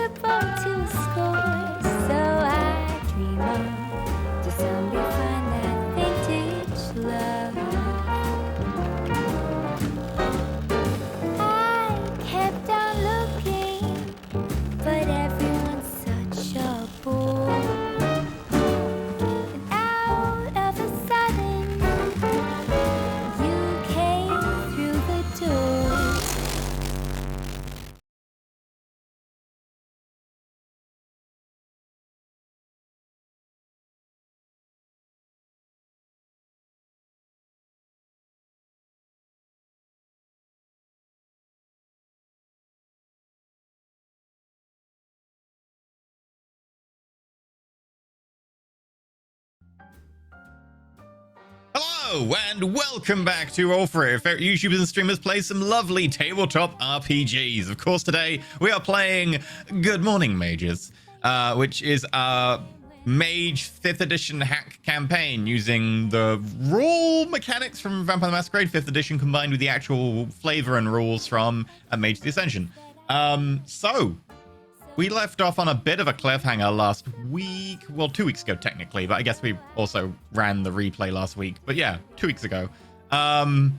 impossible to score, so I dream on to someday find that vintage love. I kept on looking, but everyone's such a bore. And out of a sudden, you came through the door. Hello and welcome back to Roll For It. Your favorite YouTubers and streamers play some lovely tabletop RPGs. Of course, today we are playing Good Morning Mages, which is our Mage 5th edition hack campaign using the rule mechanics from Vampire the Masquerade 5th edition combined with the actual flavor and rules from Mage the Ascension. So we left off on a bit of a cliffhanger last week. Well, 2 weeks ago, technically, but I guess we also ran the replay last week. But yeah, 2 weeks ago. So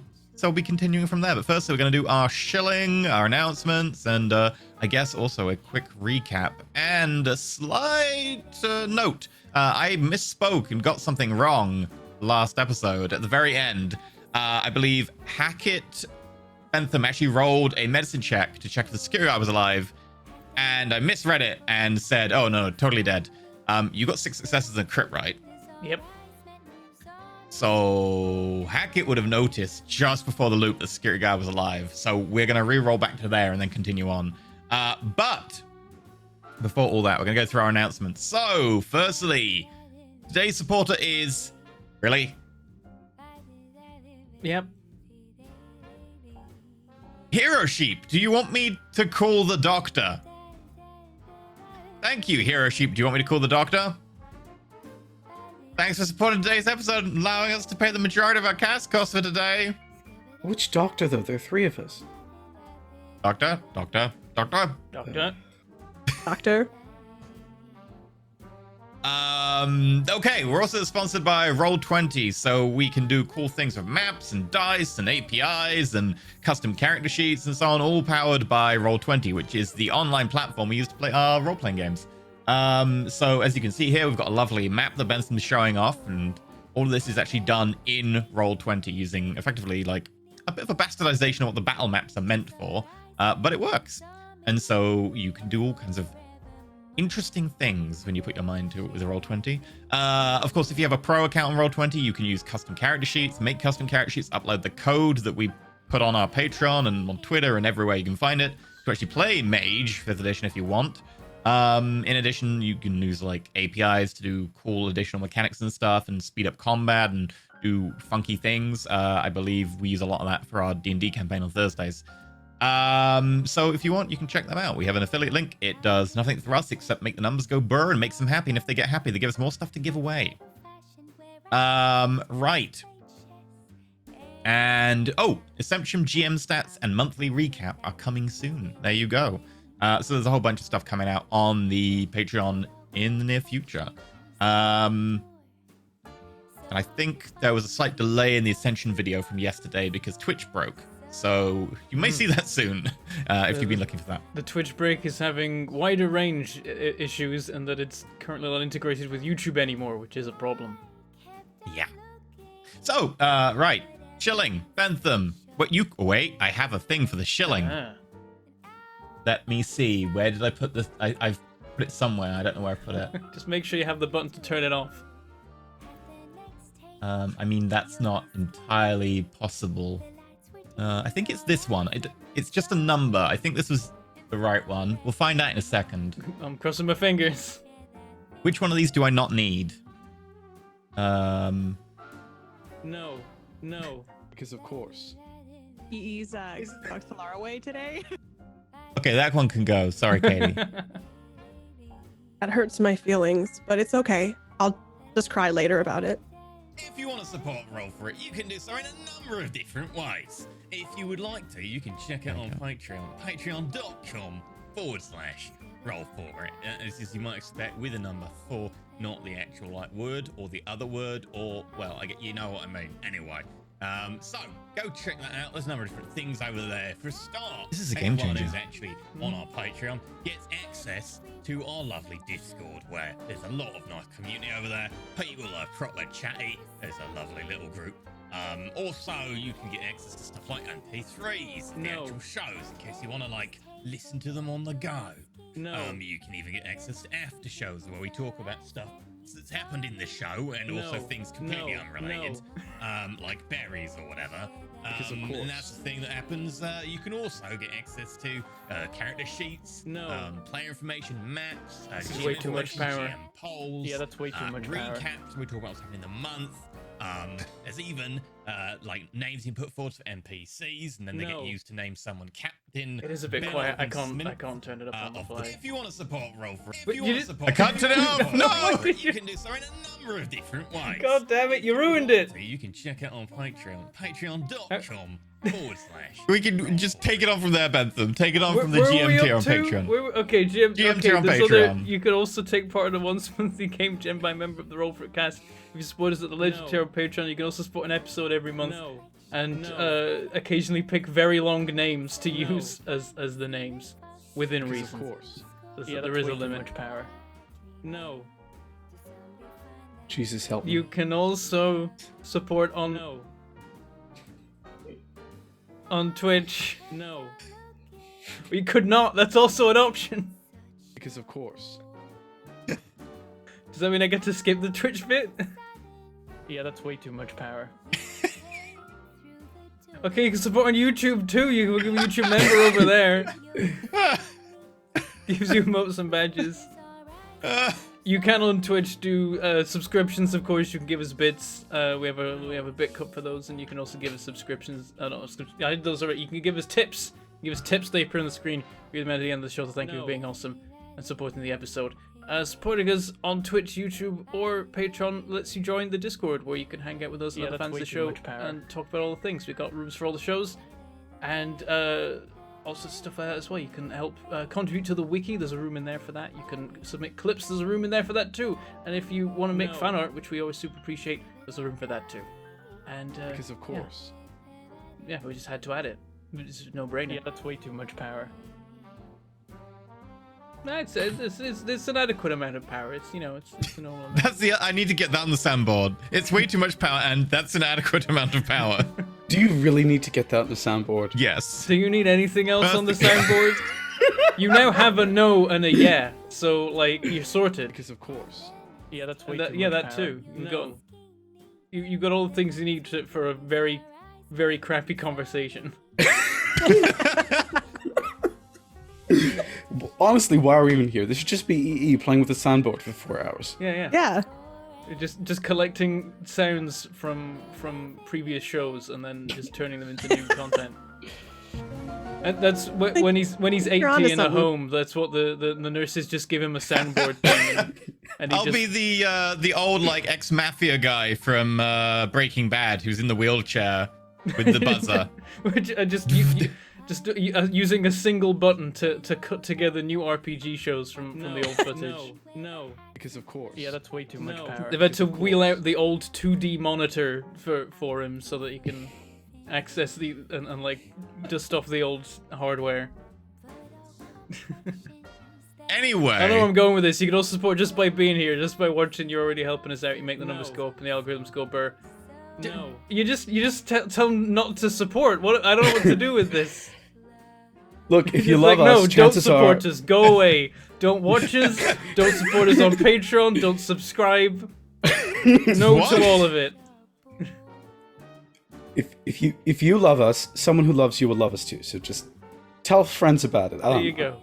we'll be continuing from there. But first, we're going to do our shilling, our announcements, and I guess also a quick recap. And a slight note. I misspoke and got something wrong last episode. At the very end, I believe Hackett Bentham actually rolled a medicine check to check if the security guard was alive. And I misread it and said, oh, no, totally dead. You got 6 successes and a crit, right? Yep. So Hackett would have noticed just before the loop the security guard was alive. So we're going to re-roll back to there and then continue on. But before all that, we're going to go through our announcements. So firstly, today's supporter is... Really? Yep. Hero Sheep, do you want me to call the doctor? Thank you, Hero Sheep. Do you want me to call the doctor? Thanks for supporting today's episode and allowing us to pay the majority of our cast costs for today. Which doctor, though? There are 3 of us. Doctor. Doctor. Doctor. Okay, we're also sponsored by Roll20, so we can do cool things with maps and dice and APIs and custom character sheets and so on, all powered by Roll20, which is the online platform we use to play our role-playing games. So as you can see here, we've got a lovely map that Benson's showing off, and all of this is actually done in Roll20 using effectively like a bit of a bastardization of what the battle maps are meant for, but it works. And so you can do all kinds of interesting things when you put your mind to it with a Roll20. Of course, if you have a pro account on Roll20, you can use custom character sheets, make custom character sheets, upload the code that we put on our Patreon and on Twitter and everywhere you can find it to actually play Mage 5th edition if you want. In addition, you can use like APIs to do cool additional mechanics and stuff and speed up combat and do funky things. I believe we use a lot of that for our D&D campaign on Thursdays. So if you want, you can check them out. We have an affiliate link. It does nothing for us except make the numbers go burr and makes them happy. And if they get happy, they give us more stuff to give away. Right. And Assumption GM stats and monthly recap are coming soon. There you go. So there's a whole bunch of stuff coming out on the Patreon in the near future. And I think there was a slight delay in the Ascension video from yesterday because Twitch broke. So you may see that soon if you've been looking for that. The Twitch break is having wider range issues, and that it's currently not integrated with YouTube anymore, which is a problem. Yeah. So, right. Shilling. Bentham. Wait, I have a thing for the shilling. Ah. Let me see. Where did I put this? I've put it somewhere. I don't know where I put it. Just make sure you have the button to turn it off. I mean, that's not entirely possible. I think it's this one. It's just a number. I think this was the right one. We'll find out in a second. I'm crossing my fingers. Which one of these do I not need? No. Because of course. He's tucked Solar away today. Okay, that one can go. Sorry, Katie. That hurts my feelings, but it's okay. I'll just cry later about it. If you want to support Roll For It, you can do so in a number of different ways. If you would like to, you can check it on Patreon. Patreon.com/Roll roll for it. As you might expect, with a number 4, not the actual like word or the other word, or well, you know what I mean. Anyway, so go check that out. There's a number of different things over there. For a start, this is a game changer. Who's actually on our Patreon gets access to our lovely Discord, where there's a lot of nice community over there. People are proper chatty. There's a lovely little group. Also, you can get access to stuff like MP3s and the actual shows in case you want to like listen to them on the go. You can even get access to after shows where we talk about stuff that's happened in the show and also things completely unrelated, like berries or whatever. And that's the thing that happens. You can also get access to character sheets, player information, maps, This is way too much power. GM polls, That's way too much power. recaps. We talk about what's happening in the month. There's even like names you put forward for NPCs, and then they get used to name someone captain. It is a bit quiet. I can't turn it up on the fly. If you want to support Roll4, I can't turn it up. No, you can do so in a number of different ways. God damn it! You ruined it. You can check it on Patreon. Patreon.com/. We can just take it on from there, Bentham. Take it on from the GM tier on Patreon. Okay, GM tier on Patreon. You could also take part in the once monthly game gem by a member of the Roll4 cast. If you support us at the Legend tier on Patreon, you can also support an episode every month. And occasionally pick very long names to use as the names within reason. Of course. There is a limit. Much power. Jesus help me. You can also support on Twitch. We could not. That's also an option. Because of course. Does that mean I get to skip the Twitch bit? That's way too much power. Okay, you can support on YouTube too. You can become a YouTube member over there. Gives you emotes and badges. You can on Twitch do subscriptions. Of course, you can give us bits. We have a bit cup for those, and you can also give us subscriptions. I did those already. You can give us tips. Give us tips. They appear on the screen. Read them at the end of the show. So thank you for being awesome and supporting the episode. Supporting us on Twitch, YouTube, or Patreon lets you join the Discord, where you can hang out with us and other fans of the show and talk about all the things. We've got rooms for all the shows, and also stuff like that as well. You can help contribute to the wiki. There's a room in there for that. You can submit clips. There's a room in there for that too. And if you want to make fan art, which we always super appreciate, there's a room for that too. And because of course. Yeah, we just had to add it. It's no brainer. That's way too much power. No, it's an adequate amount of power. It's it's a normal amount. That's I need to get that on the soundboard. It's way too much power, and that's an adequate amount of power. Do you really need to get that on the soundboard? Yes. Do you need anything else on the soundboard? You now have a no and a yeah, so like you're sorted. Because of course. That's way too much power. That too. You got all the things you need for a very, very crappy conversation. Honestly, why are we even here? This should just be EE playing with the soundboard for 4 hours. Yeah. Just collecting sounds from previous shows and then just turning them into new content. And that's when he's 80 in a home. That's what the nurses just give him a soundboard thing. And I'll be the old like ex-mafia guy from Breaking Bad who's in the wheelchair with the buzzer. Which just using a single button to cut together new RPG shows from the old footage. No. Because of course. That's way too much power. They've had to wheel out the old 2D monitor for him so that he can access and like dust off the old hardware. Anyway. I know where I'm going with this. You can also support just by being here, just by watching. You're already helping us out. You make the numbers go up and the algorithms go burr. No. You just tell them not to support. What? I don't know what to do with this. Look, if you love us, chances don't support us. Go away. Don't watch us. Don't support us on Patreon. Don't subscribe. No to all of it. If you love us, someone who loves you will love us too. So just tell friends about it. There you go.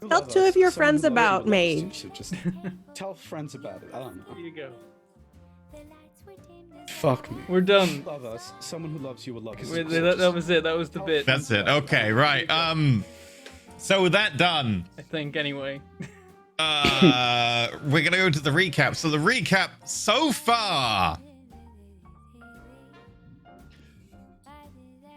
Tell 2 of your friends about Mage. So just tell friends about it. I don't know. There you go. Fuck me. We're done. Love us. Someone who loves you will love us. That was it. That was the bit. That's it. Okay, right. So with that done, I think anyway. we're gonna go to the recap. So the recap so far.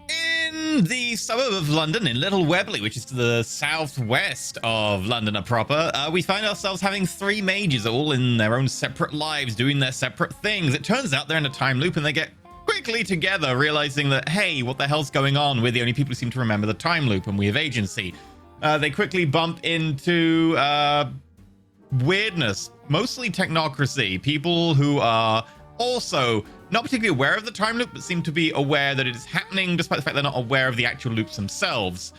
In In the suburb of London, in Little Webley, which is to the southwest of London proper, we find ourselves having 3 mages all in their own separate lives, doing their separate things. It turns out they're in a time loop and they get quickly together, realizing that, hey, what the hell's going on? We're the only people who seem to remember the time loop and we have agency. They quickly bump into weirdness, mostly technocracy, people who are also not particularly aware of the time loop, but seem to be aware that it is happening, despite the fact they're not aware of the actual loops themselves.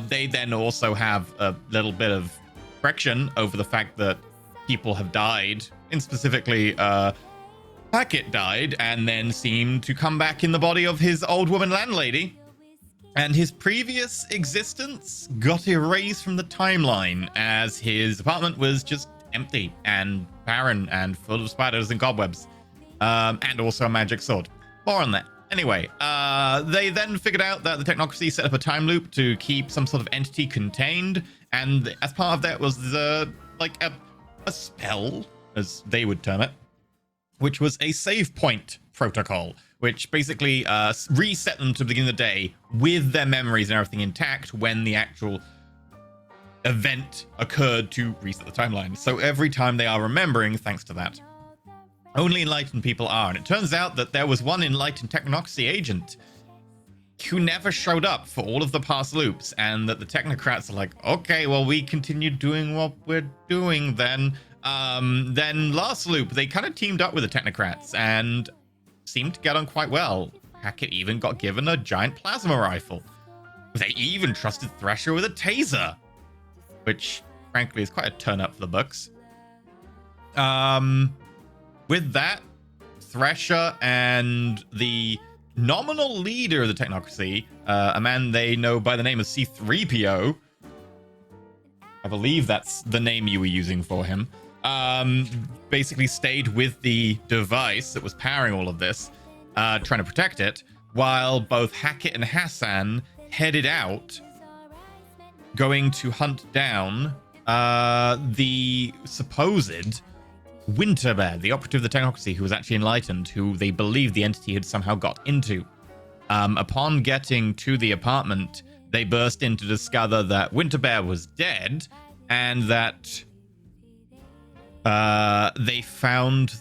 They then also have a little bit of friction over the fact that people have died, and specifically Hackett died, and then seemed to come back in the body of his old woman landlady. And his previous existence got erased from the timeline as his apartment was just empty and barren and full of spiders and cobwebs. And also a magic sword. More on that. Anyway, they then figured out that the technocracy set up a time loop to keep some sort of entity contained, and as part of that was like a spell, as they would term it, which was a save point protocol, which basically reset them to the beginning of the day with their memories and everything intact when the actual event occurred to reset the timeline. So every time they are remembering thanks to that. Only enlightened people are, and it turns out that there was one enlightened technocracy agent who never showed up for all of the past loops, and that the technocrats are like, okay, well, we continue doing what we're doing then. Then last loop, they kind of teamed up with the technocrats and seemed to get on quite well. Hackett even got given a giant plasma rifle. They even trusted Thresher with a taser, which frankly is quite a turn up for the books. With that, Thresher and the nominal leader of the technocracy, a man they know by the name of C-3PO, I believe that's the name you were using for him, basically stayed with the device that was powering all of this, trying to protect it, while both Hackett and Hassan headed out, going to hunt down the supposed Winterbear, the operative of the technocracy who was actually enlightened, who they believed the entity had somehow got into. Upon getting to the apartment, they burst in to discover that Winterbear was dead, and that they found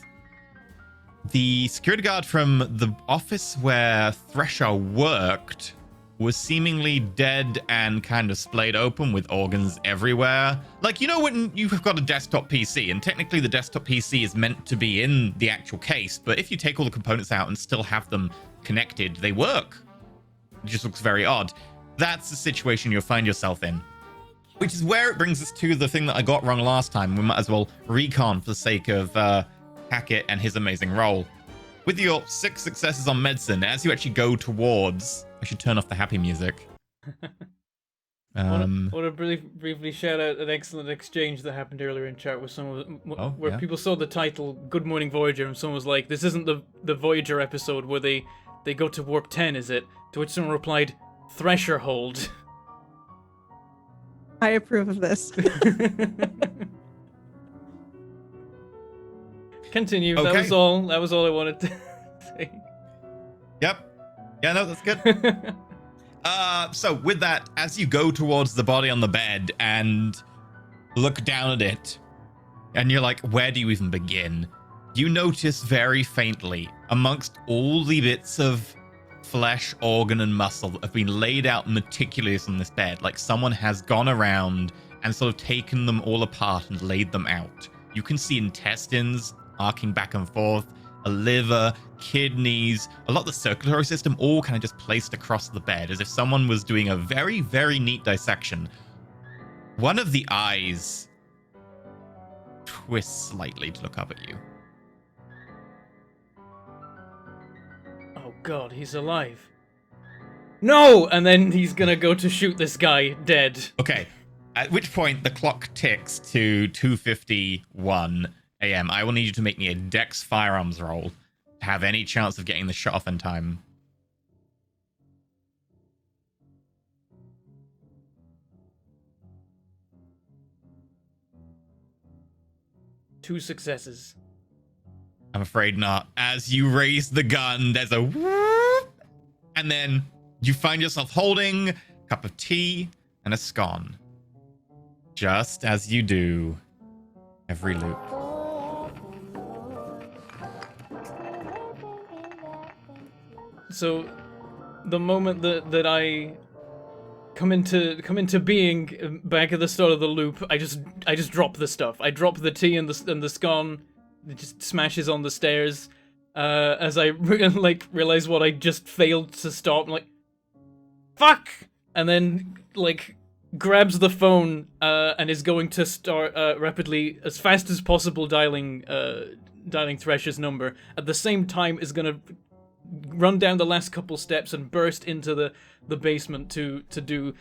the security guard from the office where Thresher worked was seemingly dead and kind of splayed open with organs everywhere. Like, you know when you've got a desktop PC, and technically the desktop PC is meant to be in the actual case, but if you take all the components out and still have them connected, they work. It just looks very odd. That's the situation you'll find yourself in. Which is where it brings us to the thing that I got wrong last time. We might as well recon for the sake of Hackett and his amazing role. With your 6 successes on medicine, as you actually go towards... I should turn off the happy music. I want to briefly shout out an excellent exchange that happened earlier in chat with someone where people saw the title Good Morning Voyager, and someone was like, this isn't the Voyager episode where they go to warp 10, is it? To which someone replied, Thresher hold. I approve of this. Continue. Okay. That was all I wanted to say. Yep. Yeah, no, that's good. So with that, as you go towards the body on the bed and look down at it, and you're like, where do you even begin? You notice very faintly, amongst all the bits of flesh, organ, and muscle that have been laid out meticulously on this bed, like someone has gone around and sort of taken them all apart and laid them out. You can see intestines arcing back and forth, a liver, kidneys, a lot of the circulatory system, all kind of just placed across the bed, as if someone was doing a very, very neat dissection. One of the eyes twists slightly to look up at you. Oh god, he's alive. No! And then he's gonna go to shoot this guy dead. Okay, at which point the clock ticks to 2:51 a.m. I will need you to make me a Dex firearms roll to have any chance of getting the shot off in time. Two successes. I'm afraid not. As you raise the gun, there's a whoop, and then You find yourself holding a cup of tea and a scone. Just as you do every loop. So, the moment that I come into being back at the start of the loop, I just drop the stuff. I drop the tea and the scone. It just smashes on the stairs. As I realize what I just failed to stop. I'm like, fuck! And then grabs the phone and is going to start rapidly, as fast as possible, dialing Thresh's number. At the same time, is gonna run down the last couple steps and burst into the basement to do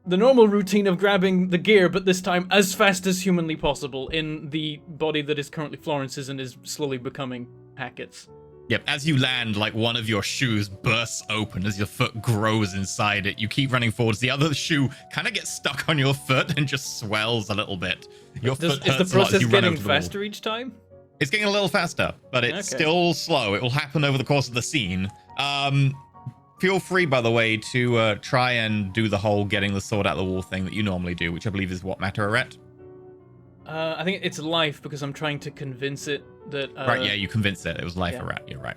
the normal routine of grabbing the gear, but this time as fast as humanly possible in the body that is currently Florence's and is slowly becoming Hackett's. Yep, as you land, one of your shoes bursts open as your foot grows inside it. You keep running forwards. The other shoe kind of gets stuck on your foot and just swells a little bit. Your foot hurts is the a lot as process you run getting over the wall. faster each time? It's getting a little faster, but it's Okay. still slow. It will happen over the course of the scene. Feel free, by the way, to try and do the whole getting the sword out of the wall thing that you normally do, which I believe is what, Matter Arret? I think it's life because I'm trying to convince it that. Right, yeah, you convinced it. It was life yeah. Arret. You're right.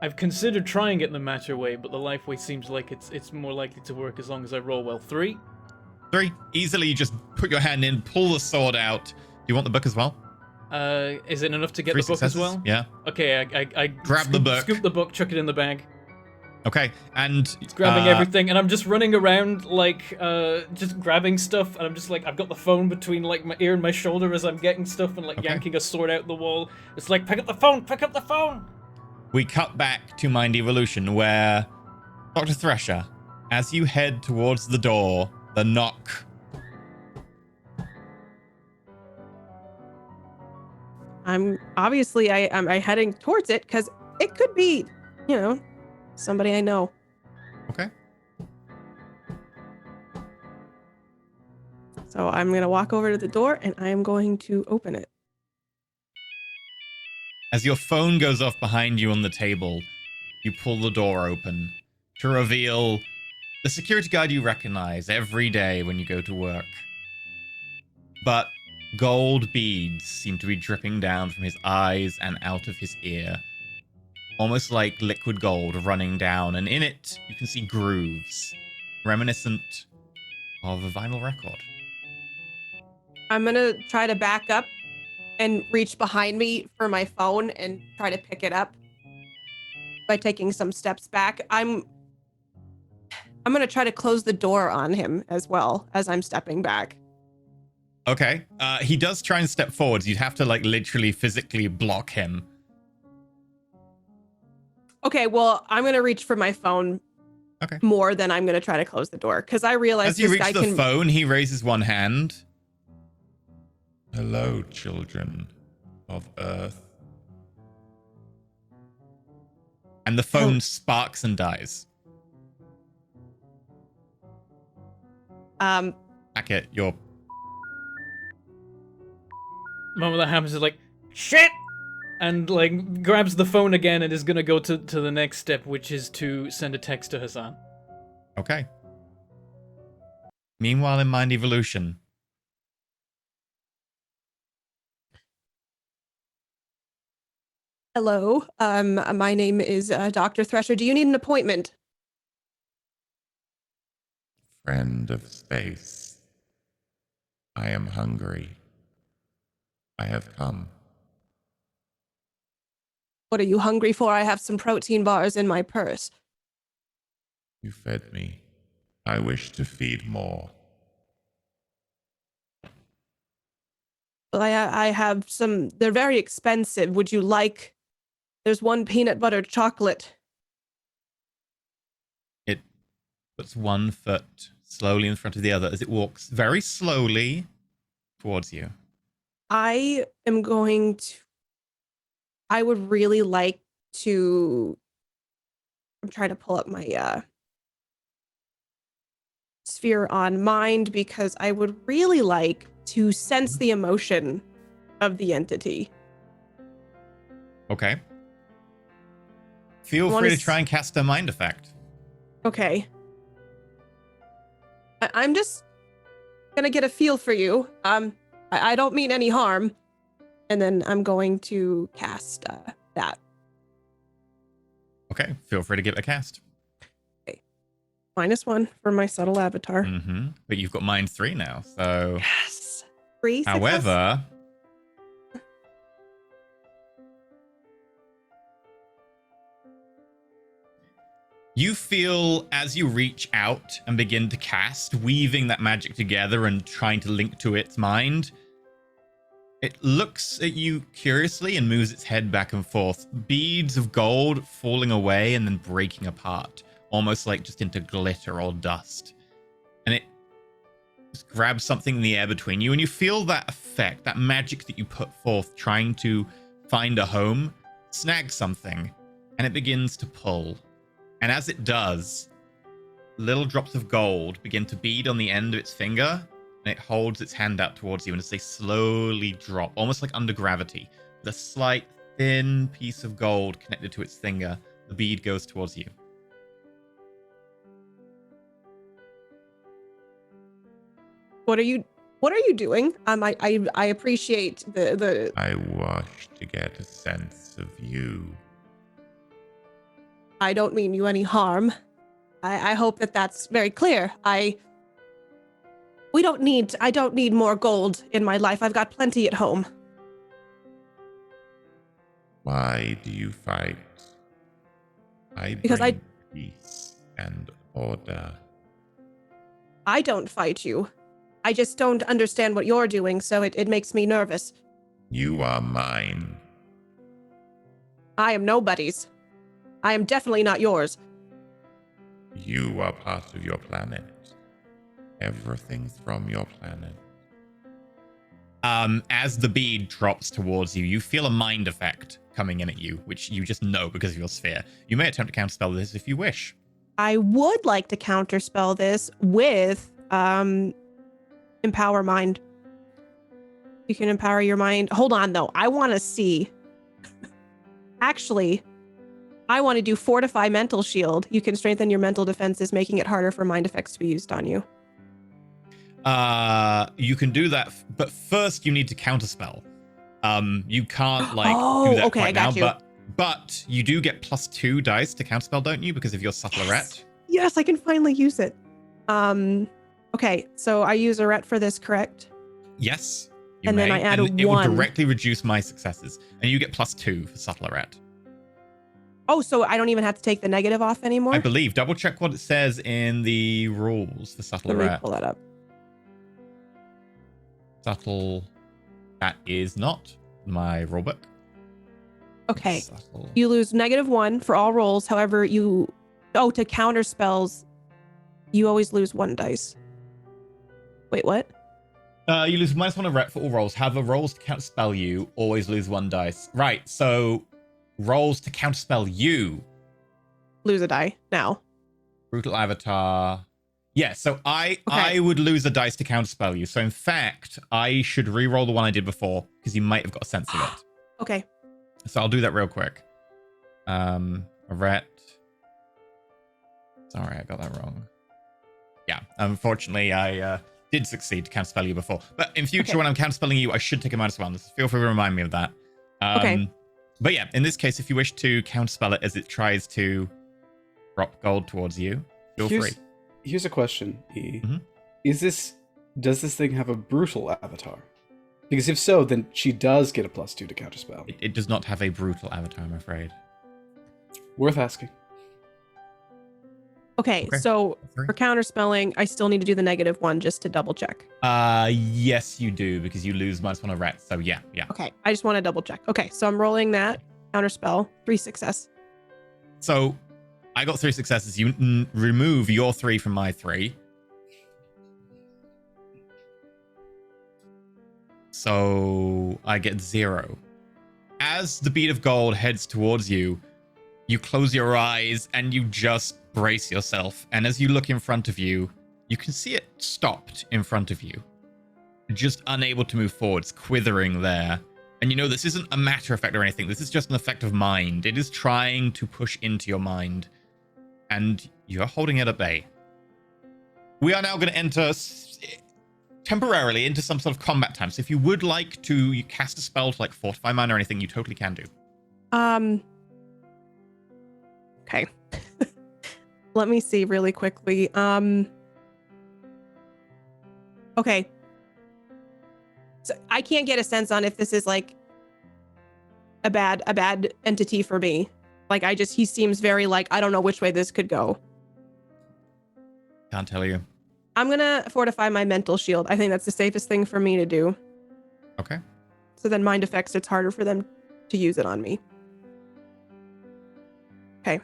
I've considered trying it in the matter way, but the life way seems like it's more likely to work as long as I roll well. 3. 3. Easily, you just put your hand in, pull the sword out. Do you want the book as well? Is it enough to get 3 the book successes? as well? Yeah. Okay, I Grab the book. scoop the book, chuck it in the bag. Okay, and Grabbing everything, and I'm just running around just grabbing stuff, and I'm just I've got the phone between my ear and my shoulder as I'm getting stuff and yanking a sword out the wall. It's pick up the phone! we cut back to Mind Evolution, where Dr. Thresher, as you head towards the door, the knock. I'm heading towards it because it could be, somebody I know. Okay. So I'm going to walk over to the door and I am going to open it. As your phone goes off behind you on the table, you pull the door open to reveal the security guard you recognize every day when you go to work. But gold beads seem to be dripping down from his eyes and out of his ear. Almost like liquid gold running down, and in it you can see grooves, reminiscent of a vinyl record. I'm going to try to back up and reach behind me for my phone and try to pick it up by taking some steps back. I'm going to try to close the door on him as well as I'm stepping back. Okay. He does try and step forwards. You'd have to literally physically block him. Okay, well, I'm going to reach for my phone more than I'm going to try to close the door because I realize as you this reach guy the phone, he raises one hand. Hello, children of Earth. And the phone sparks and dies. Hackett, you're... The moment that happens is shit! And grabs the phone again and is gonna go to the next step, which is to send a text to Hassan. Okay. Meanwhile, in Mind Evolution. Hello, my name is Dr. Thresher. Do you need an appointment? Friend of space, I am hungry. I have come. What are you hungry for? I have some protein bars in my purse. You fed me. I wish to feed more. Well, I have some, they're very expensive. Would you like, there's one peanut butter chocolate. It puts one foot slowly in front of the other as it walks very slowly towards you. I would really like to, I'm trying to pull up my sphere on mind because I would really like to sense the emotion of the entity. Okay. Feel free to try and cast a mind effect. Okay. I'm just gonna get a feel for you. I don't mean any harm. And then I'm going to cast that. Okay, feel free to give it a cast. -1 for my subtle avatar. But you've got mind 3 now, so. Yes. 3 success? However, you feel as you reach out and begin to cast, weaving that magic together and trying to link to its mind, it looks at you curiously and moves its head back and forth. Beads of gold falling away and then breaking apart, almost like just into glitter or dust. And it just grabs something in the air between you, and you feel that effect, that magic that you put forth trying to find a home, snag something, and it begins to pull. And as it does, little drops of gold begin to bead on the end of its finger, and it holds its hand out towards you, and as they slowly drop, almost like under gravity, with a slight thin piece of gold connected to its finger, the bead goes towards you. What are you doing? I appreciate the I wash to get a sense of you. I don't mean you any harm. I hope that that's very clear. I don't need more gold in my life. I've got plenty at home. Why do you fight? Because bring peace and order. I don't fight you. I just don't understand what you're doing, so it makes me nervous. You are mine. I am nobody's. I am definitely not yours. You are part of your planet. Everything's from your planet. As the bead drops towards you, you feel a mind effect coming in at you, which you just know because of your sphere. You may attempt to counterspell this if you wish. I would like to counterspell this with Empower Mind. You can empower your mind. Hold on, though. I want to see. Actually, I want to do Fortify Mental Shield. You can strengthen your mental defenses, making it harder for mind effects to be used on you. You can do that, but first you need to counterspell. You can't do that okay, right I got now, you. but you do get +2 dice to counterspell, don't you? Because of your subtle arete. Yes, I can finally use it. Okay, so I use arete for this, correct? Yes. And then I add and a it will 1. directly reduce my successes, and you get +2 for subtle arete. Oh, so I don't even have to take the negative off anymore? I believe. Double check what it says in the rules for subtle Let me arete. pull that up. Subtle. That is not my rulebook. Okay. Subtle. You lose -1 for all rolls. However, to counter spells, you always lose 1 dice. Wait, what? You lose -1 arete for all rolls. However, rolls to counterspell you always lose 1 dice. Right, so rolls to counterspell you. Lose a die now. Brutal Avatar. Yeah, so I would lose a dice to counterspell you. So in fact, I should re-roll the one I did before, because you might have got a sense of it. Okay. So I'll do that real quick. Arete. Sorry, I got that wrong. Yeah, unfortunately, I did succeed to counterspell you before. But in future, when I'm counterspelling you, I should take a -1. So feel free to remind me of that. Okay. But yeah, in this case, if you wish to counterspell it as it tries to drop gold towards you, feel free. Here's a question, E. Mhm. Does this thing have a brutal avatar? Because if so, then she does get a +2 to counterspell. It does not have a brutal avatar, I'm afraid. Worth asking. Okay, so for counterspelling, I still need to do the -1 just to double check. Yes, you do, because you lose -1 arete. So yeah. Okay, I just want to double check. Okay, so I'm rolling that counterspell, 3 success. So I got 3 successes. You remove your 3 from my 3. So I get 0. As the bead of gold heads towards you, you close your eyes and you just brace yourself. And as you look in front of you, you can see it stopped in front of you. Just unable to move forward. It's quivering there. And you know, this isn't a matter effect or anything. This is just an effect of mind. It is trying to push into your mind. and you're holding it at bay. We are now going to enter temporarily into some sort of combat time. So if you would like to cast a spell to like Fortify Mine or anything, you totally can do. Okay. Let me see really quickly. Okay. So I can't get a sense on if this is like a bad entity for me. Like he seems very like, I don't know which way this could go. Can't tell you. I'm gonna fortify my mental shield. I think that's the safest thing for me to do. Okay. So then mind effects, it's harder for them to use it on me. Okay.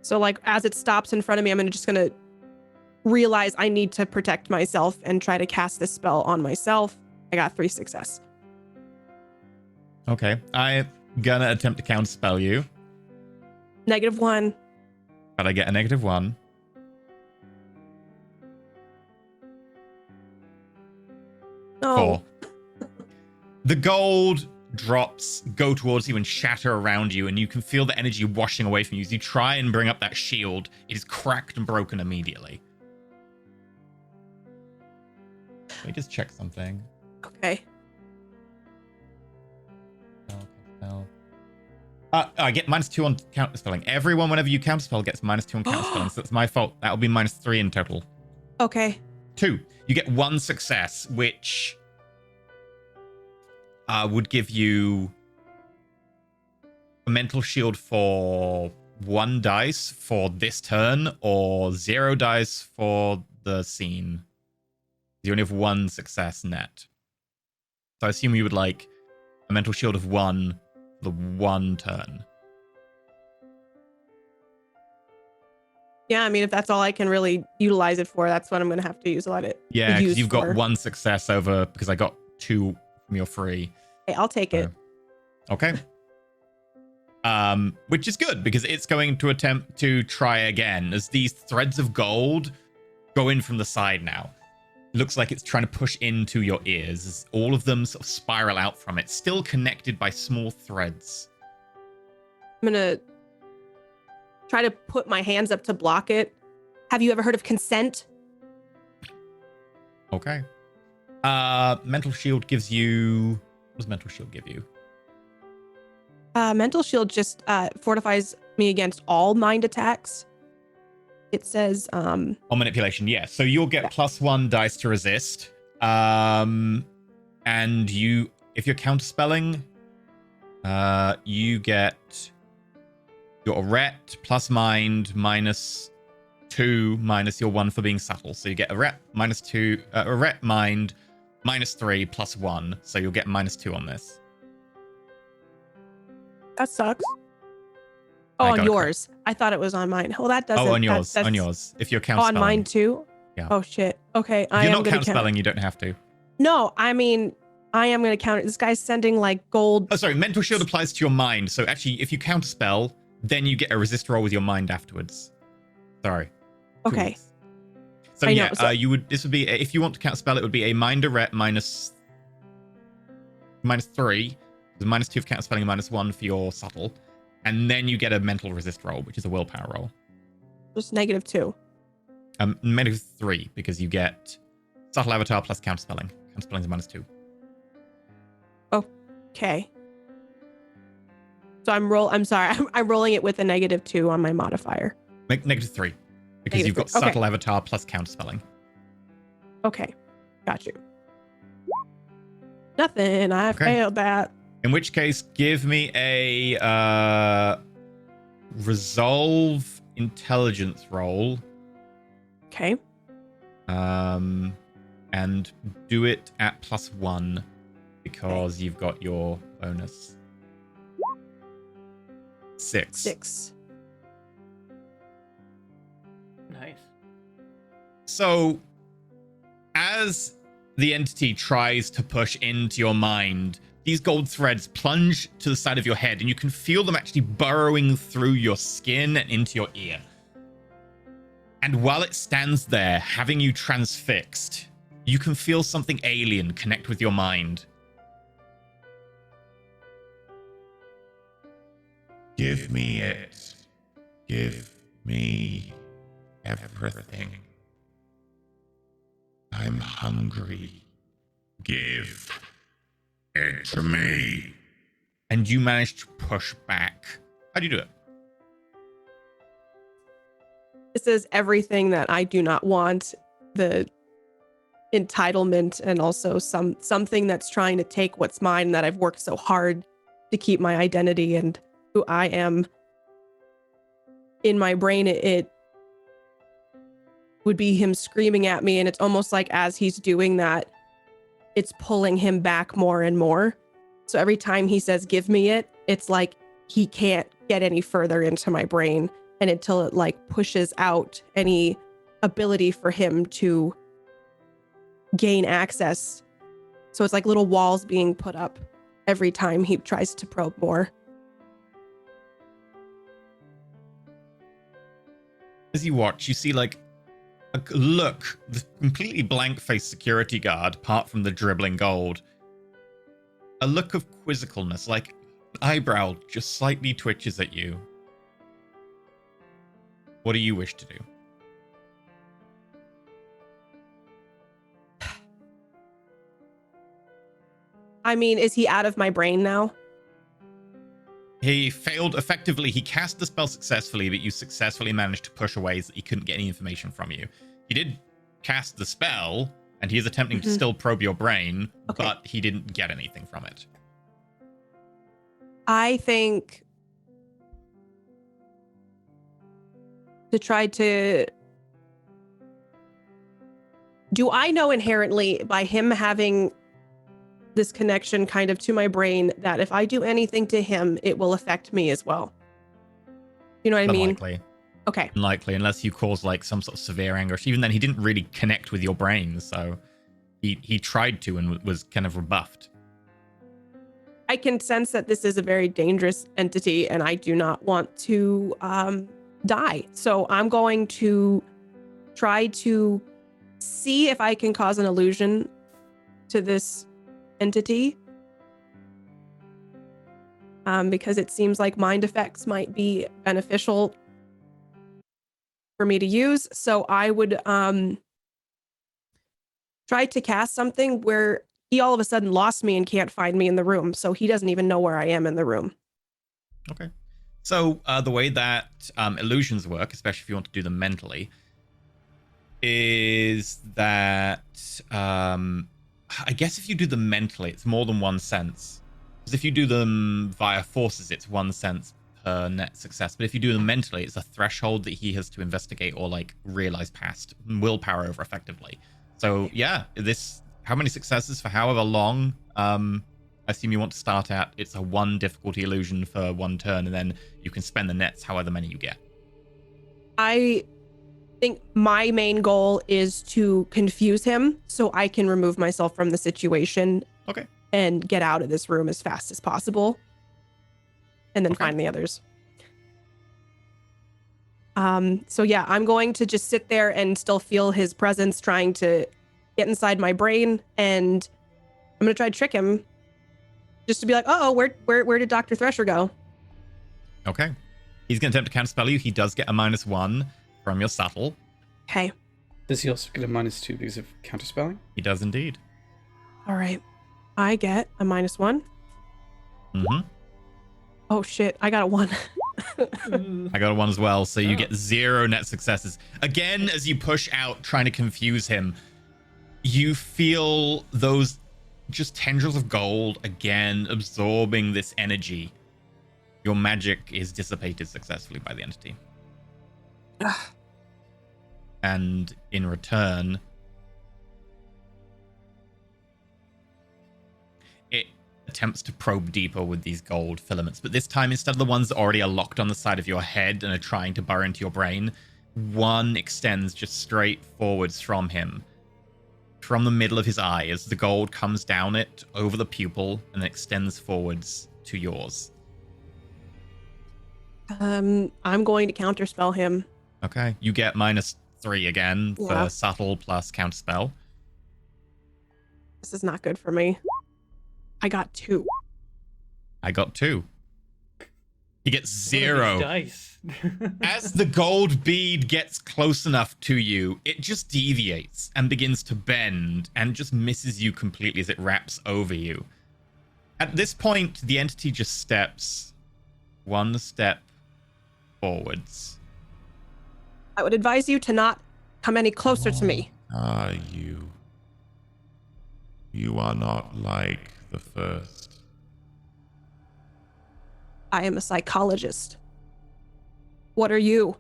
So like as it stops in front of me, I'm just gonna realize I need to protect myself and try to cast this spell on myself. I got 3 success. Okay. I'm gonna attempt to counterspell you. -1. But I get a -1. Oh. 4. The gold drops go towards you and shatter around you, and you can feel the energy washing away from you. As you try and bring up that shield, it is cracked and broken immediately. Let me just check something. Okay. I get -2 on counterspelling. Everyone, whenever you counterspell, gets -2 on counterspelling, so that's my fault. That'll be -3 in total. Okay. 2. You get 1 success, which would give you a mental shield for 1 dice for this turn, or 0 dice for the scene. You only have 1 success net. So I assume you would like a mental shield of 1 the 1 turn. Yeah, I mean, if that's all I can really utilize it for, that's what I'm going to have to use a lot of it. Yeah, because you've got 1 success over, because I got 2 from your 3. Hey, I'll take it. Okay. Which is good, because it's going to attempt to try again, as these threads of gold go in from the side now. Looks like it's trying to push into your ears, as all of them sort of spiral out from it, still connected by small threads. I'm going to try to put my hands up to block it. Have you ever heard of consent? Okay. Mental shield gives you... What does mental shield give you? Mental shield just fortifies me against all mind attacks. It says... On manipulation, yes. So you'll get +1 dice to resist. And you... If you're counterspelling, you get your ret plus mind -2 minus your 1 for being subtle. So you get a ret -2, a ret mind -3 plus 1. So you'll get -2 on this. That sucks. Oh, on yours. I thought it was on mine. Well, that doesn't. Oh, on yours. On yours. If you're counterspelling. On mine too? Yeah. Oh, shit. Okay. If you're not counterspelling, you don't have to. No, I mean, I am going to counter. This guy's sending like gold. Oh, sorry. Mental shield applies to your mind. So actually, if you counterspell, then you get a resist roll with your mind afterwards. Sorry. Okay. So yeah, you would. This would be, if you want to counterspell, it would be a mind ret -3. The -2 for counterspelling and -1 for your subtle. And then you get a mental resist roll, which is a willpower roll. Just -2. -3, because you get subtle avatar plus counterspelling. Counterspelling is -2. Okay. So I'm sorry. I'm rolling it with a -2 on my modifier. Make -3, because you've got subtle avatar plus counterspelling. Okay. Got you. Nothing. I failed that. In which case, give me a resolve intelligence roll. Okay. And do it at +1 because you've got your bonus. 6. 6. Nice. So, as the entity tries to push into your mind, these gold threads plunge to the side of your head, and you can feel them actually burrowing through your skin and into your ear. And while it stands there, having you transfixed, you can feel something alien connect with your mind. Give me it. Give me everything. I'm hungry. Give it to me. And you manage to push back. How do you do it? This is everything that I do not want. The entitlement and also something that's trying to take what's mine that I've worked so hard to keep my identity and who I am. In my brain, it would be him screaming at me, and it's almost like as he's doing that, it's pulling him back more and more. So every time he says, give me it, it's like he can't get any further into my brain, and until it like pushes out any ability for him to gain access. So it's like little walls being put up every time he tries to probe more. As you watch, you see like a look, the completely blank-faced security guard, apart from the dribbling gold. A look of quizzicalness, like an eyebrow just slightly twitches at you. What do you wish to do? I mean, is he out of my brain now? He failed effectively. He cast the spell successfully, but you successfully managed to push away so that he couldn't get any information from you. He did cast the spell, and he is attempting to still probe your brain, but he didn't get anything from it. I think to try to... Do I know inherently by him having this connection kind of to my brain that if I do anything to him, it will affect me as well? You know what I mean? Unlikely. Okay. Unlikely, unless you cause like some sort of severe anguish. Even then, he didn't really connect with your brain, so he tried to and was kind of rebuffed. I can sense that this is a very dangerous entity, and I do not want to die. So I'm going to try to see if I can cause an illusion to this entity. Because it seems like mind effects might be beneficial for me to use. So I would try to cast something where he all of a sudden lost me and can't find me in the room. So he doesn't even know where I am in the room. Okay. So the way that illusions work, especially if you want to do them mentally, is that I guess if you do them mentally, it's more than one sense. Because if you do them via forces, it's 1 sense per net success. But if you do them mentally, it's a threshold that he has to investigate or like realize past willpower over effectively. So yeah, how many successes for however long? I assume you want to start at. It's a 1 difficulty illusion for 1 turn, and then you can spend the nets however many you get. I think my main goal is to confuse him so I can remove myself from the situation. Okay. And get out of this room as fast as possible. And then find the others. So yeah, I'm going to just sit there and still feel his presence trying to get inside my brain, and I'm gonna try to trick him just to be like, oh, where did Dr. Thresher go? Okay. He's gonna attempt to counterspell you. He does get a -1 from your subtle. Okay. Does he also get a -2 because of counterspelling? He does indeed. All right. I get a -1. Mm-hmm. Oh shit, I got a 1. I got a 1 as well, so you get 0 net successes. Again, as you push out, trying to confuse him, you feel those just tendrils of gold again absorbing this energy. Your magic is dissipated successfully by the entity. And in return, it attempts to probe deeper with these gold filaments, but this time, instead of the ones that already are locked on the side of your head and are trying to burrow into your brain, one extends just straight forwards from him, from the middle of his eye, as the gold comes down it over the pupil and extends forwards to yours. I'm going to counterspell him. Okay, you get -3 again for subtle plus counterspell. This is not good for me. I got 2. I got 2. He gets What are these 0. dice? As the gold bead gets close enough to you, it just deviates and begins to bend and just misses you completely as it wraps over you. At this point, the entity just steps 1 step forwards. I would advise you to not come any closer to me. Ah, you. You are not like the first. I am a psychologist. What are you?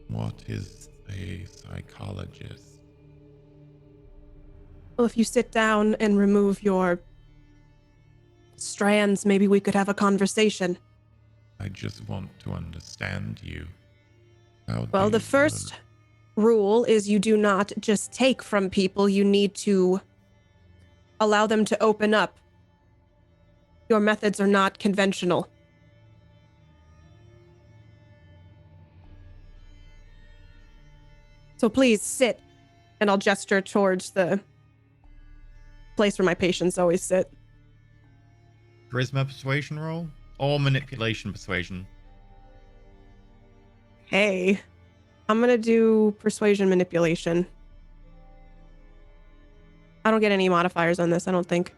What is a psychologist? Well, if you sit down and remove your strands, maybe we could have a conversation. I just want to understand you. How Well, do the you first work? rule is you do not just take from people. You need to allow them to open up. Your methods are not conventional. So please sit, and I'll gesture towards the place where my patients always sit. Charisma persuasion roll or manipulation persuasion? Hey, I'm gonna do persuasion manipulation. I don't get any modifiers on this, I don't think.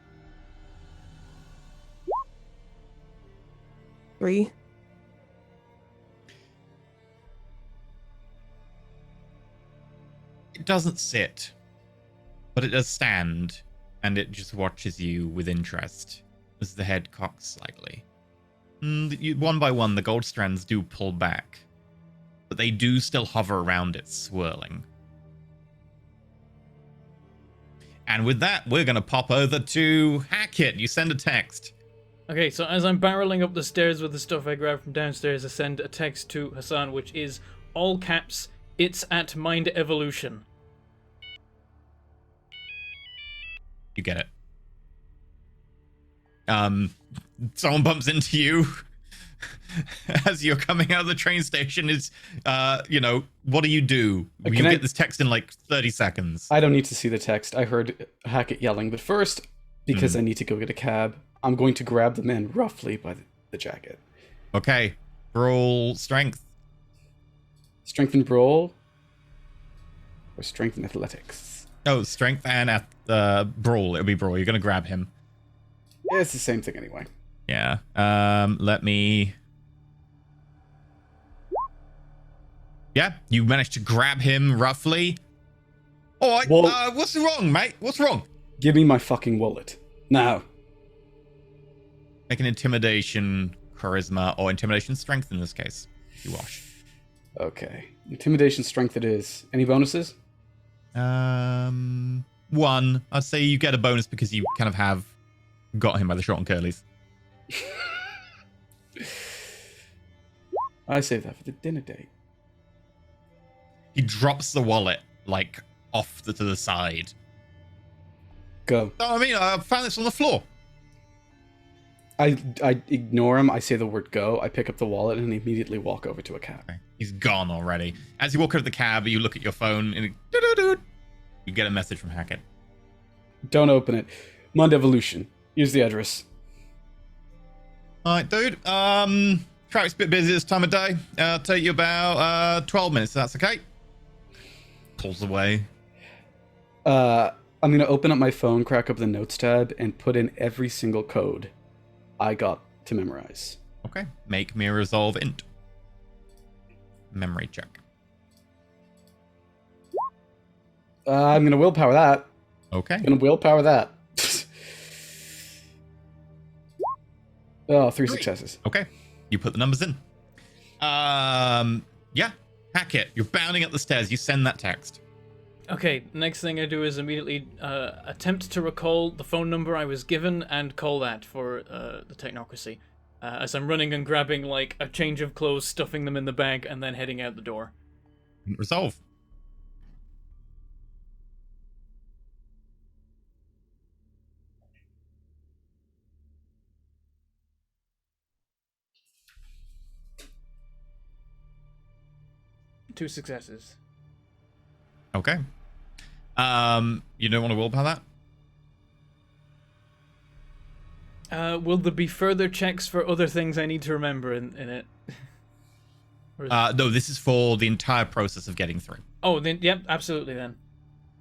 3. It doesn't sit, but it does stand, and it just watches you with interest as the head cocks slightly. One by one, the gold strands do pull back, but they do still hover around it, swirling. And with that, we're going to pop over to Hackett. You send a text. Okay, so as I'm barreling up the stairs with the stuff I grabbed from downstairs, I send a text to Hassan, which is all caps, "It's at Mind Evolution." You get it. Someone bumps into you as you're coming out of the train station. Is, what do? You get this text in like 30 seconds. I don't need to see the text. I heard Hackett yelling, but first, because I need to go get a cab, I'm going to grab the man roughly by the jacket. Okay, roll strength. Strength and brawl, or strength and athletics? Oh, strength and brawl. It'll be brawl. You're gonna grab him. Yeah, it's the same thing anyway. Yeah. Let me. Yeah, you managed to grab him roughly. All right. Well- What's wrong, mate? What's wrong? Give me my fucking wallet now. Make an intimidation, charisma, or intimidation strength in this case. You wash. Okay, intimidation strength it is. Any bonuses? 1. I'd say you get a bonus because you kind of have got him by the short and curlies. I save that for the dinner date. He drops the wallet like off to the side. Go. Oh, I found this on the floor. I ignore him. I say the word go. I pick up the wallet and immediately walk over to a cab. Okay. He's gone already. As you walk out of the cab, you look at your phone and you get a message from Hackett. Don't open it. Mind Evolution. Here's the address. All right, dude. Traffic's a bit busy this time of day. Take you about 12 minutes. If that's okay. Pulls away. I'm gonna open up my phone, crack up the notes tab, and put in every single code I got to memorize. Okay. Make me a resolve int. Memory check. I'm gonna willpower that. Okay. Gonna willpower that. Oh, 3 successes. Okay. You put the numbers in. Yeah. Hackett, you're bounding up the stairs. You send that text. Okay, next thing I do is immediately attempt to recall the phone number I was given and call that for the technocracy. As I'm running and grabbing like a change of clothes, stuffing them in the bag, and then heading out the door. Resolve. Two successes. Okay. You don't want to willpower that? Will there be further checks for other things I need to remember in it? No, this is for the entire process of getting through. Oh, then yep, absolutely then.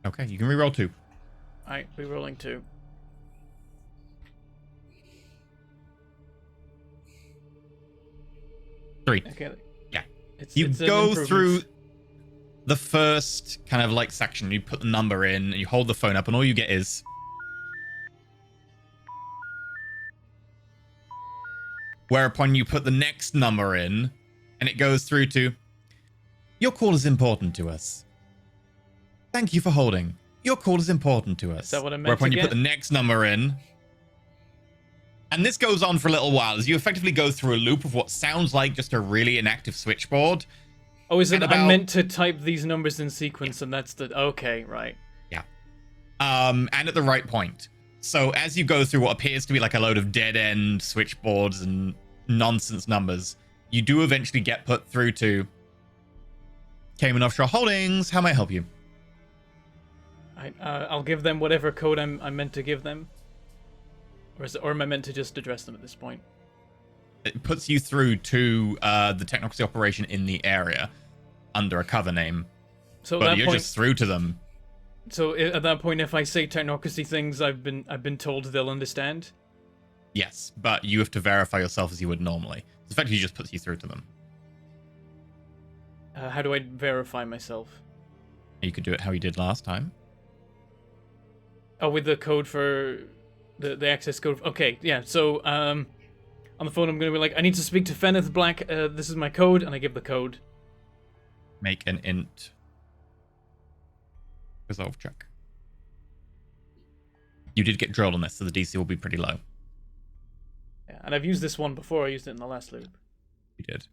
Okay, you can reroll 2. Alright, rerolling 2. 3. Okay. Yeah. It's an go improvement. through the first kind of like section. You put the number in, and you hold the phone up, and all you get is. Whereupon you put the next number in, and it goes through to. Your call is important to us. Thank you for holding. Your call is important to us. Is that what I meant Whereupon to you get? put the next number in. And this goes on for a little while as you effectively go through a loop of what sounds like just a really inactive switchboard. Oh, is it? And I'm about- meant to type these numbers in sequence, and that's the. Okay, right. Yeah. And at the right point. So as you go through what appears to be like a load of dead-end switchboards and nonsense numbers, you do eventually get put through to Cayman Offshore Holdings. How may I help you? I'll give them whatever code I'm meant to give them. Or am I meant to just address them at this point? It puts you through to the technocracy operation in the area under a cover name. So But at that you're point, just through to them. so at that point, if I say technocracy things, I've been told they'll understand. Yes, but you have to verify yourself as you would normally. So effectively, just puts you through to them. How do I verify myself? You could do it how you did last time. Oh, with the code for the access code. Okay, yeah. So on the phone, I'm gonna be like, I need to speak to Feneth Black. This is my code, and I give the code. Make an int resolve check. You did get drilled on this, so the DC will be pretty low. Yeah, and I've used this one before. I used it in the last loop. You did.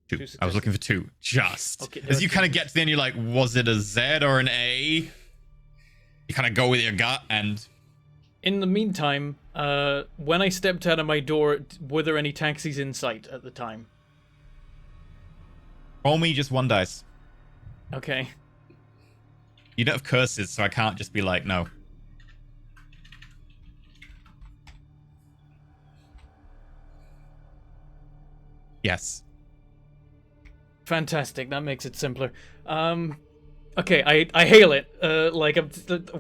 2. I was successes. looking for 2. Just. Okay, As you okay. kind of get to the end, you're like, was it a Z or an A? You kind of go with your gut and... In the meantime, when I stepped out of my door, were there any taxis in sight at the time? Roll me just 1 dice. Okay. You don't have curses, so I can't just be like, no. Yes. Fantastic. That makes it simpler. Okay, I hail it. Like I'm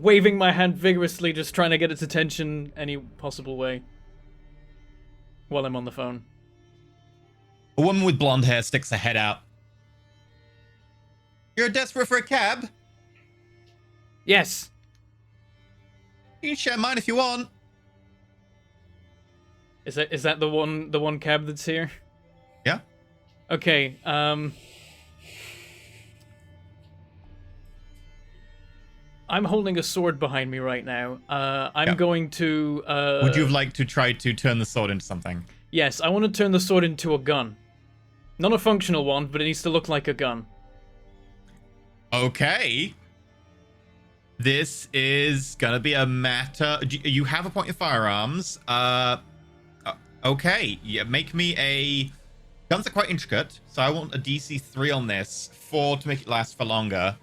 waving my hand vigorously, just trying to get its attention any possible way. While I'm on the phone. A woman with blonde hair sticks her head out. You're desperate for a cab? Yes. You can share mine if you want. Is that the one cab that's here? Yeah. Okay. I'm holding a sword behind me right now. I'm Yeah. going to. Would you have liked to try to turn the sword into something? Yes, I want to turn the sword into a gun. Not a functional one, but it needs to look like a gun. Okay. This is gonna be a matter. You have a point of firearms. Okay. Yeah, make me a. Guns are quite intricate, so I want a DC 3 on this. 4 to make it last for longer.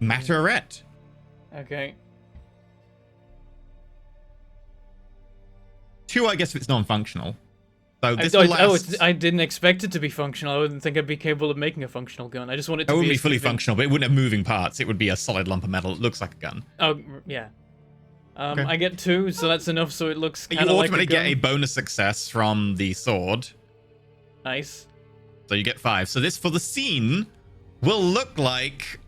Matterette. Okay. 2, I guess, if it's non-functional. So this will last. I didn't expect it to be functional. I wouldn't think I'd be capable of making a functional gun. I just want it It to wouldn't be as fully convincing- functional, but it wouldn't have moving parts. It would be a solid lump of metal. It looks like a gun. Oh, yeah. Okay. I get 2, so that's enough. So it looks You kind of like a automatically get gun. a bonus success from the sword. Nice. So you get 5. So this, for the scene, will look like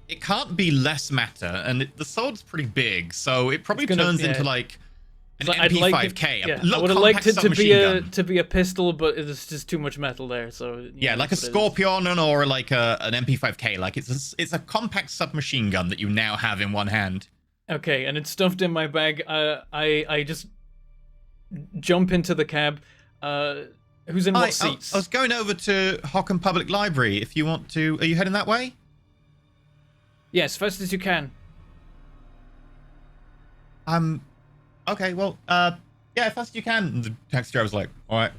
it can't be less matter, and the sword's pretty big, so it probably It's gonna- turns yeah. into like an So I'd like it- MP5K. yeah, a little I would have liked compact it to be submachine gun. to be a pistol, but it's just too much metal there. So Yeah, like a that's what it is. Scorpion or like an MP5K. Like it's a compact submachine gun that you now have in one hand. Okay, and it's stuffed in my bag. I just jump into the cab. Who's in I what seats? was going over to Hockham Public Library. If you want to, are you heading that way? Yes, fast as you can. Okay, well, yeah, fast as you can. And the taxi driver's like, all right.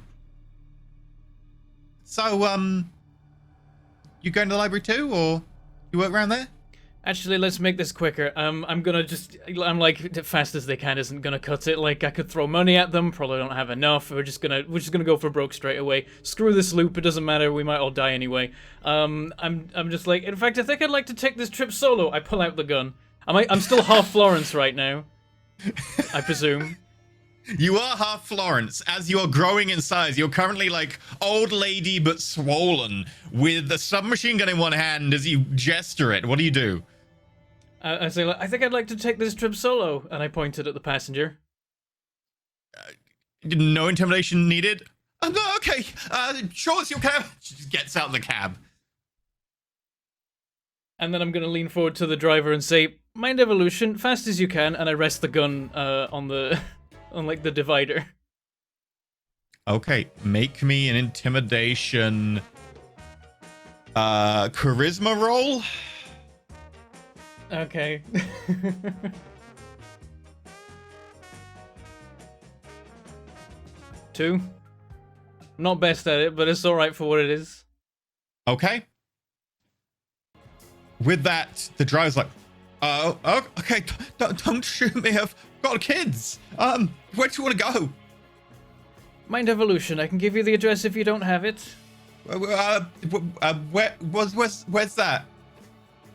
So, you going to the library too, or you work around there? Actually, let's make this quicker. I'm like, fast as they can isn't gonna cut it. Like, I could throw money at them, probably don't have enough. We're just gonna go for broke straight away. Screw this loop, it doesn't matter, we might all die anyway. I'm just like, in fact, I think I'd like to take this trip solo. I pull out the gun. I'm still half Florence right now, I presume. You are half Florence. As you're growing in size, you're currently like old lady but swollen, with a submachine gun in one hand as you gesture it. What do you do? I say, I think I'd like to take this trip solo, and I pointed at the passenger. No intimidation needed? No, okay. Sure, it's your cab. She just gets out of the cab. And then I'm gonna lean forward to the driver and say, mind evolution, fast as you can, and I rest the gun on the, on like the divider. Okay, make me an intimidation charisma roll. Okay. Two. Not best at it, but it's alright for what it is. Okay. With that, the driver's like, oh, okay, don't shoot me. I've got kids. Where do you want to go? Mind evolution, I can give you the address if you don't have it. Where's that?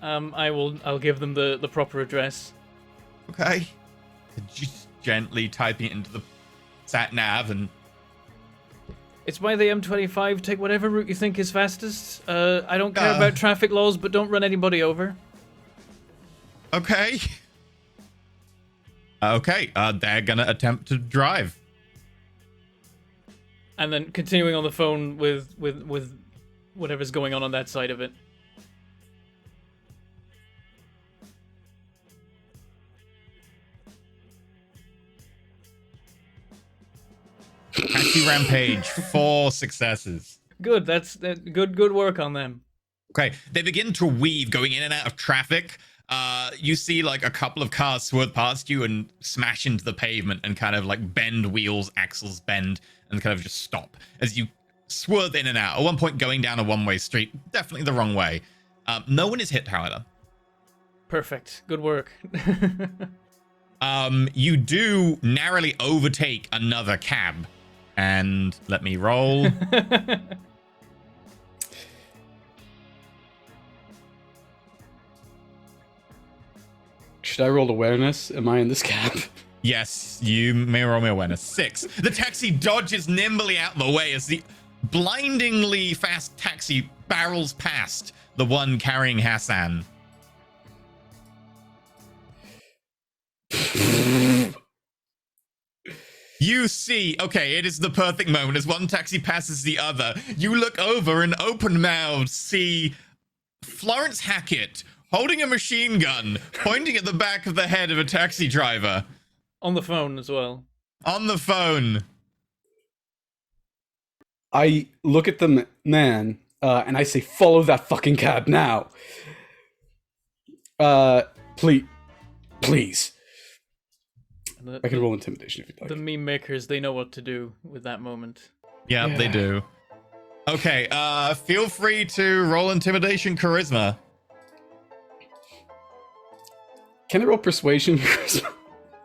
I'll give them the proper address. Okay. Just gently typing it into the sat nav and. It's by the M25. Take whatever route you think is fastest. I don't care about traffic laws, but don't run anybody over. Okay. Okay. They're gonna attempt to drive. And then continuing on the phone with whatever's going on that side of it. Taxi rampage, 4 successes. Good. That's good work on them. Okay, they begin to weave, going in and out of traffic. You see like a couple of cars swerve past you and smash into the pavement and kind of like bend wheels, axles bend, and kind of just stop as you swerve in and out. At one point, going down a one-way street, definitely the wrong way. No one is hit, however. Perfect. Good work. You do narrowly overtake another cab. And let me roll. Should I roll awareness? Am I in this cab? Yes, you may roll me awareness. 6. The taxi dodges nimbly out of the way as the blindingly fast taxi barrels past the one carrying Hassan. You see, okay, it is the perfect moment as one taxi passes the other. You look over and open-mouthed see Florence Hackett holding a machine gun, pointing at the back of the head of a taxi driver. On the phone as well. On the phone. I look at the man, and I say, follow that fucking cab now. Please. I can roll intimidation if you'd like. The meme makers, they know what to do with that moment. Yeah, they do. Okay, feel free to roll intimidation charisma. Can I roll persuasion charisma?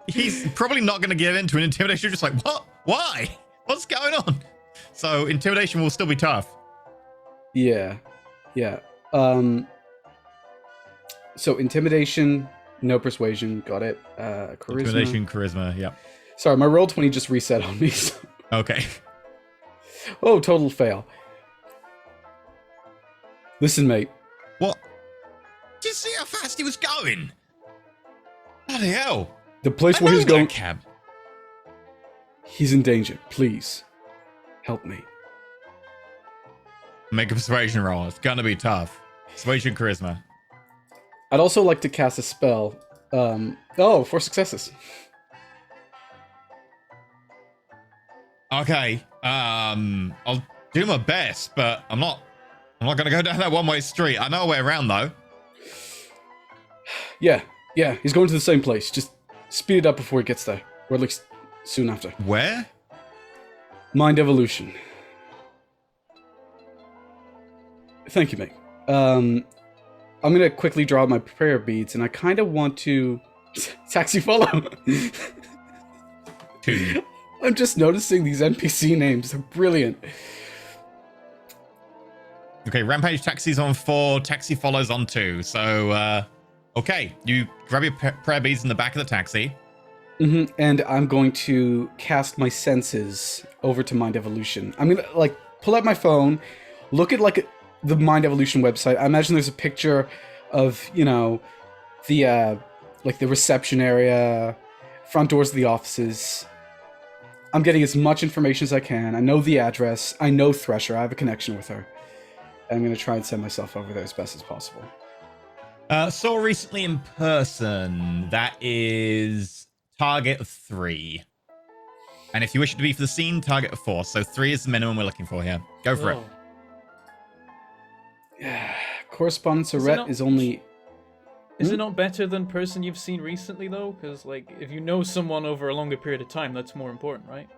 He's probably not going to give in to an intimidation. Just like, what? Why? What's going on? So intimidation will still be tough. Yeah. So intimidation, no persuasion, got it. Charisma. Intimidation, charisma, yeah. Sorry, my roll 20 just reset on me. So. Okay. Oh, total fail. Listen, mate. What? Did you see how fast he was going? Bloody hell. The place where he's going. Cab. He's in danger. Please. Help me. Make a persuasion roll. It's gonna be tough. Persuasion, charisma. I'd also like to cast a spell. 4 successes. Okay. I'll do my best, but I'm not gonna go down that one-way street. I know a way around though. Yeah, he's going to the same place. Just speed it up before he gets there. Or at least soon after. Where? Mind evolution. Thank you, mate. I'm gonna quickly draw my prayer beads, and I kind of want to taxi follow. I'm just noticing these NPC names. They're brilliant. Okay, Rampage Taxi's on 4, Taxi follows on 2. So, okay, you grab your prayer beads in the back of the taxi. And I'm going to cast my senses over to Mind Evolution. I'm gonna like pull out my phone, look at like the Mind Evolution website. I imagine there's a picture of, you know, the like the reception area, front doors of the offices. I'm getting as much information as I can. I know the address. I know Thresher. I have a connection with her. I'm going to try and send myself over there as best as possible. Saw recently in person. That is target of 3. And if you wish it to be for the scene, target of 4. So 3 is the minimum we're looking for here. Go for it. Yeah. Correspondence Arret is only... Is it not better than person you've seen recently, though? Because, like, if you know someone over a longer period of time, that's more important, right?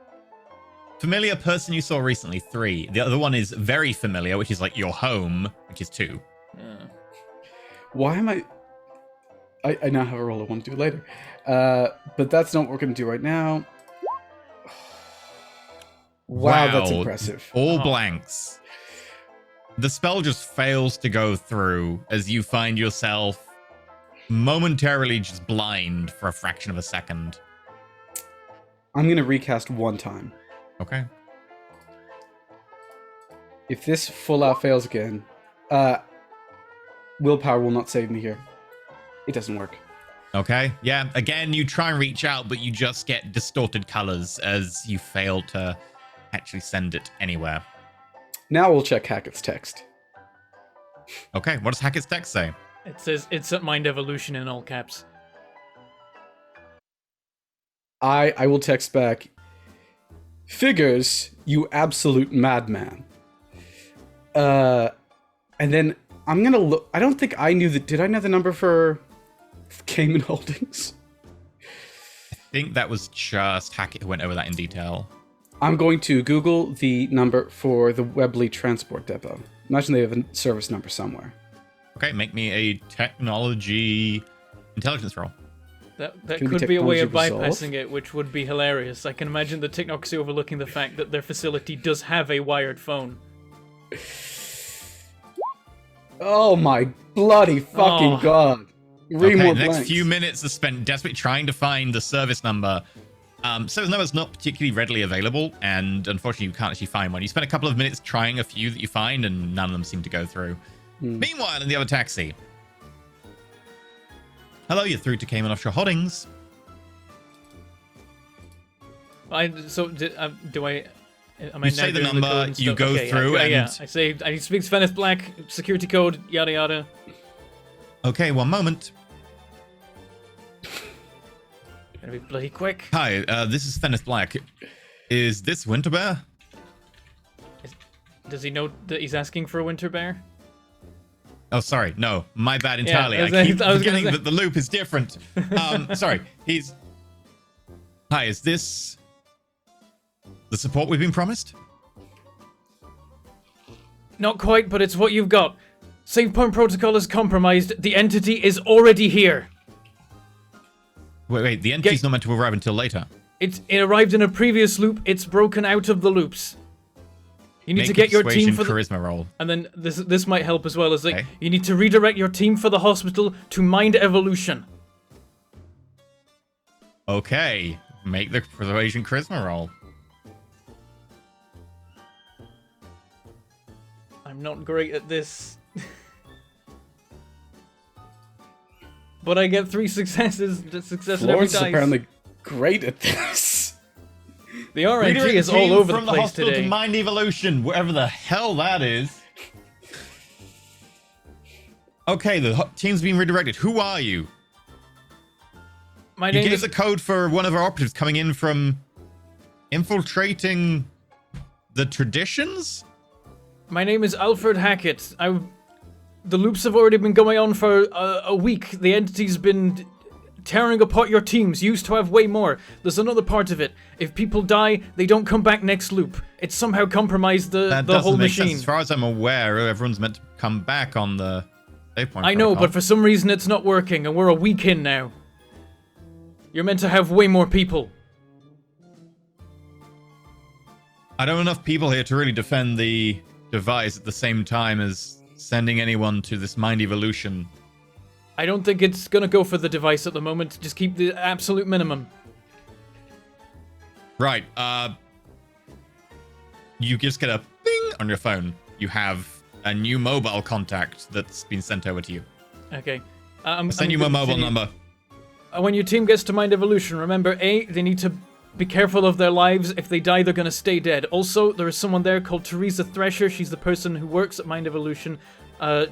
Familiar person you saw recently, 3. The other one is very familiar, which is like your home, which is 2. Yeah. Why am I now have a roll I want to do later. But that's not what we're going to do right now. Wow, that's impressive. All blanks. The spell just fails to go through as you find yourself momentarily just blind for a fraction of a second. I'm going to recast one time. Okay. If this full out fails again, willpower will not save me here. It doesn't work. Okay. Yeah. Again, you try and reach out, but you just get distorted colors as you fail to actually send it anywhere. Now we'll check Hackett's text. Okay. What does Hackett's text say? It says, it's at Mind Evolution in all caps. I will text back, figures, you absolute madman. And then I'm gonna look. I don't think I knew that. Did I know the number for Cayman Holdings? I think that was just Hackett who went over that in detail. I'm going to Google the number for the Webley Transport Depot. Imagine they have a service number somewhere. Okay, make me a technology intelligence roll. That Can we could be a way of technology bypassing it, which would be hilarious. I can imagine the Technocracy overlooking the fact that their facility does have a wired phone. Oh my bloody fucking god. Okay, More the next blanks. few minutes are spent desperately trying to find the service number. Service number is not particularly readily available, and unfortunately you can't actually find one. You spend a couple of minutes trying a few that you find, and none of them seem to go through. Meanwhile, in the other taxi. Hello, you're through to Cayman Offshore Holdings. Am I You say the now doing number, code and you stuff? go Okay, through, and... I say, I speak Spanish Black, security code, yada yada. Okay, one moment. Gotta be bloody quick. Hi, this is Fennis Black. Is this Winterbear? Does he know that he's asking for a winter bear? Oh, sorry. No, my bad entirely. I I keep was gonna forgetting say- that the loop is different. Sorry. Hi, is this the support we've been promised? Not quite, but it's what you've got. Save point protocol is compromised. The entity is already here. Wait. The entity's not meant to arrive until later. It arrived in a previous loop. It's broken out of the loops. You need to get your team for the... charisma roll. And then this might help as well. As like, Okay. you need to redirect your team for the hospital to Mind Evolution. Okay. Make the persuasion charisma roll. I'm not great at this. But I get 3 successes. Success in every Florence is dice. apparently great at this. The RNG Redirect is team all over the from the place hospital today. to Mind Evolution, wherever the hell that is. Okay, the team's been redirected. Who are you? My You name gave is... the code for one of our operatives coming in from infiltrating the traditions? My name is Alfred Hackett. The loops have already been going on for a week. The entity's been tearing apart your teams. Used to have way more. There's another part of it. If people die, they don't come back next loop. It's somehow compromised the That doesn't whole make sense. machine. As far as I'm aware, everyone's meant to come back on the save point I know, protocol. but for some reason it's not working, and we're a week in now. You're meant to have way more people. I don't have enough people here to really defend the device at the same time as sending anyone to this mind evolution. I don't think it's gonna go for the device at the moment. Just keep the absolute minimum. Right, you just get a ping on your phone. You have a new mobile contact that's been sent over to you. Okay. Send you my mobile number. When your team gets to Mind Evolution, remember, A, they need to be careful of their lives. If they die, they're gonna stay dead. Also, there is someone there called Teresa Thresher. She's the person who works at Mind Evolution.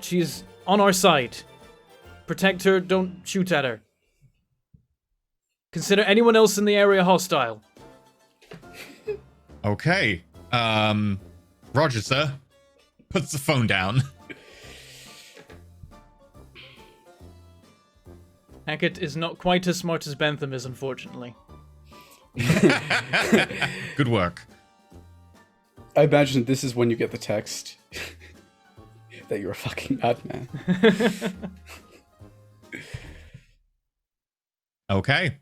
She's on our side. Protect her, don't shoot at her. Consider anyone else in the area hostile. Okay. Roger, sir. Puts the phone down. Hackett is not quite as smart as Bentham is, unfortunately. Good work. I imagine this is when you get the text that you're a fucking madman. Okay.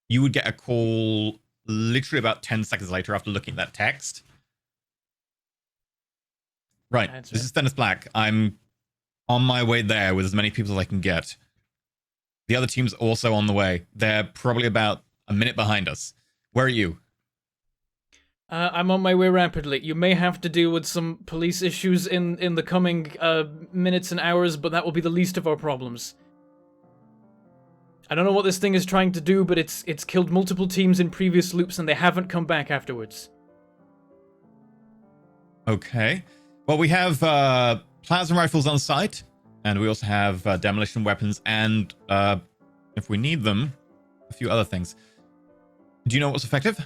You would get a call literally about 10 seconds later after looking at that text. Right. Answer. This is Dennis Black. I'm on my way there with as many people as I can get. The other team's also on the way. They're probably about a minute behind us. Where are you? I'm on my way rapidly. You may have to deal with some police issues in the coming minutes and hours, but that will be the least of our problems. I don't know what this thing is trying to do, but it's killed multiple teams in previous loops and they haven't come back afterwards. Okay. Well, we have plasma rifles on site, and we also have demolition weapons, and if we need them, a few other things. Do you know what's effective?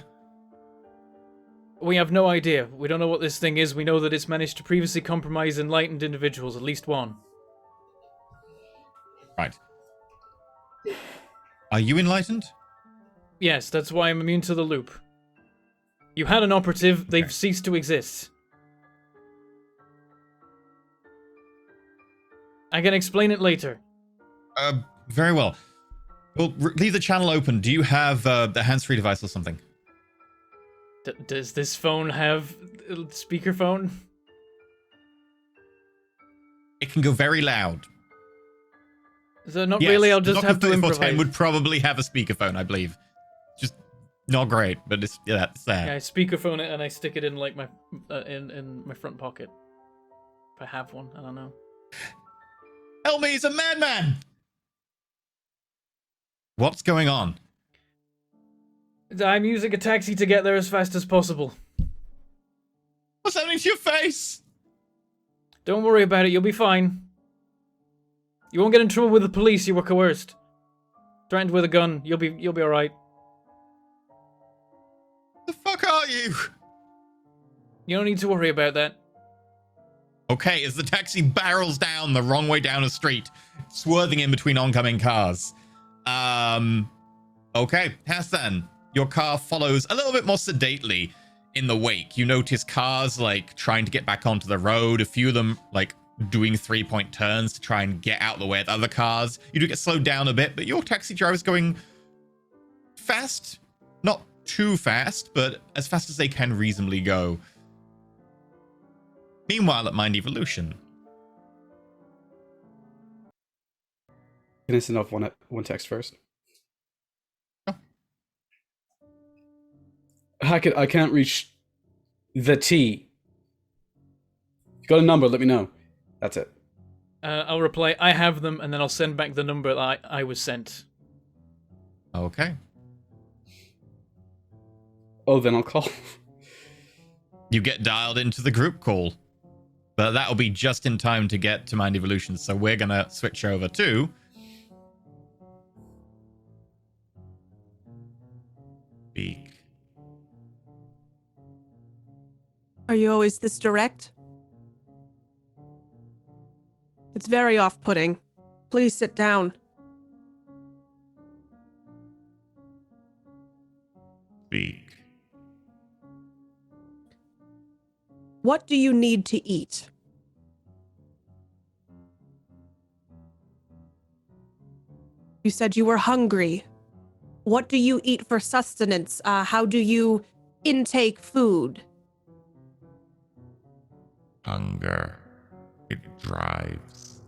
We have no idea. We don't know what this thing is. We know that it's managed to previously compromise enlightened individuals, at least one. Right. Are you enlightened? Yes, that's why I'm immune to the loop. You had an operative, they've Okay. ceased to exist. I can explain it later. Very well. Well, leave the channel open. Do you have the hands-free device or something? Does this phone have a speakerphone? It can go very loud. So not Yes, really, I'll just Nokia have to 3410 improvise. would probably have a speakerphone, I believe. Just not great, but it's there. Yeah, I speakerphone it and I stick it in like my in my front pocket. If I have one, I don't know. Help me, he's a madman! What's going on? I'm using a taxi to get there as fast as possible. What's happening to your face? Don't worry about it, you'll be fine. You won't get in trouble with the police, you were coerced. Threatened with a gun, you'll be alright. The fuck are you? You don't need to worry about that. Okay, as the taxi barrels down the wrong way down a street, swerving in between oncoming cars. Okay, Hassan, your car follows a little bit more sedately in the wake. You notice cars, like, trying to get back onto the road. A few of them, like, doing 3-point turns to try and get out of the way of other cars. You do get slowed down a bit, but your taxi driver's going fast. Not too fast, but as fast as they can reasonably go. Meanwhile, at Mind Evolution. Can I send off one text first? Oh. Hackett, I can't reach the T. If you got a number, let me know. That's it. I'll reply, I have them, and then I'll send back the number that I was sent. Okay. Oh, then I'll call. You get dialed into the group call. But that'll be just in time to get to Mind Evolution, so we're gonna switch over to... Speak. Are you always this direct? It's very off-putting. Please sit down. Speak. What do you need to eat? You said you were hungry. What do you eat for sustenance? How do you intake food? Hunger. It drives.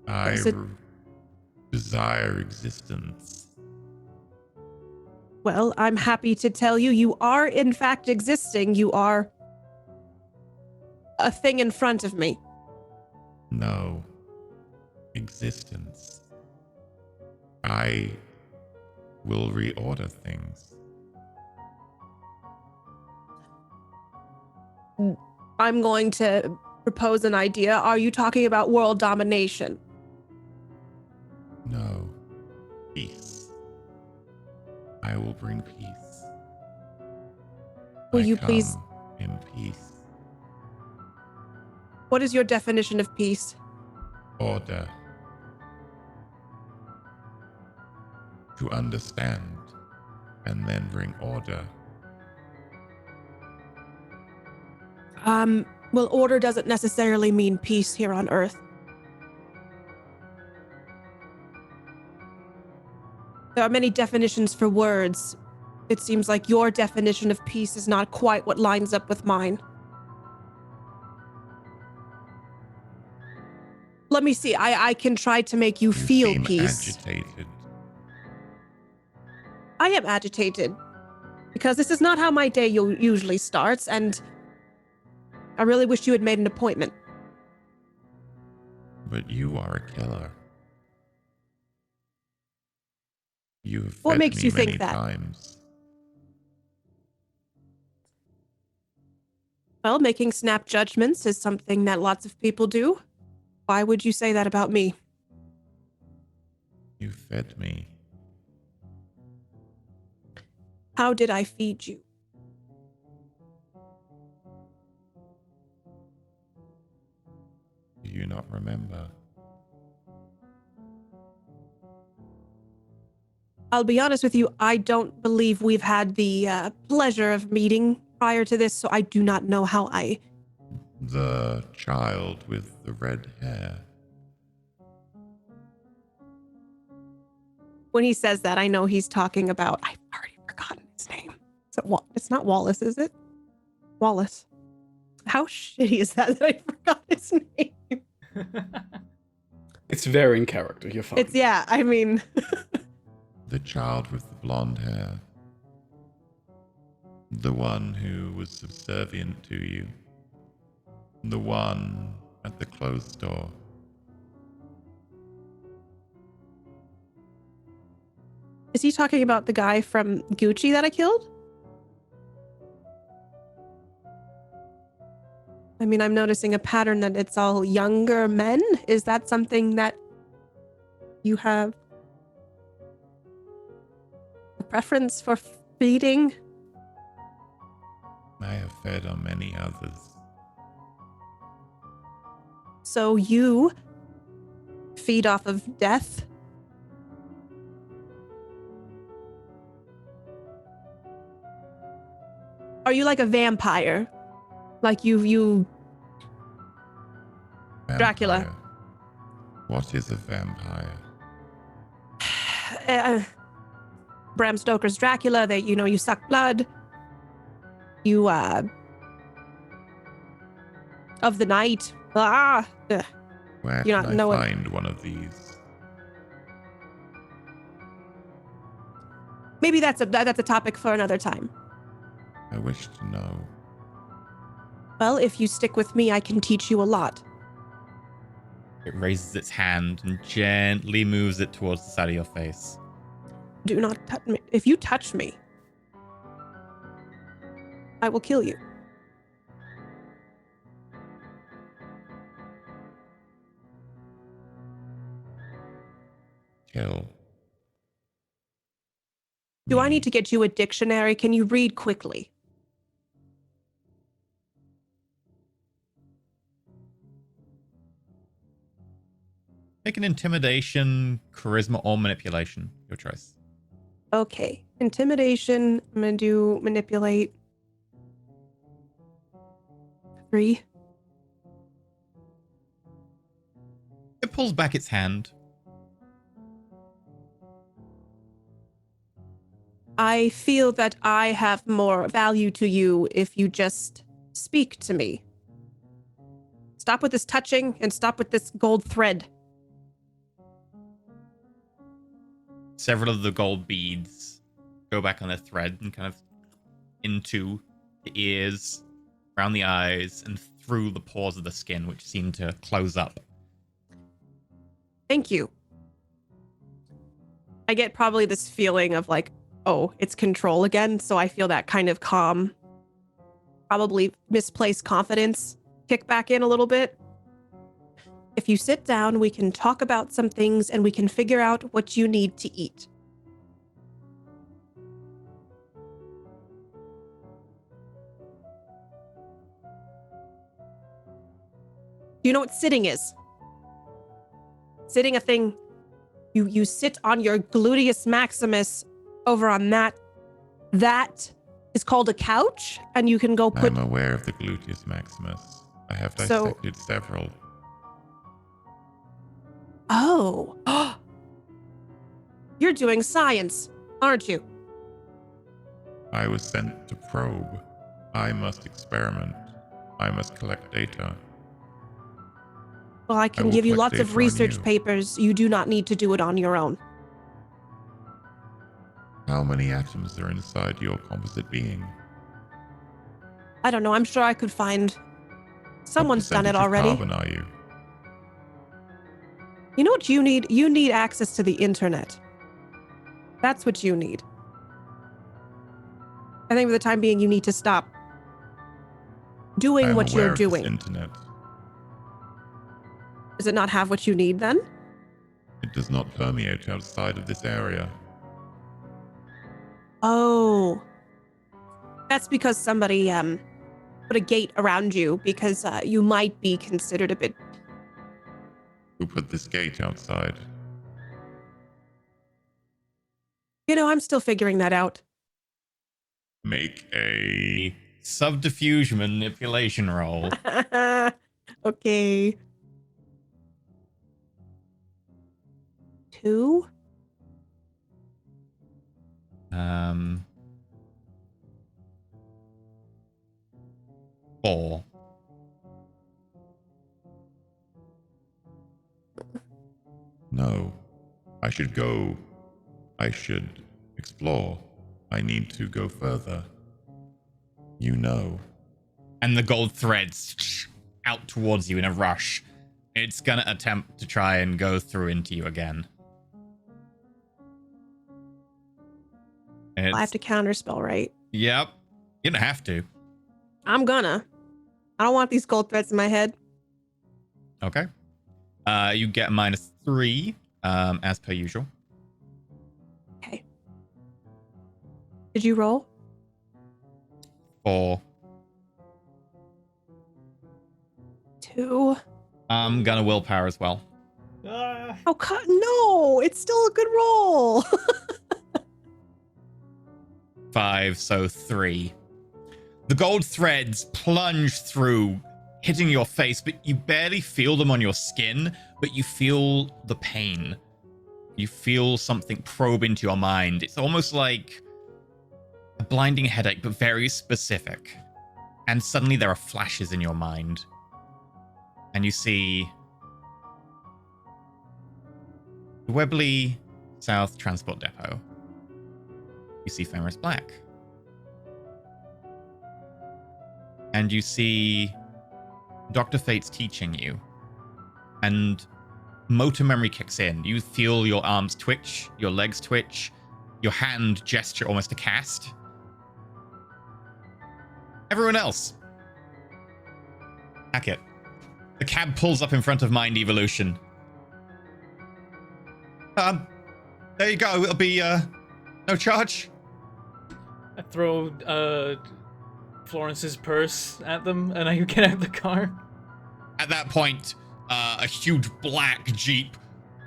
I Does it- desire existence. Well, I'm happy to tell you, you are in fact existing. You are a thing in front of me. No. Existence. I will reorder things. I'm going to propose an idea. Are you talking about world domination? No. Peace. I will bring peace. Will I you come please- in peace. What is your definition of peace? Order. To understand and then bring order. Well, order doesn't necessarily mean peace here on Earth. There are many definitions for words. It seems like your definition of peace is not quite what lines up with mine. Let me see. I can try to make you You feel seem peace. agitated. I am agitated because this is not how my day usually starts, and I really wish you had made an appointment. But you are a killer. You have What fed makes me you think many that? times. Well, making snap judgments is something that lots of people do. Why would you say that about me? You fed me. How did I feed you? Do you not remember? I'll be honest with you, I don't believe we've had the pleasure of meeting prior to this, so I do not know how I... The child with the red hair. When he says that, I know he's talking about... I've already forgotten his name. It's not Wallace, is it? Wallace. How shitty is that I forgot his name? It's very in character. You're fine. Yeah, I mean... The child with the blonde hair. The one who was subservient to you. The one at the closed door. Is he talking about the guy from Gucci that I killed? I mean, I'm noticing a pattern that it's all younger men. Is that something that you have a preference for feeding? I have fed on many others. So you feed off of death? Are you like a vampire? Like you Dracula. Vampire. What is a vampire? Bram Stoker's Dracula, that you suck blood. You of the night. Where You can not I know it. find one of these? Maybe that's a topic for another time. I wish to know. Well, if you stick with me, I can teach you a lot. It raises its hand and gently moves it towards the side of your face. Do not touch me. If you touch me, I will kill you. Kill. Do I me. need to get you a dictionary? Can you read quickly? Make an intimidation, charisma, or manipulation. Your choice. Okay. Intimidation. I'm going to do manipulate. 3. It pulls back its hand I feel that I have more value to you if you just speak to me. Stop with this touching and stop with this gold thread. Several of the gold beads go back on their thread and kind of into the ears, around the eyes, and through the pores of the skin, which seem to close up. Thank you. I get probably this feeling of like, oh, it's control again. So I feel that kind of calm, probably misplaced confidence kick back in a little bit. If you sit down, we can talk about some things and we can figure out what you need to eat. Do you know what sitting is? Sitting a thing, you sit on your gluteus maximus over on that. That is called a couch, and you can go put... I'm aware of the gluteus maximus. I have So- dissected several. Oh. You're doing science, aren't you? I was sent to probe. I must experiment. I must collect data. Well, I can will give you collect lots of data on research you. papers. You do not need to do it on your own. How many atoms are inside your composite being? I don't know. I'm sure I could find... What Someone's done it percentage of already. Carbon are you? You know what you need? You need access to the internet. That's what you need. I think for the time being, you need to stop doing I'm what aware you're of this doing. internet. Does it not have what you need then? It does not permeate outside of this area. Oh. That's because somebody put a gate around you because you might be considered a bit... Who put this gate outside? You know, I'm still figuring that out. Make a... Subterfuge manipulation roll. Okay. 2? Four. No. I should go. I should explore. I need to go further. You know. And the gold threads out towards you in a rush. It's gonna attempt to try and go through into you again. I have to counterspell, right? Yep. You don't have to. I'm gonna. I don't want these gold threads in my head. Okay. You get -3, as per usual. Okay. Did you roll? 4. 2. I'm gonna willpower as well. Ah. Oh, no! It's still a good roll! 5, so 3. The gold threads plunge through, hitting your face, but you barely feel them on your skin, but you feel the pain. You feel something probe into your mind. It's almost like a blinding headache, but very specific. And suddenly there are flashes in your mind. And you see the Webley South Transport Depot. You see Fenris Black. And you see Dr. Fate's teaching you. And motor memory kicks in. You feel your arms twitch, your legs twitch, your hand gesture almost a cast. Everyone else. Hack it. The cab pulls up in front of Mind Evolution. There you go. It'll be, no charge. I throw Florence's purse at them, and I get out of the car. At that point, a huge black Jeep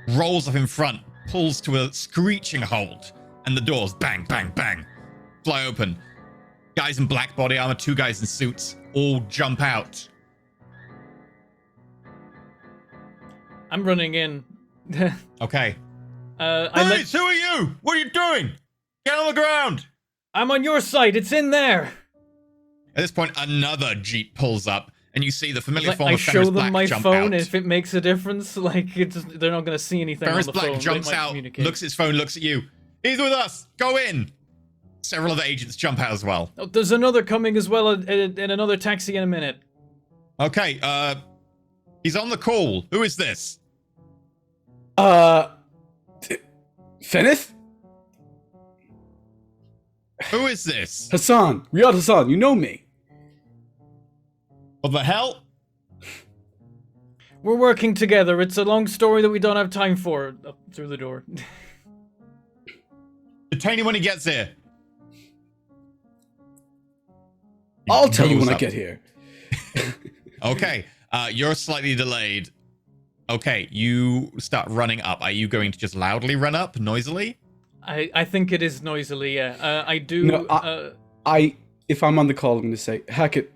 rolls up in front, pulls to a screeching halt, and the doors, bang, bang, bang, fly open. Guys in black body armor, 2 guys in suits, all jump out. I'm running in. Okay. I Police, who are you? What are you doing? Get on the ground! I'm on your side. It's in there. At this point, another jeep pulls up, and you see the familiar Like, form I of show Fenris them Black my jump phone. out. If it makes a difference, like they're not gonna see anything Fenris on the Black phone. but it jumps might out, communicate. looks at his phone, looks at you. He's with us. Go in. Several other agents jump out as well. Oh, there's another coming as well in another taxi in a minute. Okay, he's on the call. Who is this? Fenith? Who is this? Hassan. Riyad Hassan, you know me. What the hell? We're working together. It's a long story that we don't have time for. Up through the door. Detain him when he gets here. I'll tell you Goes when I up. get here. Okay, you're slightly delayed. Okay, you start running up. Are you going to just loudly run up, noisily? I think it is noisily, yeah. I do... No, if I'm on the call, I'm going to say, Hackett,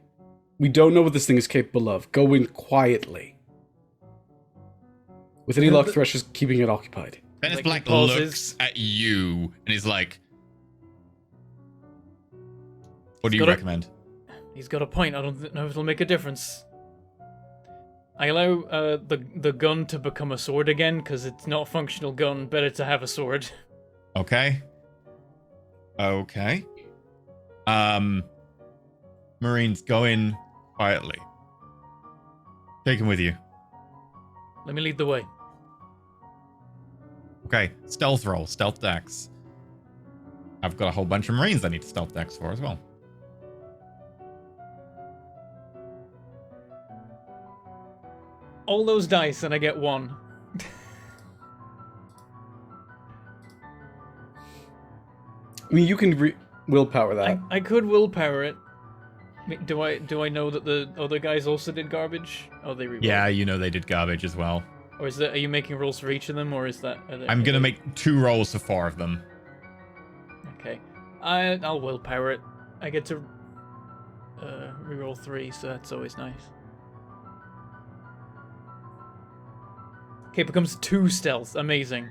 we don't know what this thing is capable of. Go in quietly. With any luck, Thresh is keeping it occupied. Fenris Like, Black he pauses. looks at you and is like, what do you got a- recommend? He's got a point. I don't know if it'll make a difference. I allow the gun to become a sword again, because it's not a functional gun. Better to have a sword. Okay. Okay. Marines, go in quietly. Take him with you. Let me lead the way. Okay, stealth roll, stealth dex. I've got a whole bunch of Marines I need to stealth dex for as well. All those dice and I get 1. I mean, you can willpower that. I could willpower it. I mean, do I know that the other guys also did garbage? Oh, they rerolled. Yeah, you know they did garbage as well. Or is that? Are you making rolls for each of them, or is that? I'm gonna make 2 rolls for 4 of them. Okay, I'll willpower it. I get to reroll 3, so that's always nice. Okay, it becomes 2 stealth. Amazing.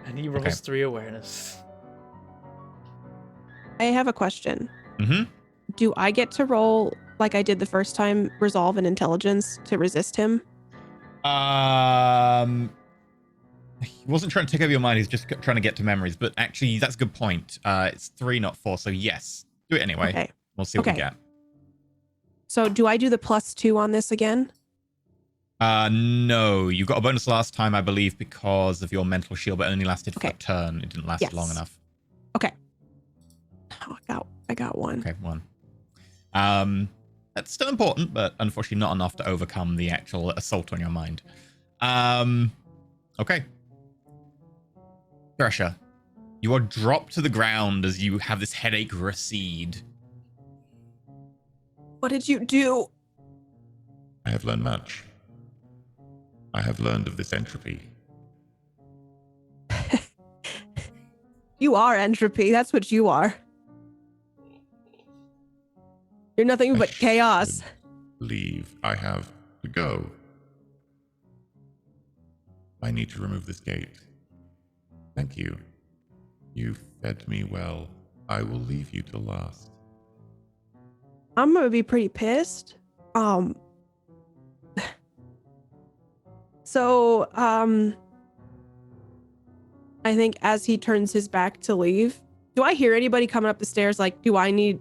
And he rolls Okay. 3 awareness. I have a question. Mm-hmm. Do I get to roll like I did the first time, resolve and intelligence to resist him? He wasn't trying to take over your mind. He's just trying to get to memories. But actually, that's a good point. It's 3, not 4. So yes, do it anyway. Okay. We'll see what we Okay. get. So do I do the +2 on this again? No, you got a bonus last time, I believe, because of your mental shield, but it only lasted for Okay. a turn. It didn't last Yes. long enough. Okay. Oh, I got 1. Okay, 1. That's still important, but unfortunately not enough to overcome the actual assault on your mind. Okay. Thresher, you are dropped to the ground as you have this headache recede. What did you do? I have learned much. I have learned of this entropy. You are entropy. That's what you are. You're nothing but chaos. Leave. I have to go. I need to remove this gate. Thank you. You fed me well. I will leave you to last. I'm gonna be pretty pissed. So, I think as he turns his back to leave, do I hear anybody coming up the stairs? Like, do I need,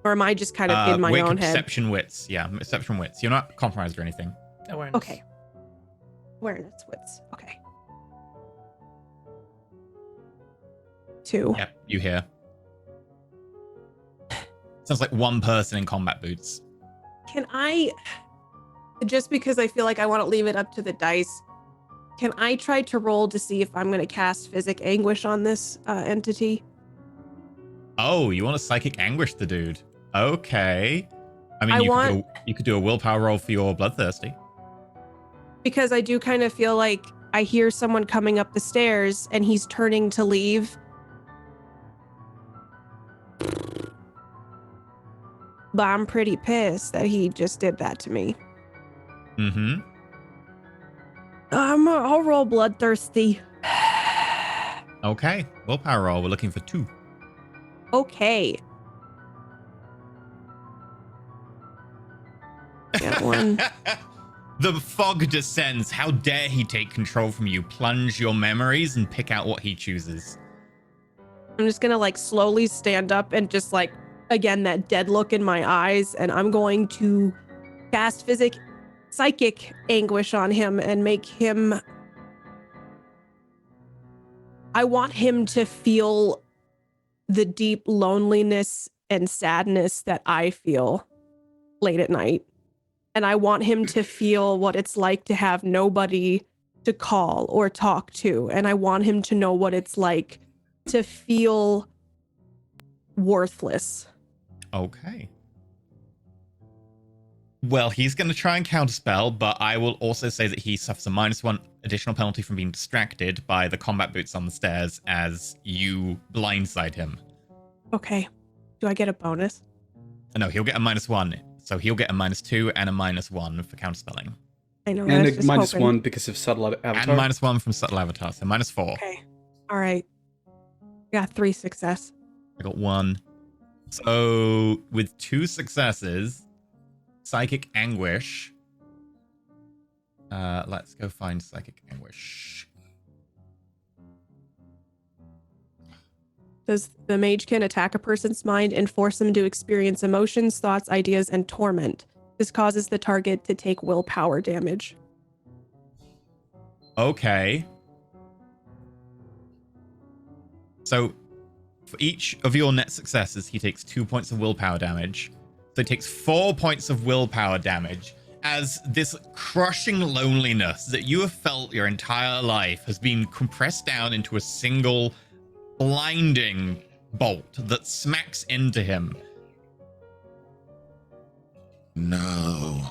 or am I just kind of in my Wake own head? perception wits. Yeah, perception wits. You're not compromised or anything. Awareness. Okay. Awareness wits. Okay. 2. Yep, you hear. Sounds like one person in combat boots. Can I, just because I feel like I want to leave it up to the dice, can I try to roll to see if I'm going to cast Physic Anguish on this entity? Oh, you want a psychic anguish the dude? Okay. I mean, you could do a willpower roll for your bloodthirsty. Because I do kind of feel like I hear someone coming up the stairs and he's turning to leave. But I'm pretty pissed that he just did that to me. Mm-hmm. I'll roll bloodthirsty. Okay, willpower roll. We're looking for 2. Okay. Got one. The fog descends. How dare he take control from you? Plunge your memories and pick out what he chooses. I'm just gonna like slowly stand up and just like again that dead look in my eyes, and I'm going to cast psychic anguish on him and make him. I want him to feel the deep loneliness and sadness that I feel late at night. And I want him to feel what it's like to have nobody to call or talk to. And I want him to know what it's like to feel worthless. Okay. Well, he's going to try and counterspell, but I will also say that he suffers a -1 additional penalty from being distracted by the combat boots on the stairs as you blindside him. Okay. Do I get a bonus? No, he'll get a -1. So he'll get a -2 and a -1 for counterspelling. I know. And I was a just hoping. -1 because of subtle avatar. And -1 from subtle avatar, so -4. Okay. All right. Got 3 success. I got 1. So with 2 successes, psychic anguish. Let's go find psychic anguish. Does the Magekin attack a person's mind and force them to experience emotions, thoughts, ideas, and torment? This causes the target to take willpower damage. Okay. So for each of your net successes, he takes 2 points of willpower damage. So he takes 4 points of willpower damage as this crushing loneliness that you have felt your entire life has been compressed down into a single blinding bolt that smacks into him. No.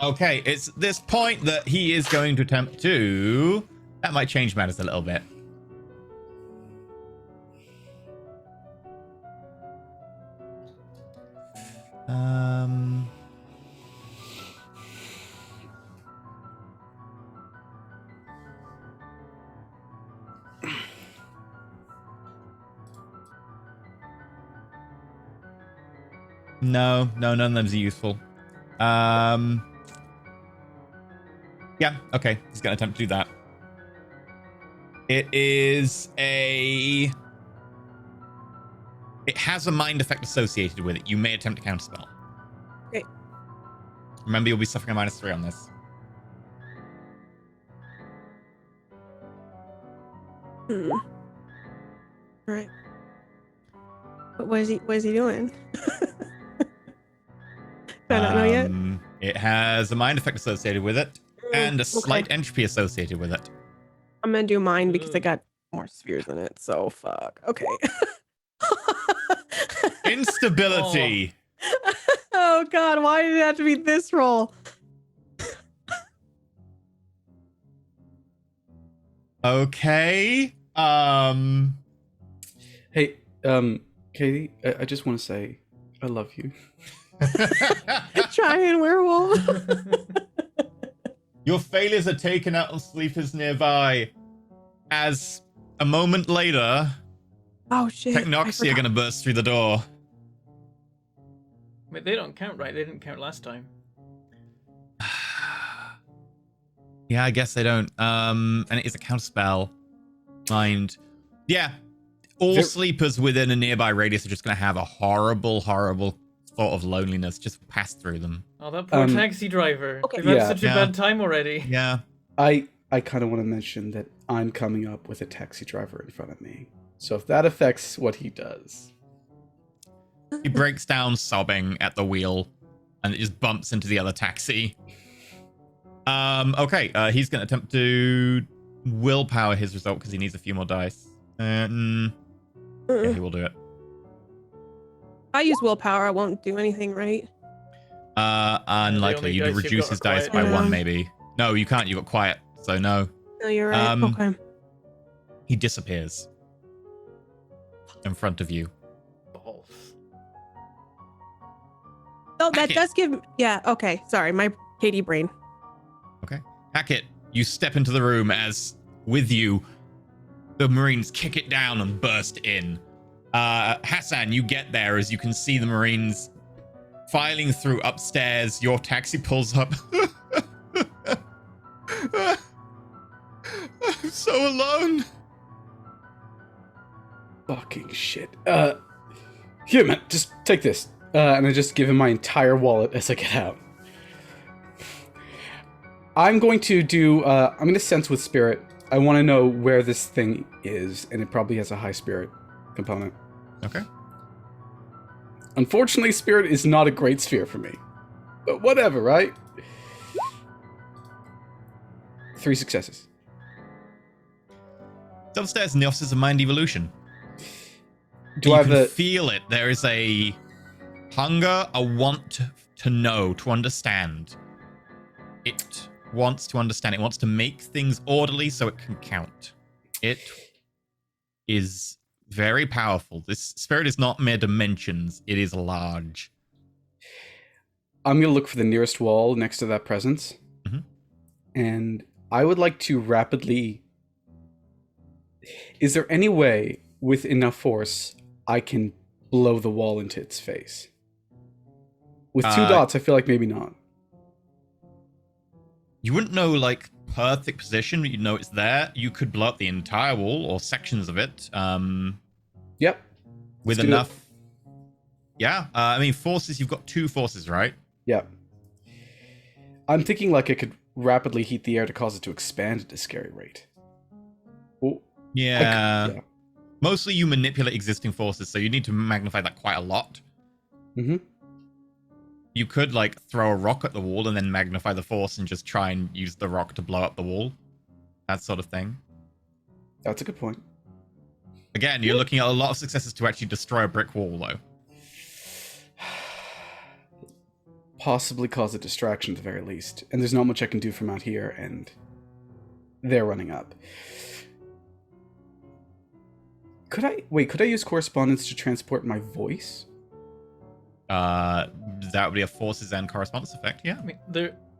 Okay, it's this point that he is going to attempt to... That might change matters a little bit. No, none of them's useful. Yeah, okay. He's going to attempt to do that. It is a... It has a mind effect associated with it. You may attempt to counterspell. Okay. Remember, you'll be suffering a -3 on this. All right. But what is he doing? Do I not know yet? It has a mind effect associated with it, and a slight entropy associated with it. I'm gonna do mine because I got more spheres in it. So fuck. Okay. Instability. Oh god, why did it have to be this roll? Okay. Hey, Katie, I just want to say I love you. Trying werewolf. Your failures are taken out of sleepers nearby. As a moment later, Oh shit. Technoxy are going to burst through the door. Wait, they don't count, right? They didn't count last time. Yeah, I guess they don't. And it is a counterspell. Mind. Yeah. All sleepers within a nearby radius are just going to have a horrible, horrible thought of loneliness just pass through them. Oh, that poor taxi driver. Okay. They've had Yeah. such a bad time already. Yeah. I kind of want to mention that I'm coming up with a taxi driver in front of me. So if that affects what he does. He breaks down sobbing at the wheel and it just bumps into the other taxi. Okay, he's going to attempt to willpower his result because he needs a few more dice. Yeah, he will do it. If I use willpower, I won't do anything, right? Unlikely. You dice can you've reduce got his are dice quiet. by Yeah. 1, maybe. No, you can't. You got quiet, so no. No, you're right. Okay. He disappears in front of you. Balls. Oh, that does give. Yeah. Okay. Sorry, my Katie brain. Okay. Hackett, you step into the room as, with you, the Marines kick it down and burst in. Hassan, you get there as you can see the Marines filing through upstairs. Your taxi pulls up. I'm so alone. Fucking shit. Here, man, just take this. And I just give him my entire wallet as I get out. I'm going to do, I'm going to sense with spirit. I want to know where this thing is, and it probably has a high spirit component. Okay. Unfortunately, spirit is not a great sphere for me. But whatever, right? 3 successes. It's upstairs in the offices of Mind Evolution. Do you I have can the... feel it. There is a hunger, a want to know, to understand. It wants to understand. It wants to make things orderly so it can count. It is very powerful. This spirit is not mere dimensions. It is large. I'm going to look for the nearest wall next to that presence. Mm-hmm. And I would like to rapidly... Is there any way, with enough force, I can blow the wall into its face? With 2 dots, I feel like maybe not. You wouldn't know, like, perfect position, but you'd know it's there. You could blow up the entire wall or sections of it. Yep. With enough... Yeah, I mean, forces, you've got 2 forces, right? Yep. I'm thinking like I could rapidly heat the air to cause it to expand at a scary rate. Oh, yeah. Mostly you manipulate existing forces, so you need to magnify that quite a lot. Mm-hmm. You could, like, throw a rock at the wall and then magnify the force and just try and use the rock to blow up the wall. That sort of thing. That's a good point. Again, you're looking at a lot of successes to actually destroy a brick wall, though. Possibly cause a distraction at the very least. And there's not much I can do from out here, and they're running up. Could I use correspondence to transport my voice? That would be a forces and correspondence effect, yeah. I mean,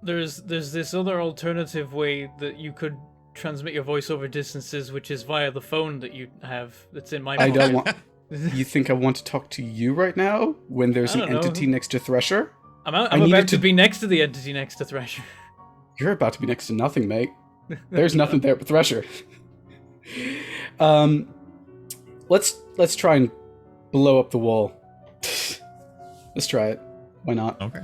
there's this other alternative way that you could transmit your voice over distances, which is via the phone that you have that's in my I pocket. don't want... You think I want to talk to you right now when there's an entity next to Thresher? I'm about to be next to the entity next to Thresher. You're about to be next to nothing, mate. There's nothing there but Thresher. Let's try and blow up the wall. Let's try it. Why not? Okay.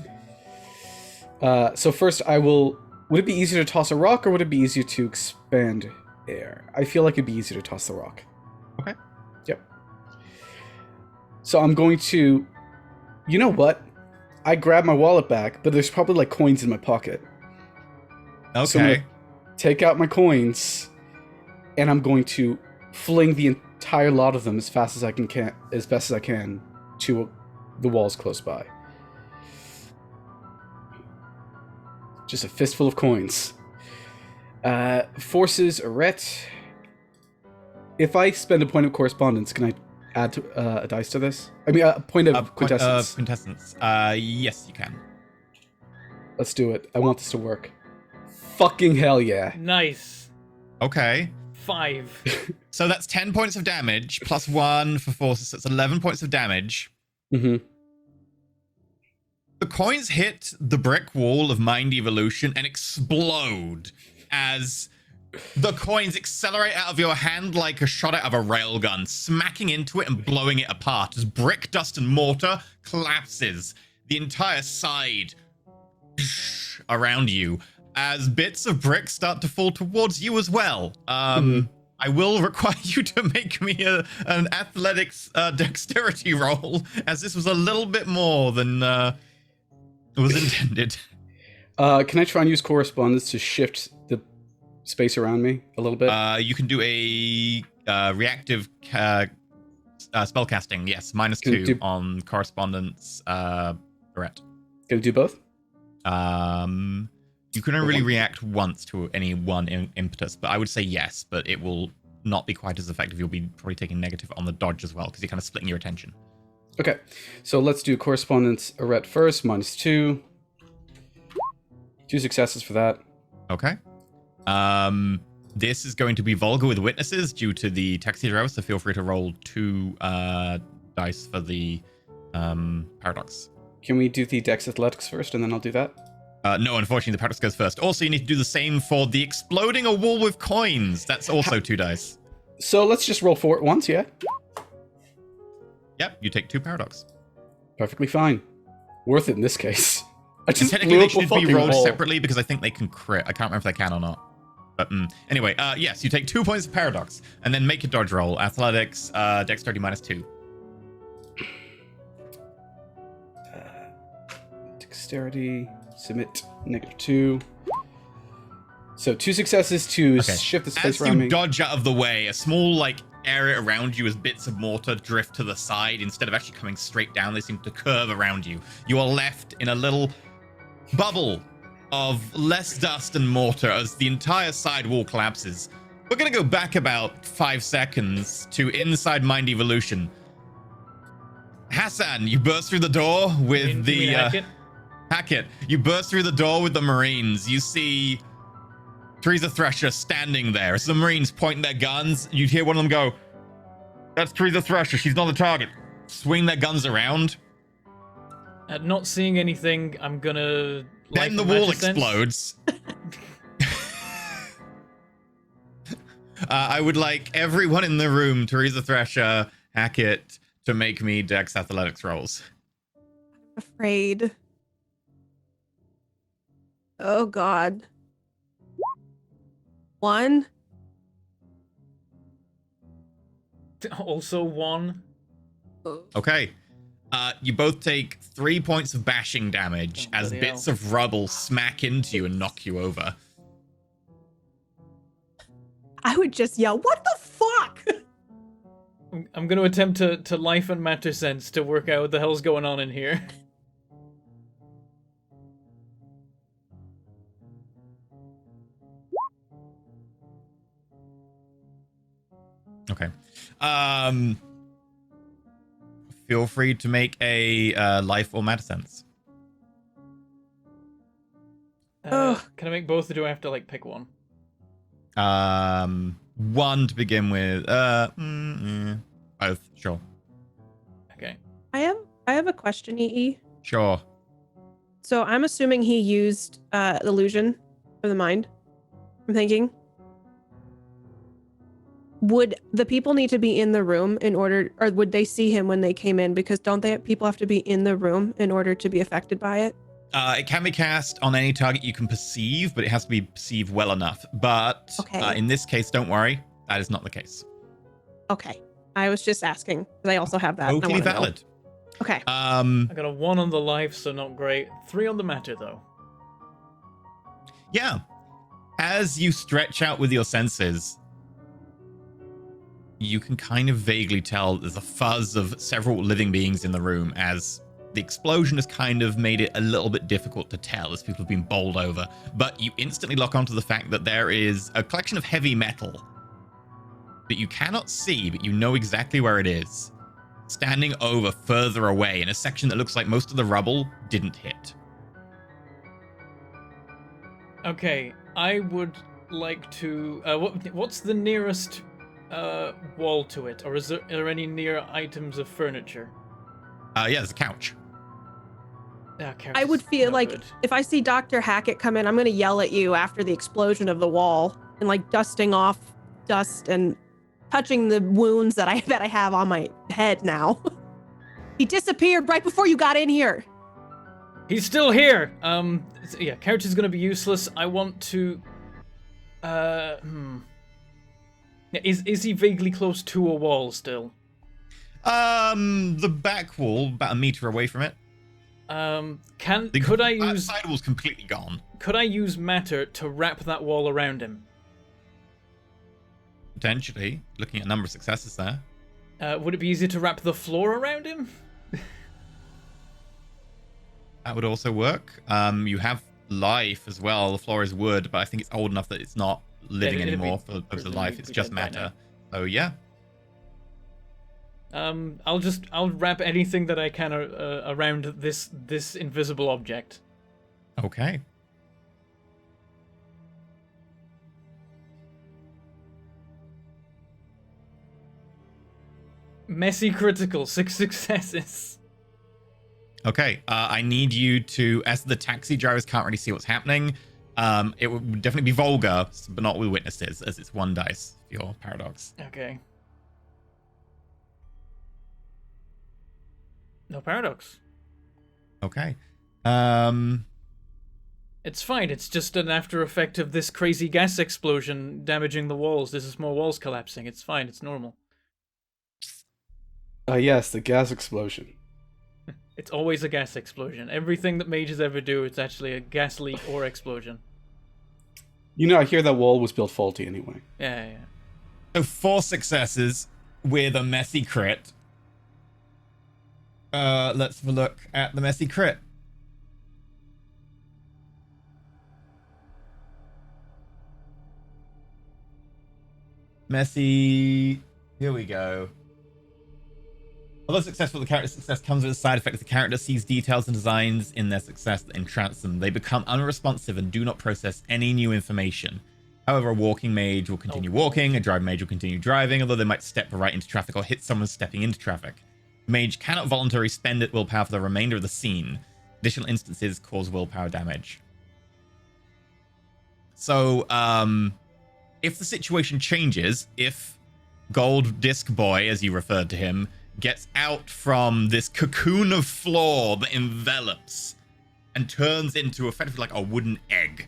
So first I will... Would it be easier to toss a rock, or would it be easier to expand air? I feel like it'd be easier to toss the rock. Okay. Yep. So I'm going to... You know what? I grab my wallet back, but there's probably like coins in my pocket. Okay. So I'm gonna take out my coins, and I'm going to fling the entire lot of them as best as I can to the walls close by. Just a fistful of coins. Forces, Arret. If I spend a point of correspondence, can I add a dice to this? I mean, a point of quintessence. Quintessence. Yes, you can. Let's do it. I want this to work. Fucking hell yeah. Nice. Okay. 5. So that's 10 points of damage, plus 1 for forces, so it's 11 points of damage. Mm-hmm. The coins hit the brick wall of Mind Evolution and explode as the coins accelerate out of your hand like a shot out of a railgun, smacking into it and blowing it apart as brick, dust, and mortar collapses the entire side around you as bits of brick start to fall towards you as well. I will require you to make me an athletics dexterity roll, as this was a little bit more than was intended. Can I try and use correspondence to shift the space around me a little bit? You can do a reactive spellcasting, yes, -2 on correspondence, Brett. Can I do both? You can only really react once to any one impetus, but I would say yes, but it will not be quite as effective. You'll be probably taking negative on the dodge as well, because you're kind of splitting your attention. Okay, so let's do correspondence Arret first, -2. 2 successes for that. Okay. This is going to be vulgar with witnesses due to the text error, so feel free to roll 2 dice for the paradox. Can we do the Dex Athletics first, and then I'll do that? No, unfortunately, the paradox goes first. Also, you need to do the same for the exploding a wall with coins. That's also 2 dice. So let's just roll for it once, yeah? Yep, you take 2 paradox. Perfectly fine. Worth it in this case. I And just technically, blew they up a should be fucking rolled wall. separately because I think they can crit. I can't remember if they can or not. But anyway, yes, you take 2 points of paradox, and then make a dodge roll. Athletics, dexterity -2. Dexterity, submit, -2. So 2 successes to Okay. shift the space As around you me. dodge out of the way, a small area around you as bits of mortar drift to the side instead of actually coming straight down. They seem to curve around you. You are left in a little bubble of less dust and mortar as the entire side wall collapses. We're gonna go back about 5 seconds to inside Mind Evolution. Hassan, you burst through the door with You the mean Hackett? Hackett. You burst through the door with the Marines. You see Teresa Thresher standing there. As the Marines point their guns, you hear one of them go, "That's Teresa Thresher. She's not the target." Swing their guns around. Not seeing anything, I'm gonna. Then the wall explodes. I would like everyone in the room, Teresa Thresher, Hackett, to make me Dex Athletics rolls. Afraid. Oh God. 1. Also 1. Okay. You both take 3 points of bashing damage as bloody bits of rubble smack into you and knock you over. I would just yell, "What the fuck?" I'm gonna attempt to life and matter sense to work out what the hell's going on in here. Okay. Feel free to make a life or matter sense. Ugh. Can I make both, or do I have to pick one? 1 to begin with. Both. Sure. Okay. I have a question, EE. Sure. So I'm assuming he used illusion for the mind. I'm thinking. Would the people need to be in the room in order, or would they see him when they came in? Because don't people have to be in the room in order to be affected by it? It can be cast on any target you can perceive, but it has to be perceived well enough. But Okay. in this case, don't worry. That is not the case. Okay. I was just asking because I also have that. and I Totally wanna know. valid. Okay. I got a 1 on the life, so not great. 3 on the matter, though. Yeah. As you stretch out with your senses, you can kind of vaguely tell there's a fuzz of several living beings in the room as the explosion has kind of made it a little bit difficult to tell as people have been bowled over. But you instantly lock onto the fact that there is a collection of heavy metal that you cannot see, but you know exactly where it is. Standing over further away in a section that looks like most of the rubble didn't hit. Okay, I would like to. What's the nearest wall to it, or are there any near items of furniture? Yeah, there's a couch. Couch I would is feel no like good. if I see Dr. Hackett come in, I'm going to yell at you after the explosion of the wall and dusting off dust and touching the wounds that I have on my head now. He disappeared right before you got in here. He's still here. Yeah, couch is gonna be useless. I want to. Is he vaguely close to a wall still? The back wall, about a meter away from it. Could I use side wall's completely gone. Could I use matter to wrap that wall around him? Potentially, looking at a number of successes there. Would it be easier to wrap the floor around him? That would also work. You have life as well. The floor is wood, but I think it's old enough that it's not living it'd be anymore for the purpose of life. It's just dead by now. matter. So yeah. I'll wrap anything that I can around this invisible object. Okay. Messy critical, 6 successes. Okay, I need you to, as the taxi drivers can't really see what's happening, it would definitely be vulgar, but not with witnesses, as it's 1 dice for your paradox. Okay. No paradox. Okay. It's fine, it's just an after effect of this crazy gas explosion damaging the walls. There's just more walls collapsing. It's fine, it's normal. Yes, the gas explosion. It's always a gas explosion. Everything that mages ever do, it's actually a gas leak or explosion. You know, I hear that wall was built faulty anyway. Yeah. So 4 successes with a messy crit. Let's have a look at the messy crit. Messy. Here we go. Although successful, the character's success comes with a side effect. If the character sees details and designs in their success that entrance them, they become unresponsive and do not process any new information. However, a walking mage will continue walking, a driving mage will continue driving, although they might step right into traffic or hit someone stepping into traffic. The mage cannot voluntarily spend its willpower for the remainder of the scene. Additional instances cause willpower damage. So, if the situation changes, if Gold Disc Boy, as you referred to him, gets out from this cocoon of floor that envelops and turns into effectively like a wooden egg,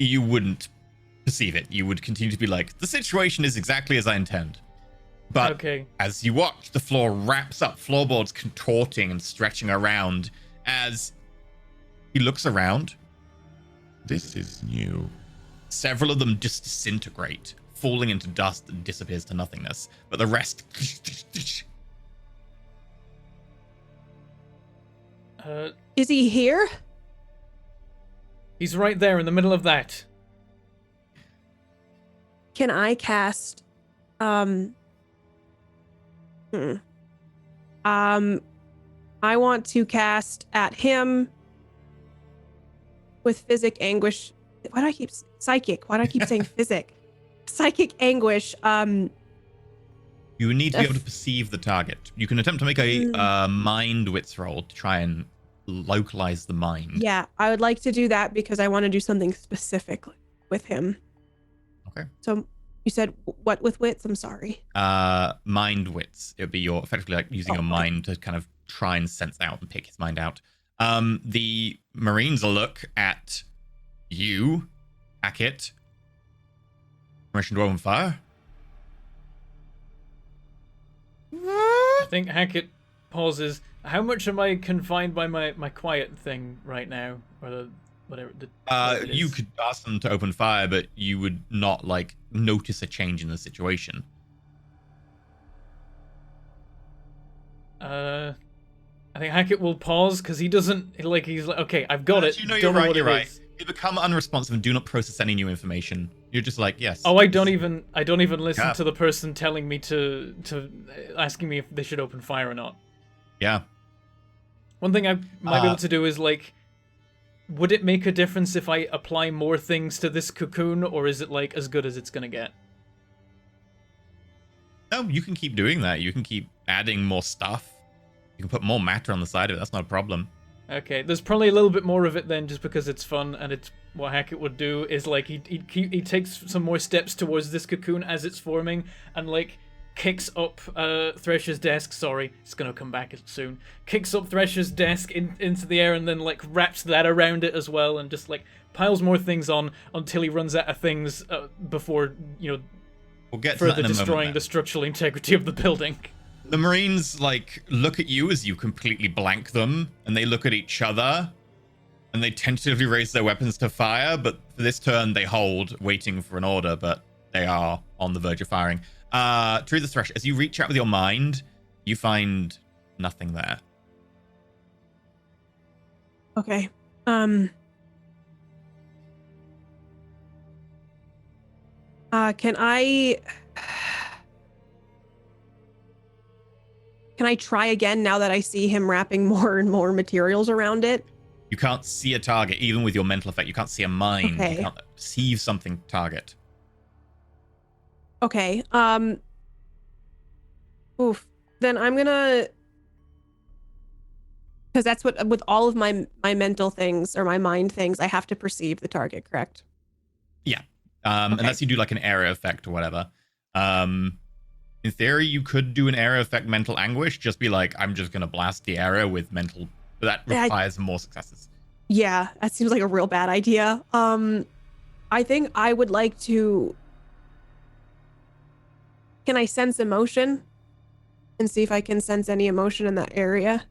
you wouldn't perceive it. You would continue to be like, the situation is exactly as I intend. But Okay. as you watch, the floor wraps up, floorboards contorting and stretching around as he looks around. This is new. Several of them just disintegrate, falling into dust and disappears to nothingness. But the rest... Is he here? He's right there in the middle of that. Can I cast I want to cast at him with physic anguish. Why do I keep psychic? Why do I keep saying physic? Psychic anguish. You need to be able to perceive the target. You can attempt to make a mind wits roll to try and localize the mind. Yeah, I would like to do that because I want to do something specific with him. Okay. So you said what with wits? I'm sorry. Mind wits. It would be your effectively like using your mind to kind of try and sense out and pick his mind out. The Marines will look at you, Hackett. Permission to open fire. I think Hackett pauses. How much am I confined by my quiet thing right now? Or the whatever it You is? could ask them to open fire, but you would not like notice a change in the situation. I think Hackett will pause because he doesn't like. He's like, okay, I've got it. You know, Don't you're know right. what You're it right. is. You become unresponsive and do not process any new information. You're just like, yes. Oh, I don't even listen Yeah. to the person telling me to asking me if they should open fire or not. Yeah. One thing I might be able to do is like, would it make a difference if I apply more things to this cocoon, or is it like as good as it's gonna get? No, you can keep doing that. You can keep adding more stuff. You can put more matter on the side of it. That's not a problem. Okay, there's probably a little bit more of it then, just because it's fun and it's what Hackett would do is like he takes some more steps towards this cocoon as it's forming and like kicks up Thresher's desk. Sorry, it's gonna come back soon. Kicks up Thresher's desk into the air and then like wraps that around it as well and just like piles more things on until he runs out of things before We'll get to that further in a destroying moment. the structural integrity of the building. The Marines like look at you as you completely blank them, and they look at each other, and they tentatively raise their weapons to fire. But for this turn, they hold, waiting for an order. But they are on the verge of firing. Through the Thresh, as you reach out with your mind, you find nothing there. Okay. Can I try again now that I see him wrapping more and more materials around it? You can't see a target, even with your mental effect. You can't see a mind. Okay. You can't perceive something target. Okay. Oof. Then I'm gonna, because that's what with all of my mental things or my mind things, I have to perceive the target, correct? Yeah. Okay. Unless you do like an area effect or whatever. In theory, you could do an area effect mental anguish. Just be like, I'm just gonna blast the area with mental. But that requires more successes. Yeah, that seems like a real bad idea. I think I would like to. Can I sense emotion and see if I can sense any emotion in that area?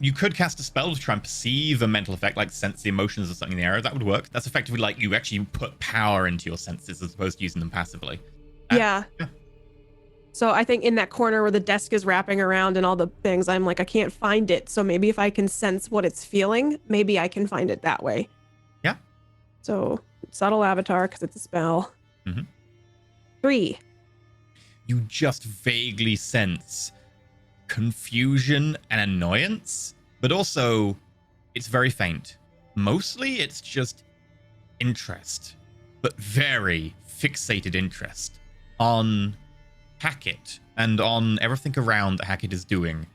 You could cast a spell to try and perceive a mental effect, like sense the emotions of something in the area. That would work. That's effectively like you actually put power into your senses as opposed to using them passively. Yeah. So I think in that corner where the desk is wrapping around and all the things, I'm like, I can't find it. So maybe if I can sense what it's feeling, maybe I can find it that way. Yeah. So subtle avatar because it's a spell. Mhm. 3. You just vaguely sense confusion and annoyance, but also it's very faint. Mostly it's just interest, but very fixated interest on Hackett and on everything around that Hackett is doing.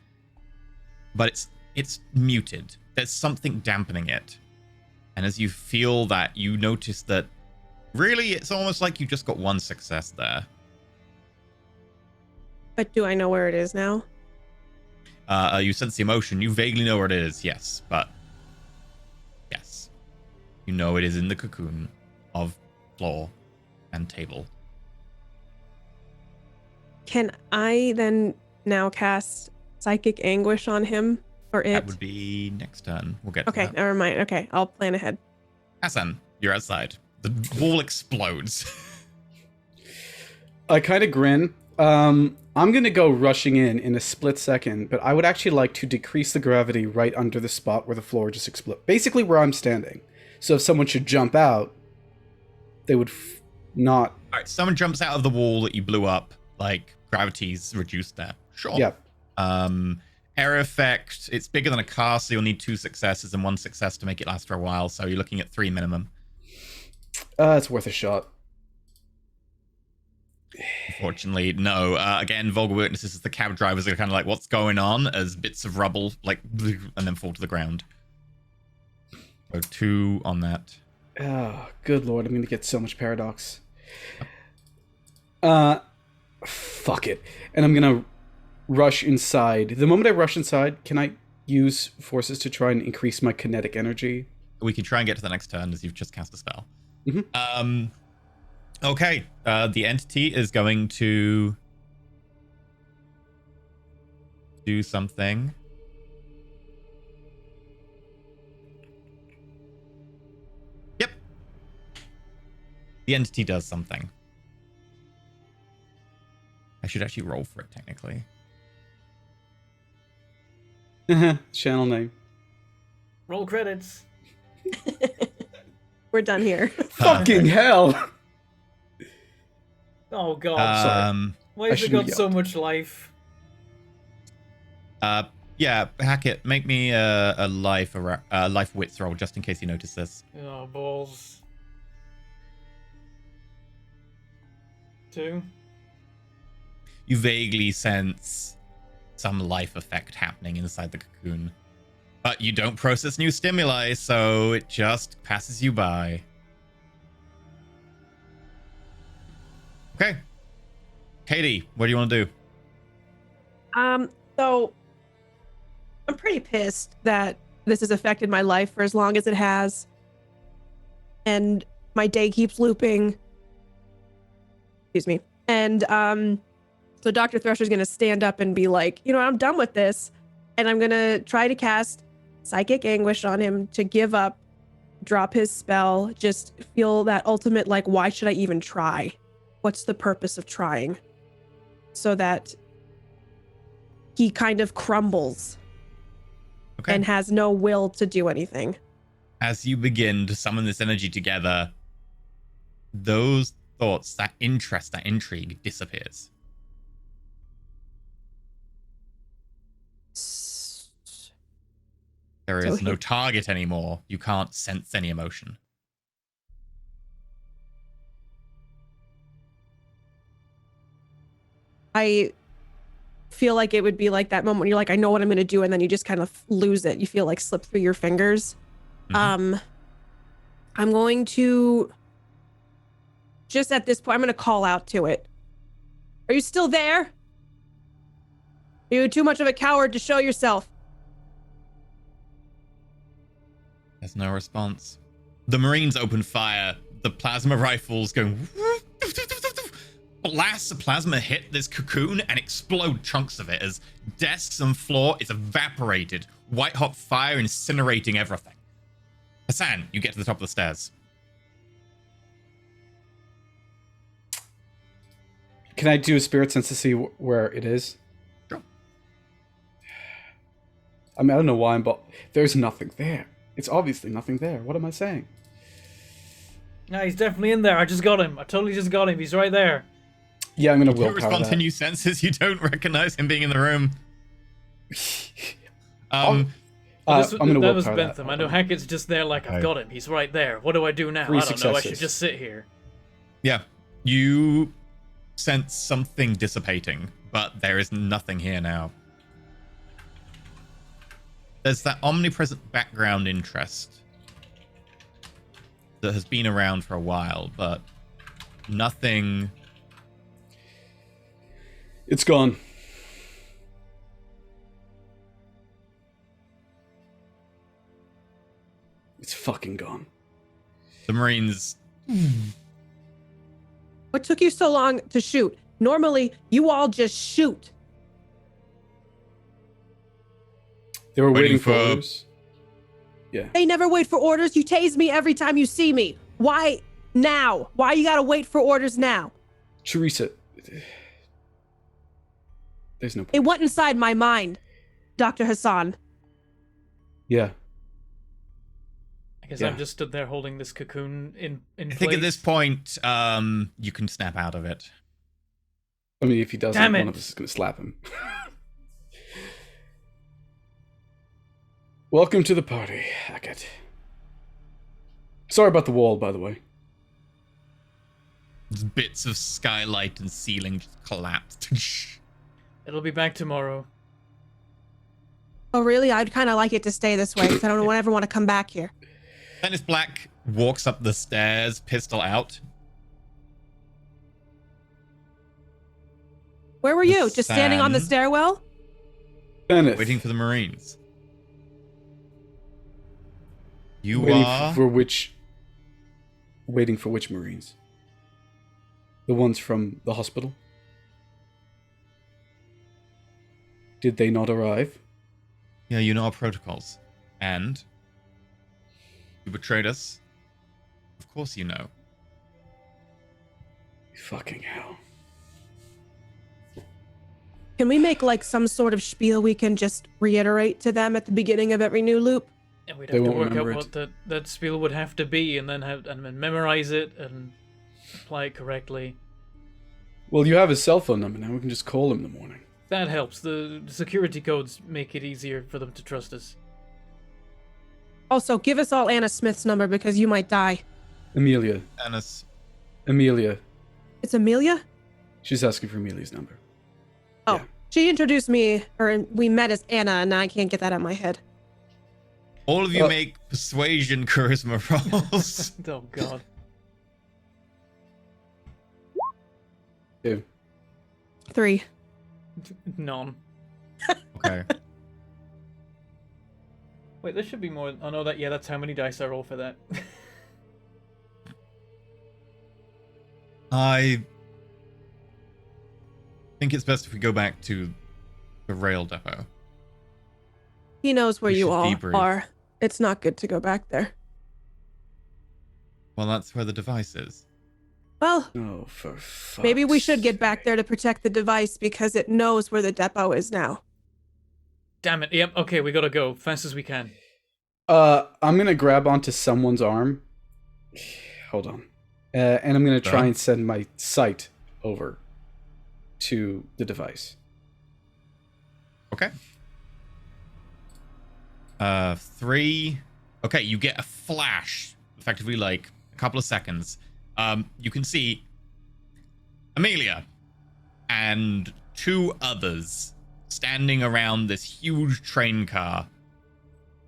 But it's muted. There's something dampening it. And as you feel that, you notice that really it's almost like you just got one success there. But do I know where it is now? You sense the emotion. You vaguely know where it is, yes. But yes, you know it is in the cocoon of floor and table. Can I then now cast psychic anguish on him or it? That would be next turn. We'll get to Okay, that. never mind. Okay, I'll plan ahead. Hassan, you're outside. The wall explodes. I kind of grin. I'm going to go rushing in a split second, but I would actually like to decrease the gravity right under the spot where the floor just exploded. Basically where I'm standing. So if someone should jump out, they would not... All right, someone jumps out of the wall that you blew up. Like, gravity's reduced there. Sure. Yeah. Area effect, it's bigger than a car, so you'll need 2 successes and 1 success to make it last for a while. So you're looking at 3 minimum. It's worth a shot. Unfortunately, no. Again, vulgar witnesses as the cab drivers are kind of like, what's going on? As bits of rubble, like, and then fall to the ground. So 2 on that. Oh, good lord, I'm going to get so much paradox. Fuck it. And I'm going to rush inside. The moment I rush inside, can I use forces to try and increase my kinetic energy? We can try and get to the next turn as you've just cast a spell. Mm-hmm. Okay. The entity is going to do something. Yep. The entity does something. I should actually roll for it, technically. Channel name. Roll credits. We're done here. Fucking hell! Oh god, sorry. Why has it shouldn't got have so yelled. much life? Yeah, Hackett, make me a life wits roll just in case you notice this. Oh, balls. 2. You vaguely sense some life effect happening inside the cocoon. But you don't process new stimuli, so it just passes you by. Okay. Katie, what do you want to do? So I'm pretty pissed that this has affected my life for as long as it has. And my day keeps looping. Excuse me. And so Dr. Thresher's gonna stand up and be like, you know, I'm done with this. And I'm gonna try to cast Psychic Anguish on him to give up, drop his spell, just feel that ultimate, like, why should I even try? What's the purpose of trying? So that he kind of crumbles Okay. and has no will to do anything. As you begin to summon this energy together, those thoughts, that interest, that intrigue disappears. There So is no he- target anymore. You can't sense any emotion. I feel like it would be like that moment when you're like, I know what I'm going to do, and then you just kind of lose it. You feel like slip through your fingers. I'm going to just at this point, I'm going to call out to it. Are you still there? Are you too much of a coward to show yourself? There's no response. The Marines open fire. The plasma rifles go. Blasts of plasma hit this cocoon and explode chunks of it as desks and floor is evaporated. White hot fire incinerating everything. Hassan, you get to the top of the stairs. Can I do a spirit sense to see where it is? Sure. I mean, I don't know why, but there's nothing there. It's obviously nothing there. What am I saying? No, he's definitely in there. I just got him. I totally just got him. He's right there. Yeah, I'm gonna You willpower respond that. to new senses. You don't recognize him being in the room. I'm That gonna was willpower that. Bentham. I know Hackett's just there like, I've got him. He's right there. What do I do now? 3 I don't know. I should successes. just sit here. Yeah, you sense something dissipating, but there is nothing here now. There's that omnipresent background interest that has been around for a while, but nothing. It's gone. It's fucking gone. The Marines. What took you so long to shoot? Normally, you all just shoot. They were Waiting waiting for for- orders. Yeah. They never wait for orders. You tase me every time you see me. Why now? Why you gotta wait for orders now? Teresa. There's no point. It went inside my mind, Dr. Hassan. Yeah. I guess Yeah. I'm just stood there holding this cocoon in I place. think at this point, you can snap out of it. I mean, if he doesn't, Damn one it. of us is gonna slap him. Welcome to the party, Hackett. Sorry about the wall, by the way. Bits of skylight and ceiling just collapsed. It'll be back tomorrow. Oh, really? I'd kind of like it to stay this way because I don't ever want to come back here. Dennis Black walks up the stairs, pistol out. Where were you? Just standing on the Sam? stairwell? Bennett. Waiting for the Marines. You Waiting are for which? Waiting for which Marines? The ones from the hospital? Did they not arrive? Yeah, you know our protocols. And you betrayed us. Of course you know. Fucking hell. Can we make like some sort of spiel we can just reiterate to them at the beginning of every new loop? And we'd They have to won't work out remember what that spiel would have to be, and then memorize it and apply it correctly. Well, you have his cell phone number now. We can just call him in the morning. That helps. The security codes make it easier for them to trust us. Also, give us all Anna Smith's number because you might die. Amelia. Dennis. Amelia. It's Amelia? She's asking for Amelia's number. Oh, Yeah. she introduced me, or we met as Anna, and now I can't get that out of my head. All of you make persuasion charisma rolls. Oh god. 2. 3. None. Okay. Wait, there should be more. Oh no, that's how many dice I roll for that. I think it's best if we go back to the rail depot. He knows where We you should all debrief. are. It's not good to go back there. Well, that's where the device is. Well, Oh, for fuck's maybe we should get back sake. there to protect the device because it knows where the depot is now. Damn it. Yep. Okay, we gotta go fast as we can. I'm gonna grab onto someone's arm. Hold on. And I'm gonna try Done. and send my sight over to the device. Okay. 3. Okay, you get a flash, effectively like a couple of seconds. You can see Amelia and two others standing around this huge train car,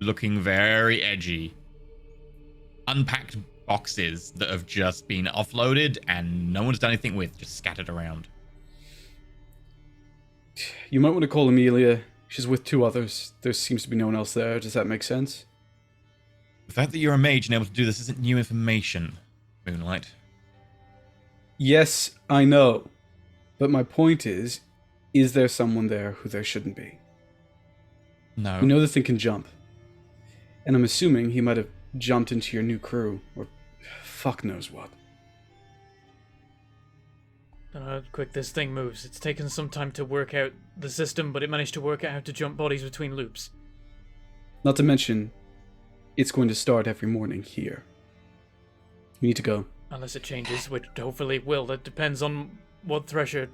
looking very edgy. Unpacked boxes that have just been offloaded and no one's done anything with, just scattered around. You might want to call Amelia. She's with two others. There seems to be no one else there. Does that make sense? The fact that you're a mage and able to do this isn't new information, Moonlight. Yes, I know. But my point is there someone there who there shouldn't be? No. We know the thing can jump. And I'm assuming he might have jumped into your new crew, or fuck knows what. I don't know how quick this thing moves. It's taken some time to work out the system, but it managed to work out how to jump bodies between loops. Not to mention, it's going to start every morning here. You need to go. Unless it changes, which hopefully it will. That depends on what Thresher...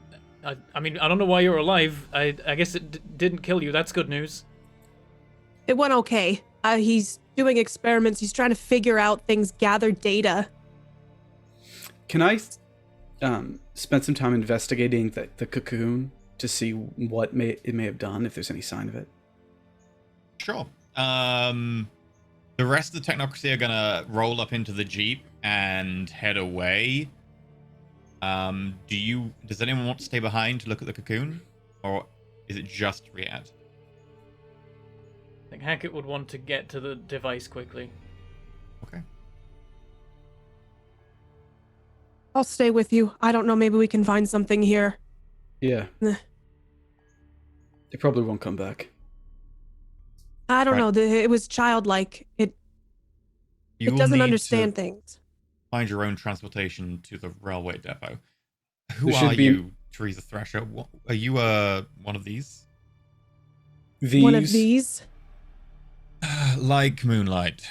I mean, I don't know why you're alive. I guess it didn't kill you. That's good news. It went okay. He's doing experiments. He's trying to figure out things, gather data. Can I spend some time investigating the cocoon to see what it may have done, if there's any sign of it? Sure. The rest of the technocracy are gonna roll up into the Jeep and head away. Does anyone want to stay behind to look at the cocoon? Or is it just Riyadh? I think Hackett would want to get to the device quickly. Okay. I'll stay with you. I don't know, maybe we can find something here. Yeah. Eh. They probably won't come back. I don't Right. know. It was childlike. It You will doesn't need understand to things. find your own transportation to the railway depot. Who There should are be- you, Teresa Thrasher? Are you one of these? One of these? Like Moonlight.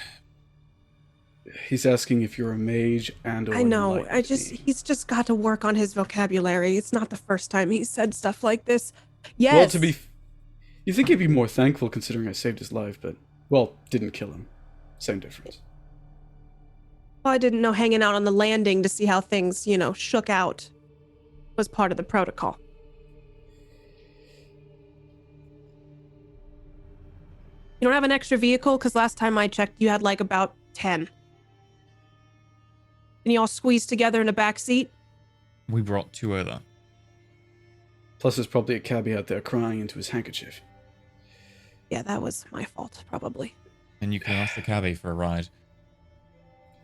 He's asking if you're a mage and or I know. like He's just got to work on his vocabulary. It's not the first time he's said stuff like this. Yes. Well, you think he'd be more thankful considering I saved his life, but, well, didn't kill him. Same difference. Well, I didn't know hanging out on the landing to see how things, shook out was part of the protocol. You don't have an extra vehicle? Because last time I checked, you had like about 10. And you all squeezed together in a back seat? We brought two over. Plus, there's probably a cabbie out there crying into his handkerchief. Yeah, that was my fault, probably. And you can ask the cabbie for a ride.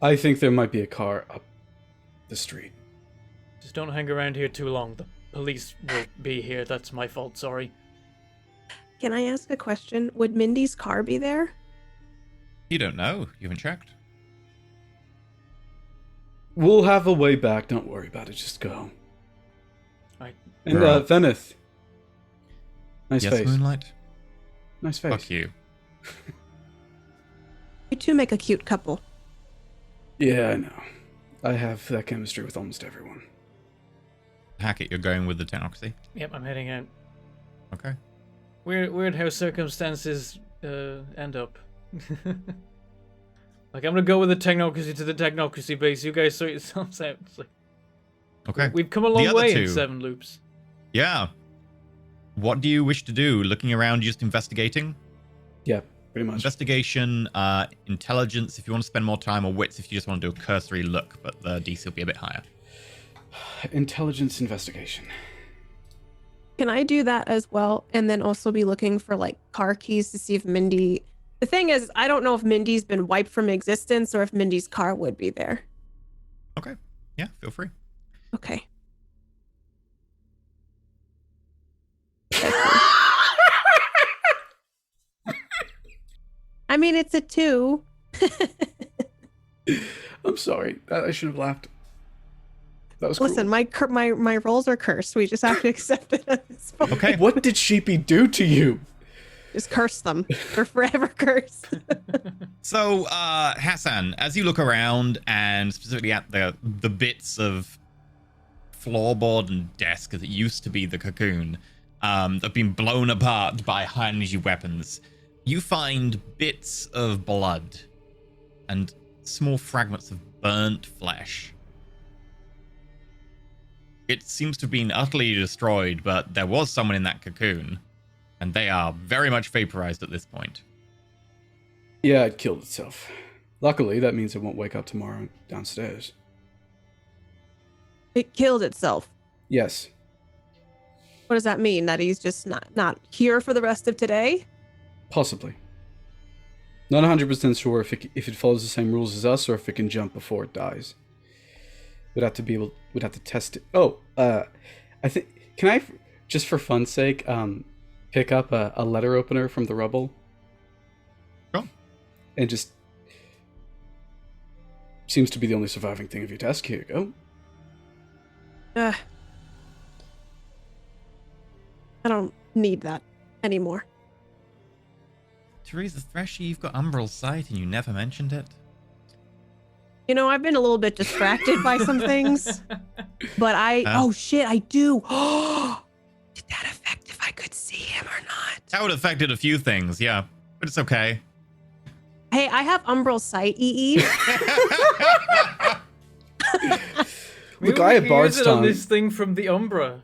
I think there might be a car up the street. Just don't hang around here too long. The police will be here. That's my fault, sorry. Can I ask a question? Would Mindy's car be there? You don't know. You haven't checked. We'll have a way back. Don't worry about it. Just go. Right. And, Right. Venneth. Nice Yes, face. Moonlight? Nice face. Fuck you. You two make a cute couple. Yeah, I know. I have that chemistry with almost everyone. Hackett, you're going with the technocracy? Yep, I'm heading out. Okay. Weird how circumstances end up. Like, I'm gonna go with the technocracy to the technocracy base. You guys sort yourselves out. It's like, Okay. we've come a The long other way two. in 7 loops. Yeah. What do you wish to do? Looking around, just investigating? Yeah, pretty much. Investigation, intelligence if you want to spend more time, or wits if you just want to do a cursory look, but the DC will be a bit higher. Intelligence investigation. Can I do that as well? And then also be looking for like car keys to see if Mindy... The thing is, I don't know if Mindy's been wiped from existence or if Mindy's car would be there. Okay. Yeah, feel free. Okay. I mean, it's a 2. I'm sorry. I should have laughed. That was Listen, my rolls are cursed. We just have to accept it at this point. Okay. What did Sheepy do to you? Just curse them. They're forever cursed. So, Hassan, as you look around and specifically at the bits of floorboard and desk that used to be the cocoon that have been blown apart by high energy weapons, you find bits of blood and small fragments of burnt flesh. it seems to have been utterly destroyed, but there was someone in that cocoon, and they are very much vaporized at this point. Yeah, it killed itself. Luckily, that means it won't wake up tomorrow downstairs. It killed itself. Yes. What does that mean? That he's just not here for the rest of today? Possibly. Not 100% sure if it follows the same rules as us or if it can jump before it dies. We'd have to test it. Oh, I think, can I, just for fun's sake, pick up a letter opener from the rubble? Sure. And just, seems to be the only surviving thing of your desk. Here you go. I don't need that anymore. Teresa Threshy, you've got Umbral Sight and you never mentioned it. You know, I've been a little bit distracted by some things, but oh shit, I do. Did that affect if I could see him or not? That would have affected a few things, yeah, but it's okay. Hey, I have Umbral Sight, EE. Look, I have Bard's it on Tongue. this thing from the Umbra.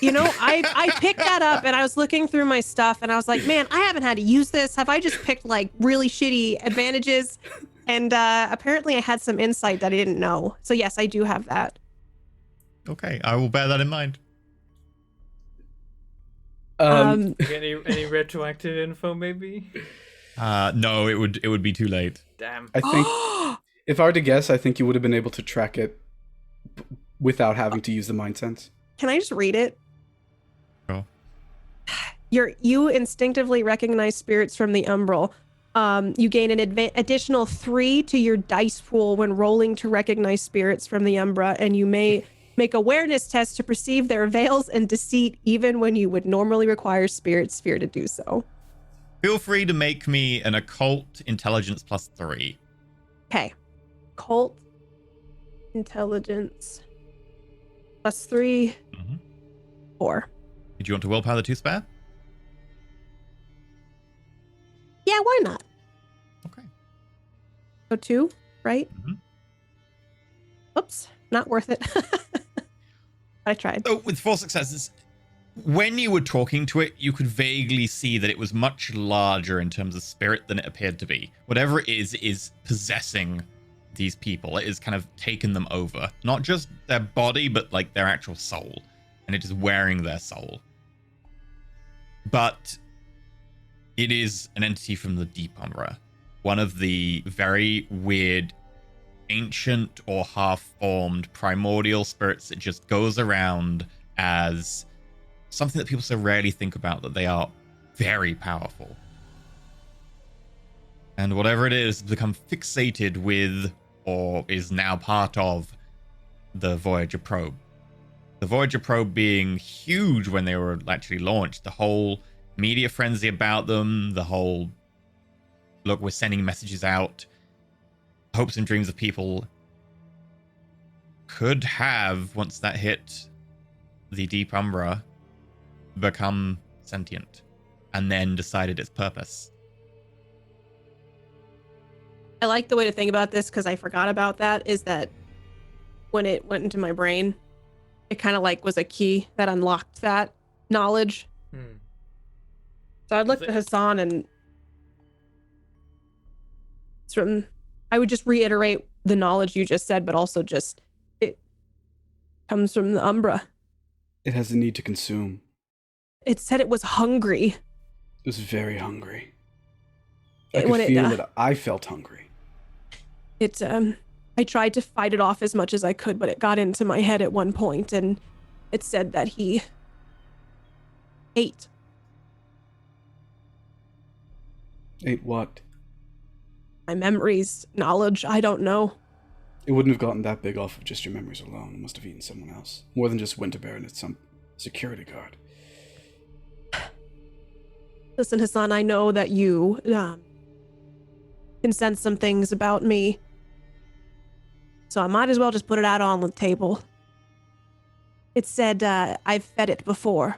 You know, I picked that up and I was looking through my stuff and I was like, man, I haven't had to use this. Have I just picked like really shitty advantages? And apparently I had some insight that I didn't know. So yes, I do have that. Okay, I will bear that in mind. Any retroactive info, maybe? No, it would be too late. Damn. I think, if I were to guess, I think you would have been able to track it without having to use the mind sense. Can I just read it? Oh. You instinctively recognize spirits from the umbral. You gain an additional 3 to your dice pool when rolling to recognize spirits from the umbra, and you may make awareness tests to perceive their veils and deceit even when you would normally require spirit sphere to do so. Feel free to make me an occult intelligence +3. Okay. Cult intelligence +3. 4. Did you want to willpower the 2 spare? Yeah, why not? Okay. So 2, right? Mhm. Oops, not worth it. I tried. So with 4 successes, when you were talking to it, you could vaguely see that it was much larger in terms of spirit than it appeared to be. Whatever it is possessing these people. It has kind of taken them over. Not just their body, but like their actual soul. And it is wearing their soul. But it is an entity from the Deep Umbra. One of the very weird, ancient or half-formed primordial spirits that just goes around as something that people so rarely think about, that they are very powerful. And whatever it is, become fixated with, or is now part of, the Voyager probe. The Voyager probe being huge when they were actually launched. The whole media frenzy about them, the whole, look, we're sending messages out, hopes and dreams of people could have, once that hit the Deep Umbra, become sentient and then decided its purpose. I like the way to think about this, because I forgot about that, is that when it went into my brain, it kind of like was a key that unlocked that knowledge. So I'd look to Hassan and I would just reiterate the knowledge you just said, but also just it comes from the Umbra. It has the need to consume. It said it was hungry. It was very hungry. I could feel that I felt hungry. I tried to fight it off as much as I could, but it got into my head at one point, and it said that he ate. Ate what? My memories, knowledge, I don't know. It wouldn't have gotten that big off of just your memories alone. It must have eaten someone else. More than just Winterbear and it's some security guard. Listen, Hassan, I know that you can sense some things about me. So I might as well just put it out on the table. It said I've fed it before.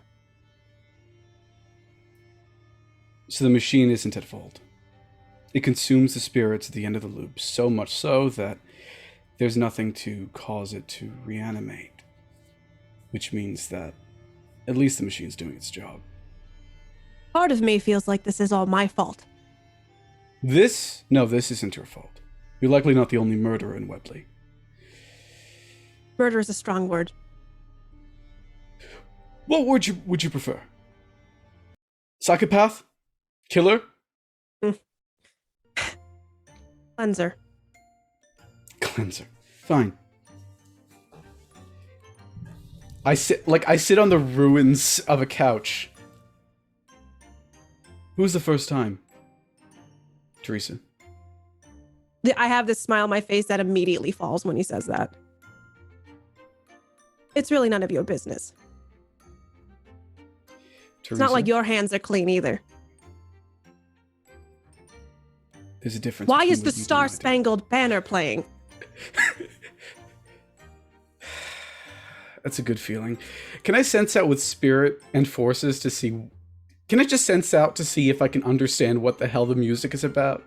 So the machine isn't at fault. It consumes the spirits at the end of the loop, so much so that there's nothing to cause it to reanimate. which means that at least the machine's doing its job. Part of me feels like this is all my fault. This isn't your fault. You're likely not the only murderer in Webley. Murder is a strong word. What word would you prefer? Psychopath? Killer? Cleanser. Cleanser. Fine. I sit on the ruins of a couch. Who's the first time? Teresa. I have this smile on my face that immediately falls when he says that. It's really none of your business. Teresa? It's not like your hands are clean either. There's a difference. Why between is the what you do and Star I do. Spangled Banner playing? That's a good feeling. Can I sense out with spirit and forces to see... Can I just sense out to see if I can understand what the hell the music is about?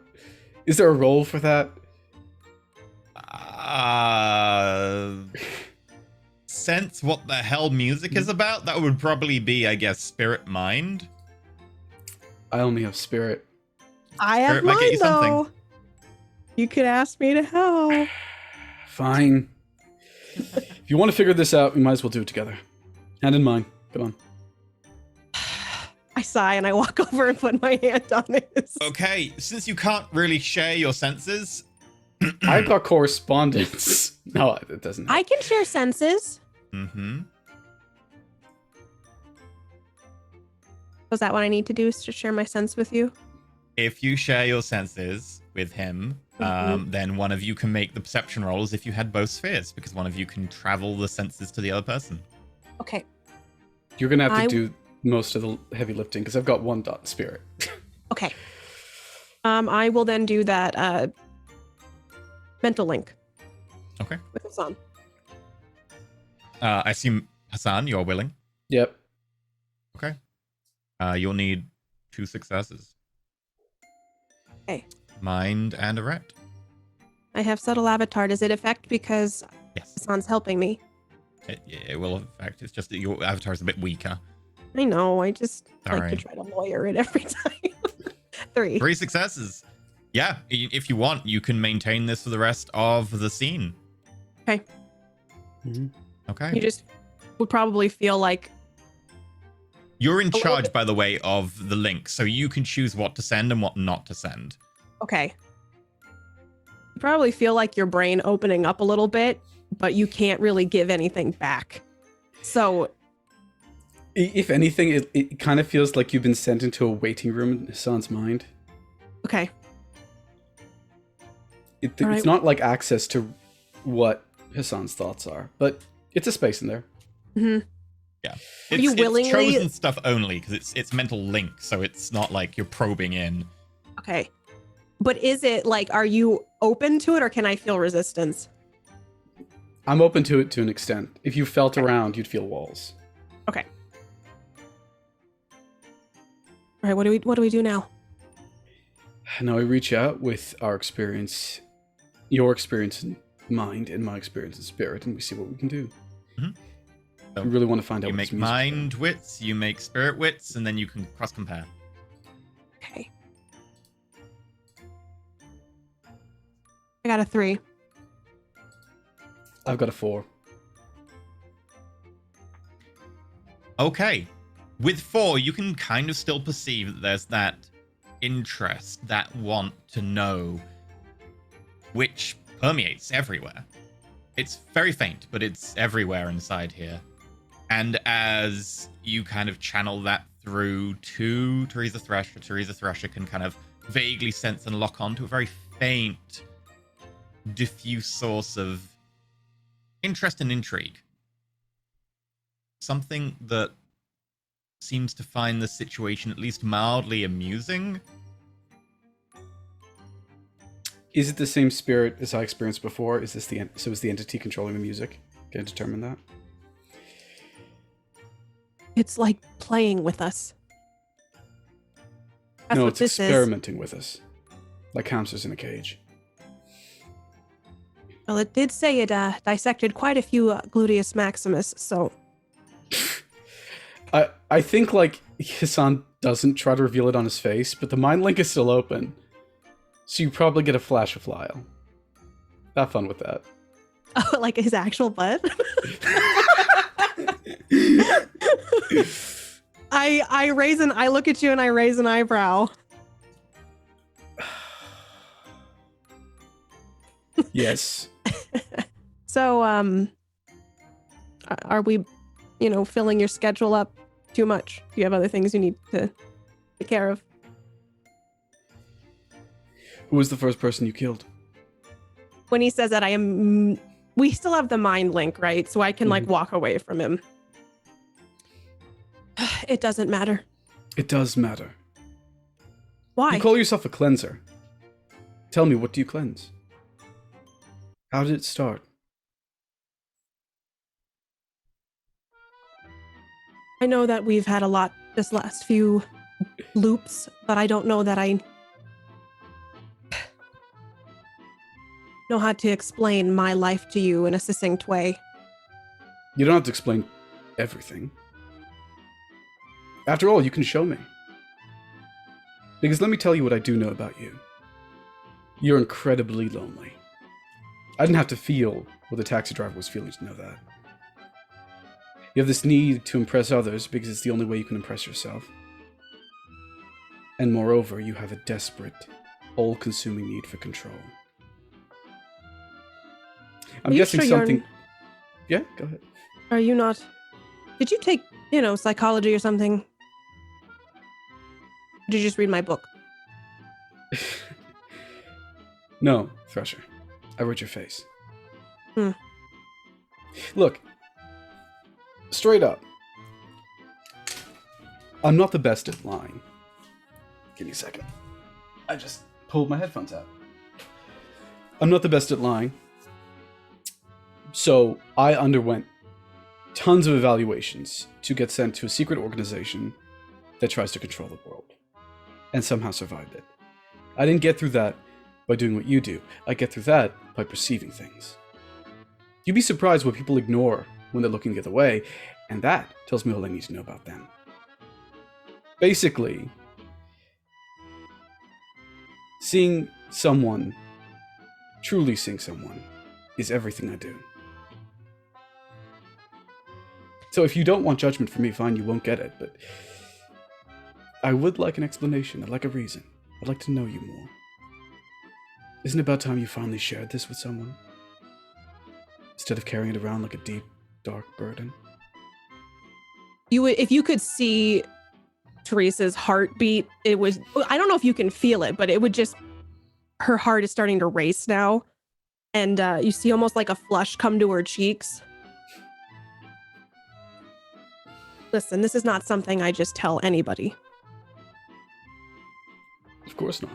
Is there a role for that? Sense what the hell music is about? That would probably be, I guess, spirit mind. I only have spirit. I have Spirit might get mine, you something. though. You could ask me to help. Fine. If you want to figure this out, we might as well do it together. Hand in mine. Come on. I sigh and I walk over and put my hand on his. Okay, since you can't really share your senses, I've got correspondence. No, it doesn't. I can share senses. Was that what I need to do, is to share my sense with you? if you share your senses with him, then one of you can make the perception rolls if you had both spheres, because one of you can travel the senses to the other person. Okay. You're gonna have to do most of the heavy lifting because I've got one dot spirit. Okay. I will then do that mental link. Okay. With Hassan. I assume, Hassan, you're willing. Yep. Okay. You'll need 2 successes. Okay. Mind and a ret. I have subtle avatar. Does it affect because Yes. Hassan's helping me? It will affect. It's just that your avatar is a bit weaker. I know. I just All like right. to try to lawyer it every time. 3. 3 successes. Yeah, if you want, you can maintain this for the rest of the scene. Okay. Mm-hmm. Okay. You just would probably feel like You're in little charge, bit. by the way, of the link, so you can choose what to send and what not to send. okay. You probably feel like your brain opening up a little bit, but you can't really give anything back. So If anything, it kind of feels like you've been sent into a waiting room in Hassan's mind. okay. It's All right. not like access to what Hassan's thoughts are, but it's a space in there. Mm-hmm. Yeah. Are you willingly- It's chosen stuff only, because it's mental link, so it's not like you're probing in. Okay. But is it like, are you open to it or can I feel resistance? I'm open to it to an extent. If you felt around, you'd feel walls. Okay. All right, what do we do now? Now I reach out with our experience, your experience in mind, and my experience in spirit, and we see what we can do. Mhm. I really want to find out You what make this music's mind wits, you make spirit wits, and then you can cross compare. Okay. I got a 3. about. I've got a 4. Okay. With 4, you can kind of still perceive that there's that interest, that want to know, which permeates everywhere. It's very faint, but it's everywhere inside here. And as you kind of channel that through to Teresa Thresher can kind of vaguely sense and lock on to a very faint, diffuse source of interest and intrigue. Something that seems to find the situation at least mildly amusing. Is it the same spirit as I experienced before? Is this is the entity controlling the music? Can I determine that? It's like playing with us. That's No, what it's this is. experimenting with us, like hamsters in a cage. Well, it did say it dissected quite a few gluteus maximus, so I think like Hassan doesn't try to reveal it on his face, but the mind link is still open. So you probably get a flash of Lyle. Have fun with that. Oh, like his actual butt? I look at you and I raise an eyebrow. Yes. So, are we, filling your schedule up too much? Do you have other things you need to take care of? Who was the first person you killed? When he says that, we still have the mind link, right? So I can walk away from him. It doesn't matter. It does matter. Why? You call yourself a cleanser. Tell me, what do you cleanse? How did it start? I know that we've had a lot this last few loops, but I don't know that I know how to explain my life to you in a succinct way. You don't have to explain everything. After all, you can show me. Because let me tell you what I do know about you. You're incredibly lonely. I didn't have to feel what the taxi driver was feeling to know that. You have this need to impress others because it's the only way you can impress yourself. And moreover, you have a desperate, all-consuming need for control. I'm guessing sure something... Yeah, go ahead. Are you not... Did you take, psychology or something? Or did you just read my book? No, Thresher. I read your face. Hmm. Look, straight up, I'm not the best at lying. Give me a second. I just pulled my headphones out. I'm not the best at lying. So I underwent tons of evaluations to get sent to a secret organization that tries to control the world, and somehow survived it. I didn't get through that by doing what you do. I get through that by perceiving things. You'd be surprised what people ignore when they're looking the other way, and that tells me all I need to know about them. Basically, seeing someone, truly seeing someone, is everything I do. So if you don't want judgment from me, fine, you won't get it, but I would like an explanation. I'd like a reason. I'd like to know you more. Isn't it about time you finally shared this with someone? Instead of carrying it around like a deep, dark burden? If you could see Teresa's heartbeat, it was... I don't know if you can feel it, but it would just... Her heart is starting to race now. And you see almost like a flush come to her cheeks. Listen, this is not something I just tell anybody. Of course not.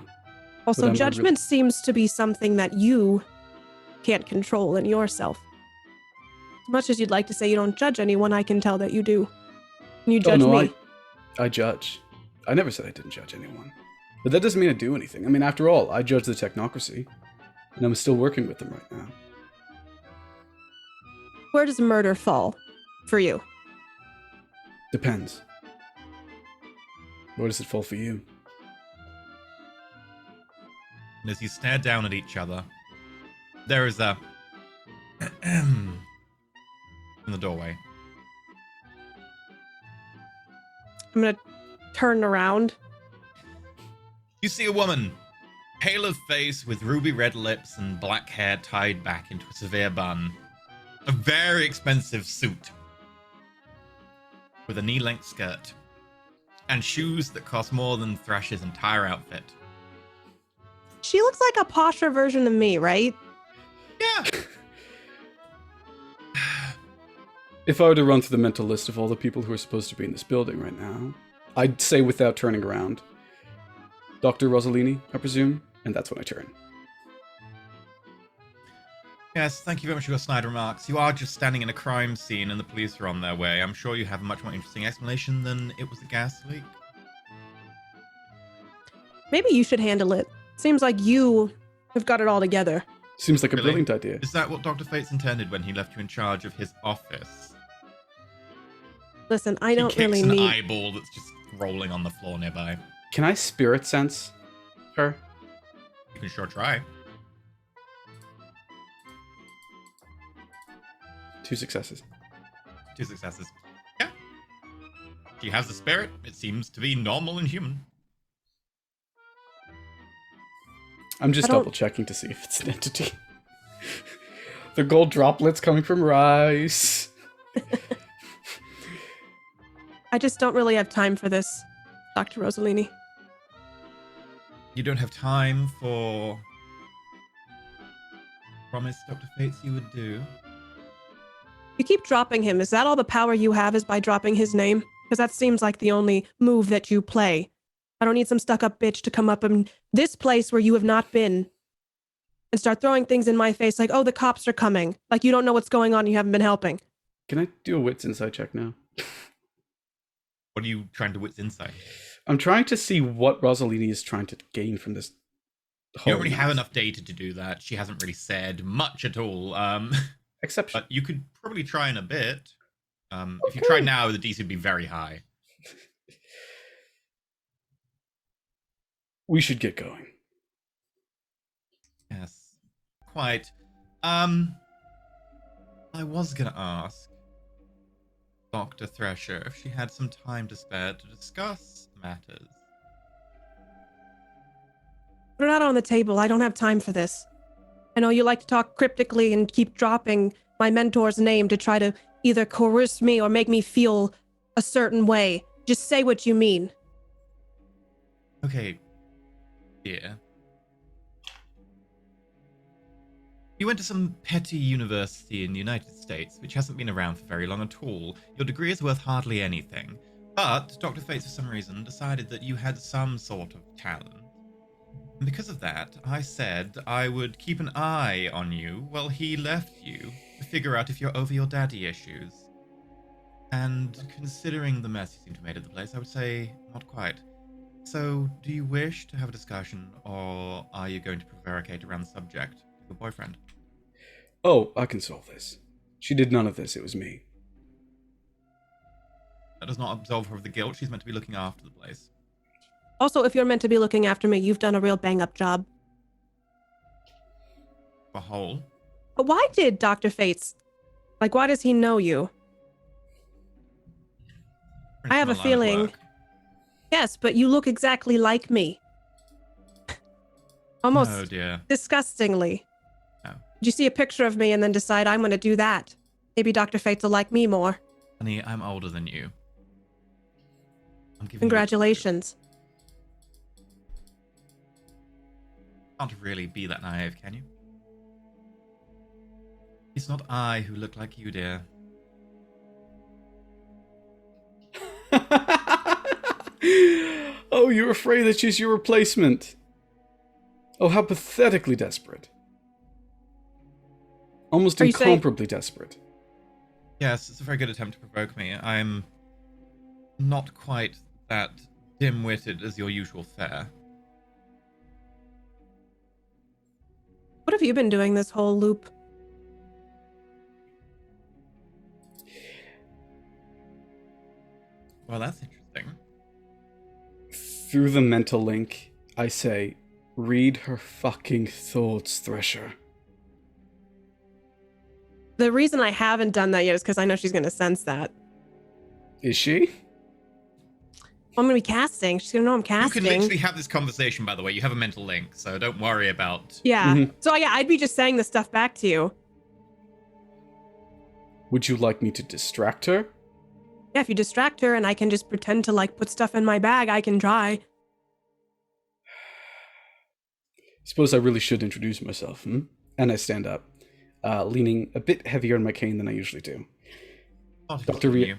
Also, judgment seems to be something that you can't control in yourself. As much as you'd like to say you don't judge anyone, I can tell that you do. And you judge me. I judge. I never said I didn't judge anyone. But that doesn't mean I do anything. I mean, after all, I judge the technocracy. And I'm still working with them right now. Where does murder fall for you? Depends. Where does it fall for you? And as you stare down at each other, there is a in the doorway. I'm gonna turn around. You see a woman, pale of face with ruby red lips and black hair tied back into a severe bun. A very expensive suit with a knee-length skirt and shoes that cost more than Thrash's entire outfit. She looks like a posher version of me, right? Yeah. If I were to run through the mental list of all the people who are supposed to be in this building right now, I'd say without turning around, Dr. Rossellini, I presume, and that's when I turn. Yes, thank you very much for your snide remarks. You are just standing in a crime scene and the police are on their way. I'm sure you have a much more interesting explanation than it was a gas leak. Maybe you should handle it. Seems like you have got it all together. Seems like a Really? brilliant idea. Is that what Dr. Fates intended when he left you in charge of his office? Listen, I She don't kicks really an need. eyeball that's just rolling on the floor nearby. Can I spirit sense her? You can sure try. 2 successes. 2 successes. Yeah. She has the spirit. It seems to be normal and human. I'm just I don't- double checking to see if it's an entity. The gold droplets coming from rice. I just don't really have time for this, Dr. Rosalini. You don't have time for... Promise, Dr. Fates, you would do. You keep dropping him. Is that all the power you have is by dropping his name? Because that seems like the only move that you play. I don't need some stuck-up bitch to come up in this place where you have not been and start throwing things in my face like, oh, the cops are coming. Like you don't know what's going on and you haven't been helping. Can I do a wits insight check now? What are you trying to wits insight? I'm trying to see what Rosalini is trying to gain from this. You don't really have enough data to do that. She hasn't really said much at all. Exception. But you could probably try in a bit. If you try now, the DC would be very high. We should get going. Yes. Quite. I was gonna ask Dr. Thresher if she had some time to spare to discuss matters. Put it out on the table. I don't have time for this. I know you like to talk cryptically and keep dropping my mentor's name to try to either coerce me or make me feel a certain way. Just say what you mean. Okay, dear. You went to some petty university in the United States, which hasn't been around for very long at all. Your degree is worth hardly anything. But Dr. Fates, for some reason, decided that you had some sort of talent. And because of that, I said I would keep an eye on you while he left you to figure out if you're over your daddy issues. And considering the mess you seem to have made of the place, I would say not quite. So, do you wish to have a discussion, or are you going to prevaricate around the subject with your boyfriend? Oh, I can solve this. She did none of this, it was me. That does not absolve her of the guilt. She's meant to be looking after the place. Also, if you're meant to be looking after me, you've done a real bang-up job. For whole. But why did Dr. Fates... Like, why does he know you? I have a feeling... Yes, but you look exactly like me. Almost Oh dear. disgustingly. No. Did you see a picture of me and then decide I'm going to do that? Maybe Dr. Fates will like me more. Honey, I'm older than you. I'm giving Congratulations. You can't really be that naive, can you? It's not I who look like you, dear. Oh, you're afraid that she's your replacement. Oh, how pathetically desperate. Almost Are you saying- incomparably desperate. Yes, it's a very good attempt to provoke me. I'm not quite that dim-witted as your usual fare. What have you been doing this whole loop? Well, that's interesting. Through the mental link, I say, read her fucking thoughts, Thresher. The reason I haven't done that yet is because I know she's going to sense that. Is she? I'm going to be casting. She's going to know I'm You casting. can literally have this conversation, by the way. You have a mental link, so don't worry about... Yeah. Mhm. So yeah, I'd be just saying this stuff back to you. Would you like me to distract her? Yeah, if you distract her and I can just pretend to like put stuff in my bag, I can try. Suppose I really should introduce myself, hmm? And I stand up, leaning a bit heavier on my cane than I usually do. Not Dr. interested in Ria- you.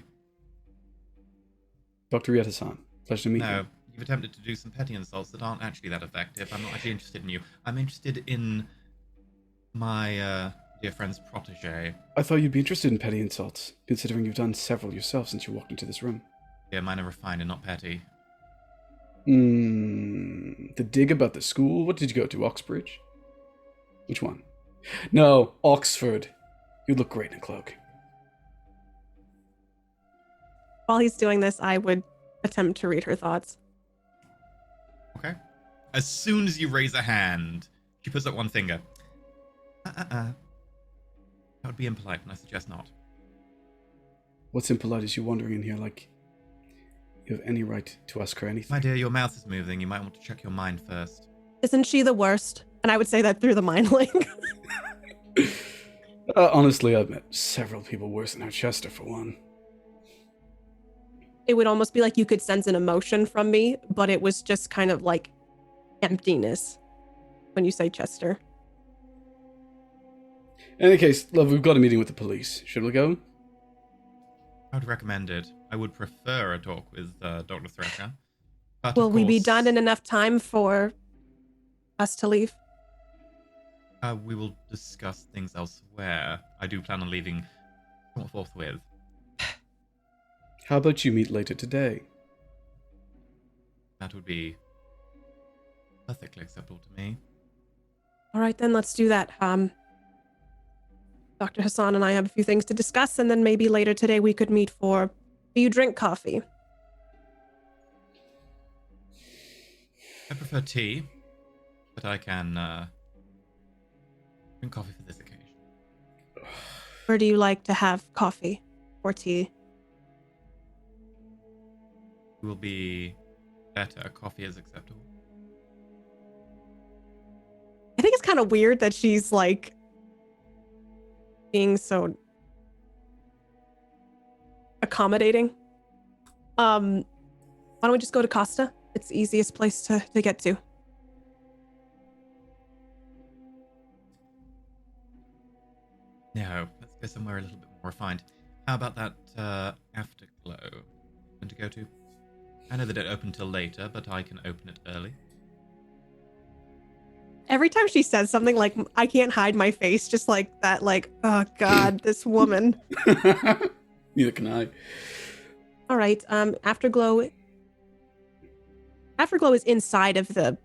Dr. Rieta-san, pleasure to meet No, you. you've attempted to do some petty insults that aren't actually that effective. I'm not actually interested in you. I'm interested in my dear friend's protege. I thought you'd be interested in petty insults, considering you've done several yourself since you walked into this room. Yeah, mine are refined and not petty. The dig about the school? What did you go to, Oxbridge? Which one? No, Oxford. You look great in a cloak. While he's doing this, I would attempt to read her thoughts. Okay. As soon as you raise a hand, she puts up one finger. That would be impolite, and I suggest not. What's impolite is you wandering in here like you have any right to ask her anything. My dear, your mouth is moving. You might want to check your mind first. Isn't she the worst? And I would say that through the mind link. Honestly, I've met several people worse than Chester, for one. It would almost be like you could sense an emotion from me, but it was just kind of like emptiness when you say Chester. In any case, love, we've got a meeting with the police. Should we go? I would recommend it. I would prefer a talk with Dr. Thresher. But Will of we be course, done in enough time for us to leave? We will discuss things elsewhere. I do plan on leaving somewhat forthwith. How about you meet later today? That would be perfectly acceptable to me. All right, then let's do that. Dr. Hassan and I have a few things to discuss, and then maybe later today we could meet for... Do you drink coffee? I prefer tea, but I can drink coffee for this occasion. Or do you like to have coffee or tea? It will be better. Coffee is acceptable. I think it's kind of weird that she's like being so accommodating. Why don't we just go to Costa? It's the easiest place to get to. No, let's go somewhere a little bit more refined. How about that afterglow? Going to go to? I know that it opened till later, but I can open it early. Every time she says something, like, I can't hide my face, just like that, like, oh god, this woman. Neither can I. All right, Afterglow is inside of the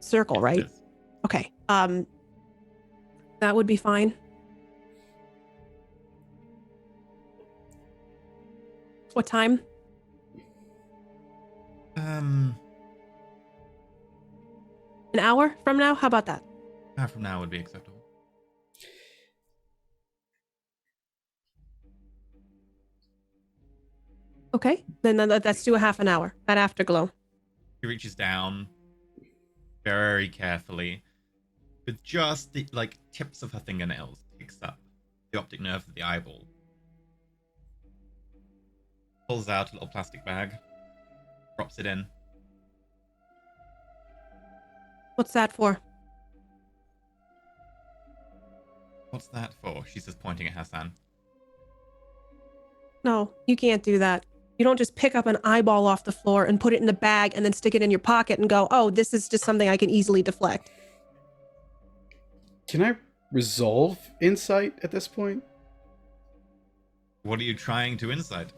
circle, right? Yes. Okay. That would be fine. What time? An hour from now? How about that? Half from now would be acceptable. Okay, then let's do a half an hour at Afterglow. She reaches down very carefully, with just the tips of her fingernails, picks up the optic nerve of the eyeball, pulls out a little plastic bag, drops it in. What's that for? What's that for? She says, pointing at Hassan. No, you can't do that. You don't just pick up an eyeball off the floor and put it in the bag and then stick it in your pocket and go, oh, this is just something I can easily deflect. Can I resolve insight at this point? What are you trying to insight?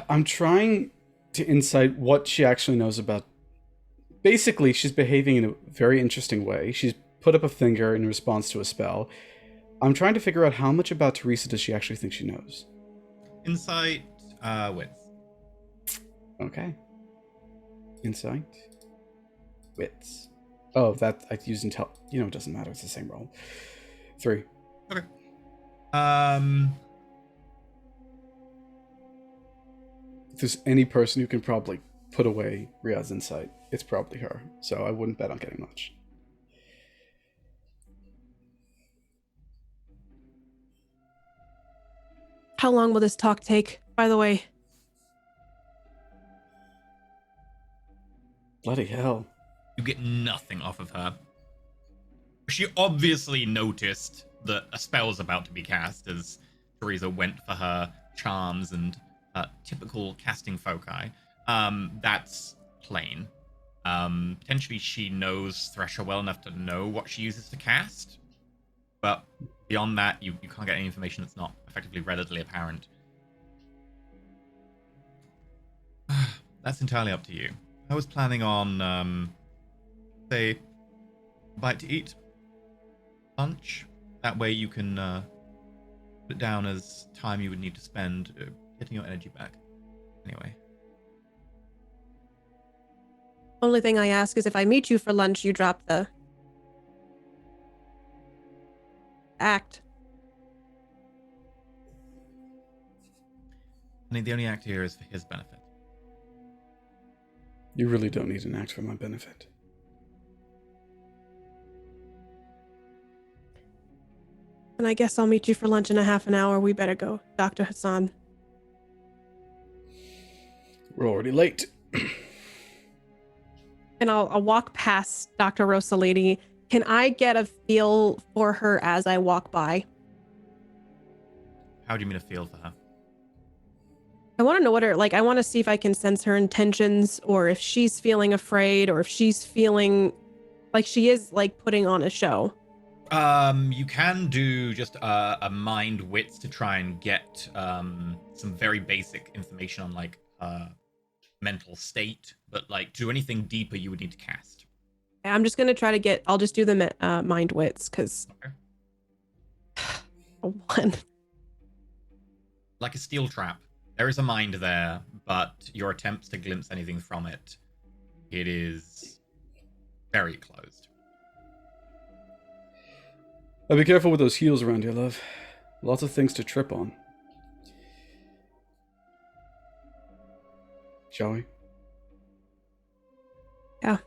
I'm trying to insight what she actually knows about. Basically, she's behaving in a very interesting way. She's put up a finger in response to a spell. I'm trying to figure out how much about Teresa does she actually think she knows. Insight, wits. Okay. Insight. Wits. Oh, that I used intel. You know, it doesn't matter. It's the same roll. 3. Okay. If there's any person who can probably put away Riyadh's insight, it's probably her. So I wouldn't bet on getting much. How long will this talk take, by the way? Bloody hell. You get nothing off of her. She obviously noticed that a spell was about to be cast as Teresa went for her charms and typical casting foci. That's plain. Potentially she knows Thresher well enough to know what she uses to cast, but beyond that, you can't get any information that's not effectively readily apparent. That's entirely up to you. I was planning on, say, bite to eat lunch. That way you can Put it down as time you would need to spend getting your energy back. Anyway. Only thing I ask is if I meet you for lunch, you drop the act. I mean, the only act here is for his benefit. You really don't need an act for my benefit. And I guess I'll meet you for lunch in a half an hour. We better go, Dr. Hassan. We're already late. And I'll walk past Dr. Rosa Lady. Can I get a feel for her as I walk by? How do you mean a feel for her? I want to know what her, like, I want to see if I can sense her intentions, or if she's feeling afraid, or if she's feeling like she is, like, putting on a show. You can do just a mind wits to try and get some very basic information on, like, mental state, but, like, to do anything deeper, you would need to cast. I'm just going to try to get, I'll just do the mind wits, because... Okay. One. Like a steel trap. There is a mind there, but your attempts to glimpse anything from it, it is very closed. Be careful with those heels around here, love. Lots of things to trip on. Shall we? Yeah,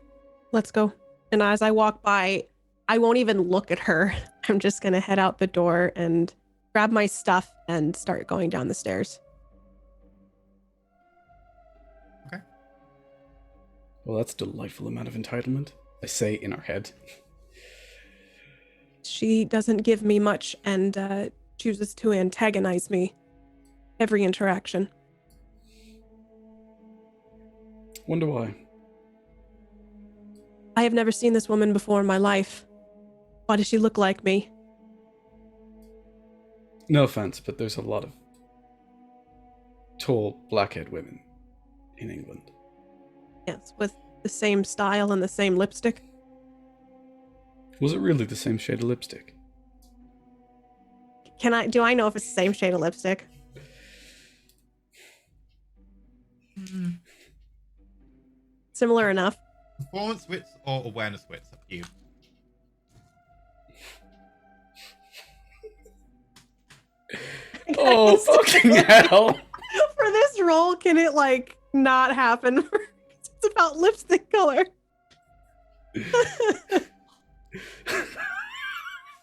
let's go. And as I walk by, I won't even look at her. I'm just going to head out the door and grab my stuff and start going down the stairs. Okay. Well, that's a delightful amount of entitlement, I say in our head. She doesn't give me much and chooses to antagonize me every interaction. Wonder why. I have never seen this woman before in my life. Why does she look like me? No offense, but there's a lot of tall, black-haired women in England. Yes, with the same style and the same lipstick. Was it really the same shade of lipstick? Do I know if it's the same shade of lipstick? Similar enough. Performance wits or awareness wits? Up to you. Oh, fucking hell! For this role, can it, like, not happen? It's about lipstick color.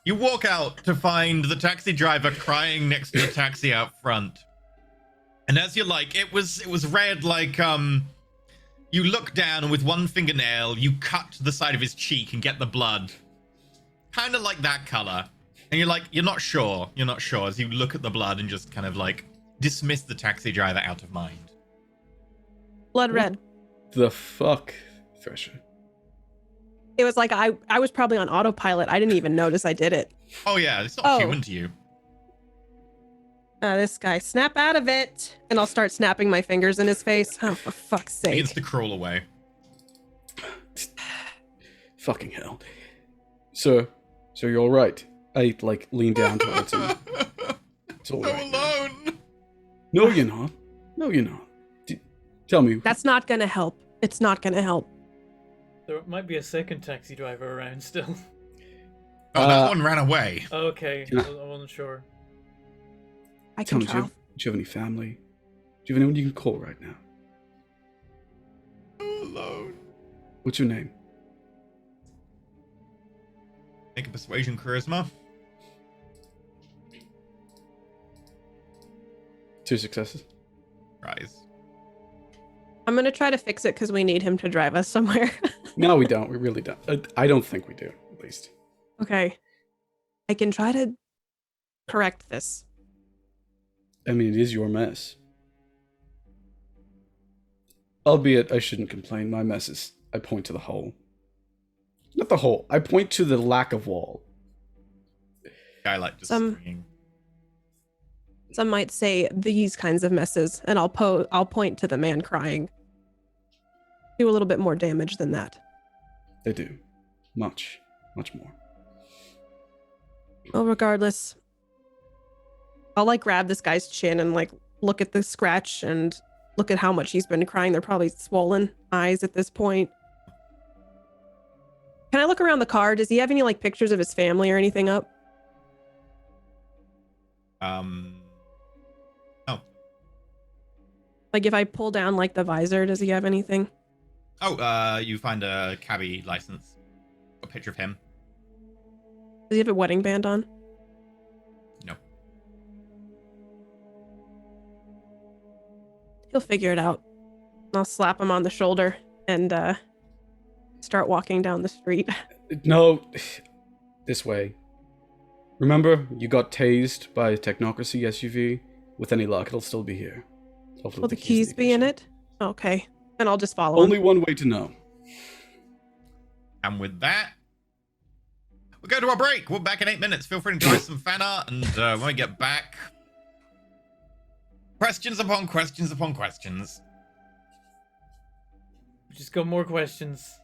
You walk out to find the taxi driver crying next to the taxi out front. And as you're like, it was red, like, you look down and with one fingernail, you cut the side of his cheek and get the blood. Kind of like that color. And you're like, you're not sure as you look at the blood and just kind of like dismiss the taxi driver out of mind. Blood red. The fuck, Thresher? It was like I was probably on autopilot. I didn't even notice I did it. Oh yeah, it's not human to you. This guy, snap out of it. And I'll start snapping my fingers in his face. Oh, for fuck's sake. Begins to crawl away. Fucking hell. Sir, you're alright. I, like, lean down towards him. It's all So right. alone. No, you're not. No, you're not. Tell me. That's not gonna help. It's not gonna help. There might be a second taxi driver around still. Oh, that one ran away. Okay, Can I wasn't sure. I Tell can me, try. do you have any family? Do you have anyone you can call right now? So alone. What's your name? Make a persuasion charisma. 2 successes. Rise. I'm gonna try to fix it because we need him to drive us somewhere. No, we don't. We really don't. I don't think we do, at least. Okay. I can try to correct this. I mean, it is your mess. Albeit, I shouldn't complain. My mess is... I point to the hole. Not the hole. I point to the lack of wall. Guy like just Some might say these kinds of messes, and I'll point to the man crying. Do a little bit more damage than that. They do. Much more. Well, regardless, I'll like grab this guy's chin and like look at the scratch and look at how much he's been crying. They're probably swollen eyes at this point. Can I look around the car? Does he have any like pictures of his family or anything up? Oh. Like if I pull down like the visor, does he have anything? Oh, you find a cabbie license. A picture of him. Does he have a wedding band on? No. He'll figure it out. I'll slap him on the shoulder and start walking down the street. No, this way. Remember, you got tased by a technocracy SUV? With any luck, it'll still be here. Hopefully Will the keys be in it? Okay. And I'll just follow Only him. one way to know. And with that, we'll go to our break. We're back in 8 minutes. Feel free to enjoy some fan art. And when we get back, questions upon questions upon questions. We just got more questions.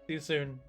See you soon.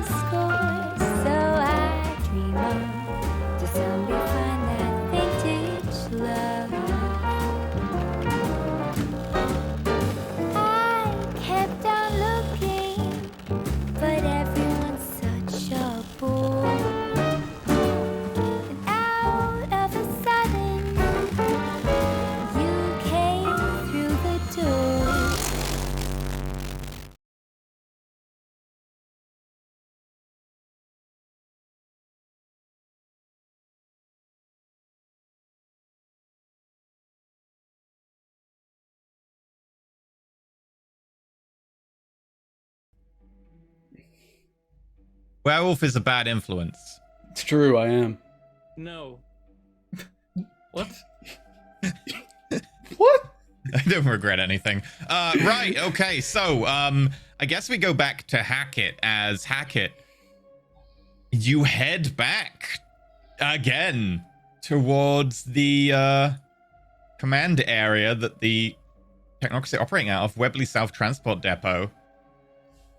scores, so I dream on to someday find that vintage love. I kept on looking, but everyone's such a bore. And out of a sudden, you came through the door. Werewolf is a bad influence. It's true, I am. No. What? What? I don't regret anything. Right, okay, so I guess we go back to Hackett as Hackett. You head back again towards the command area that the technocracy operating out of, Webley South Transport Depot.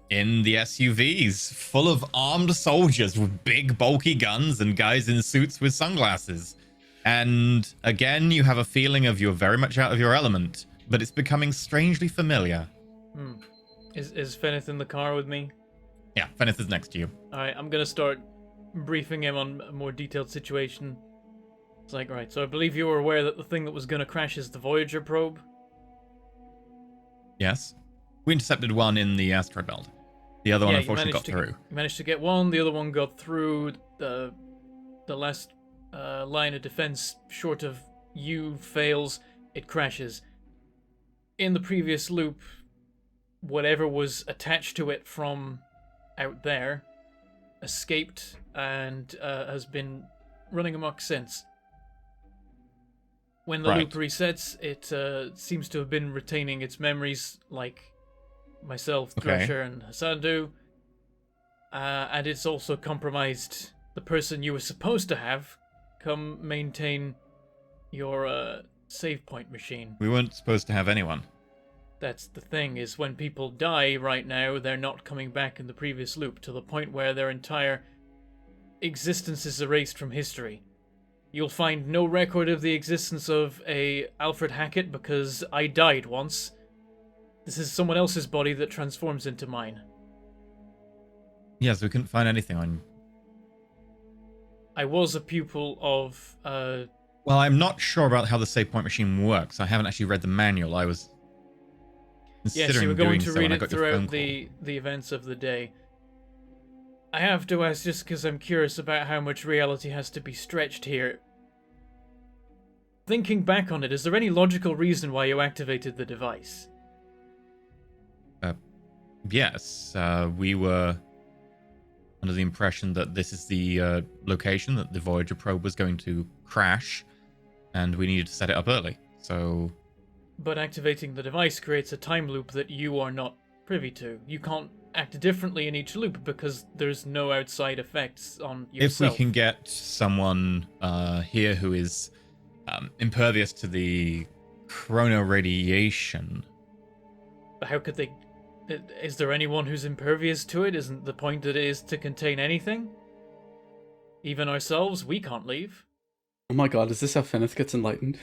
In the SUVs, full of armed soldiers with big bulky guns and guys in suits with sunglasses. And again, you have a feeling of you're very much out of your element, but it's becoming strangely familiar. Is Feneth in the car with me? Yeah, Feneth is next to you. Alright, I'm gonna start briefing him on a more detailed situation. It's like, right, so I believe you were aware that the thing that was gonna crash is the Voyager probe? Yes? We intercepted one in the asteroid belt. The other one you unfortunately got managed to through. You managed to get one, the other one got through. The last line of defense, short of you, fails. It crashes. In the previous loop, whatever was attached to it from out there escaped and has been running amok since. When the loop resets, it seems to have been retaining its memories, like myself, Thresher, and Hassan do. And it's also compromised the person you were supposed to have come maintain your save point machine. We weren't supposed to have anyone. That's the thing, is when people die right now, they're not coming back in the previous loop to the point where their entire existence is erased from history. You'll find no record of the existence of a Alfred Hackett because I died once. This is someone else's body that transforms into mine. Yes, we couldn't find anything on... I was a pupil of... Well, I'm not sure about how the save point machine works. I haven't actually read the manual. I was considering yes, you were going to doing so read when I it got your phone throughout call. the events of the day. I have to ask just because I'm curious about how much reality has to be stretched here. Thinking back on it, is there any logical reason why you activated the device? Yes, we were under the impression that this is the location that the Voyager probe was going to crash, and we needed to set it up early. So... But activating the device creates a time loop that you are not privy to. You can't act differently in each loop because there's no outside effects on yourself. If we can get someone here who is impervious to the chronoradiation... But how could they... Is there anyone who's impervious to it? Isn't the point that it is to contain anything? Even ourselves, we can't leave. Oh my god, is this how Feneth gets enlightened?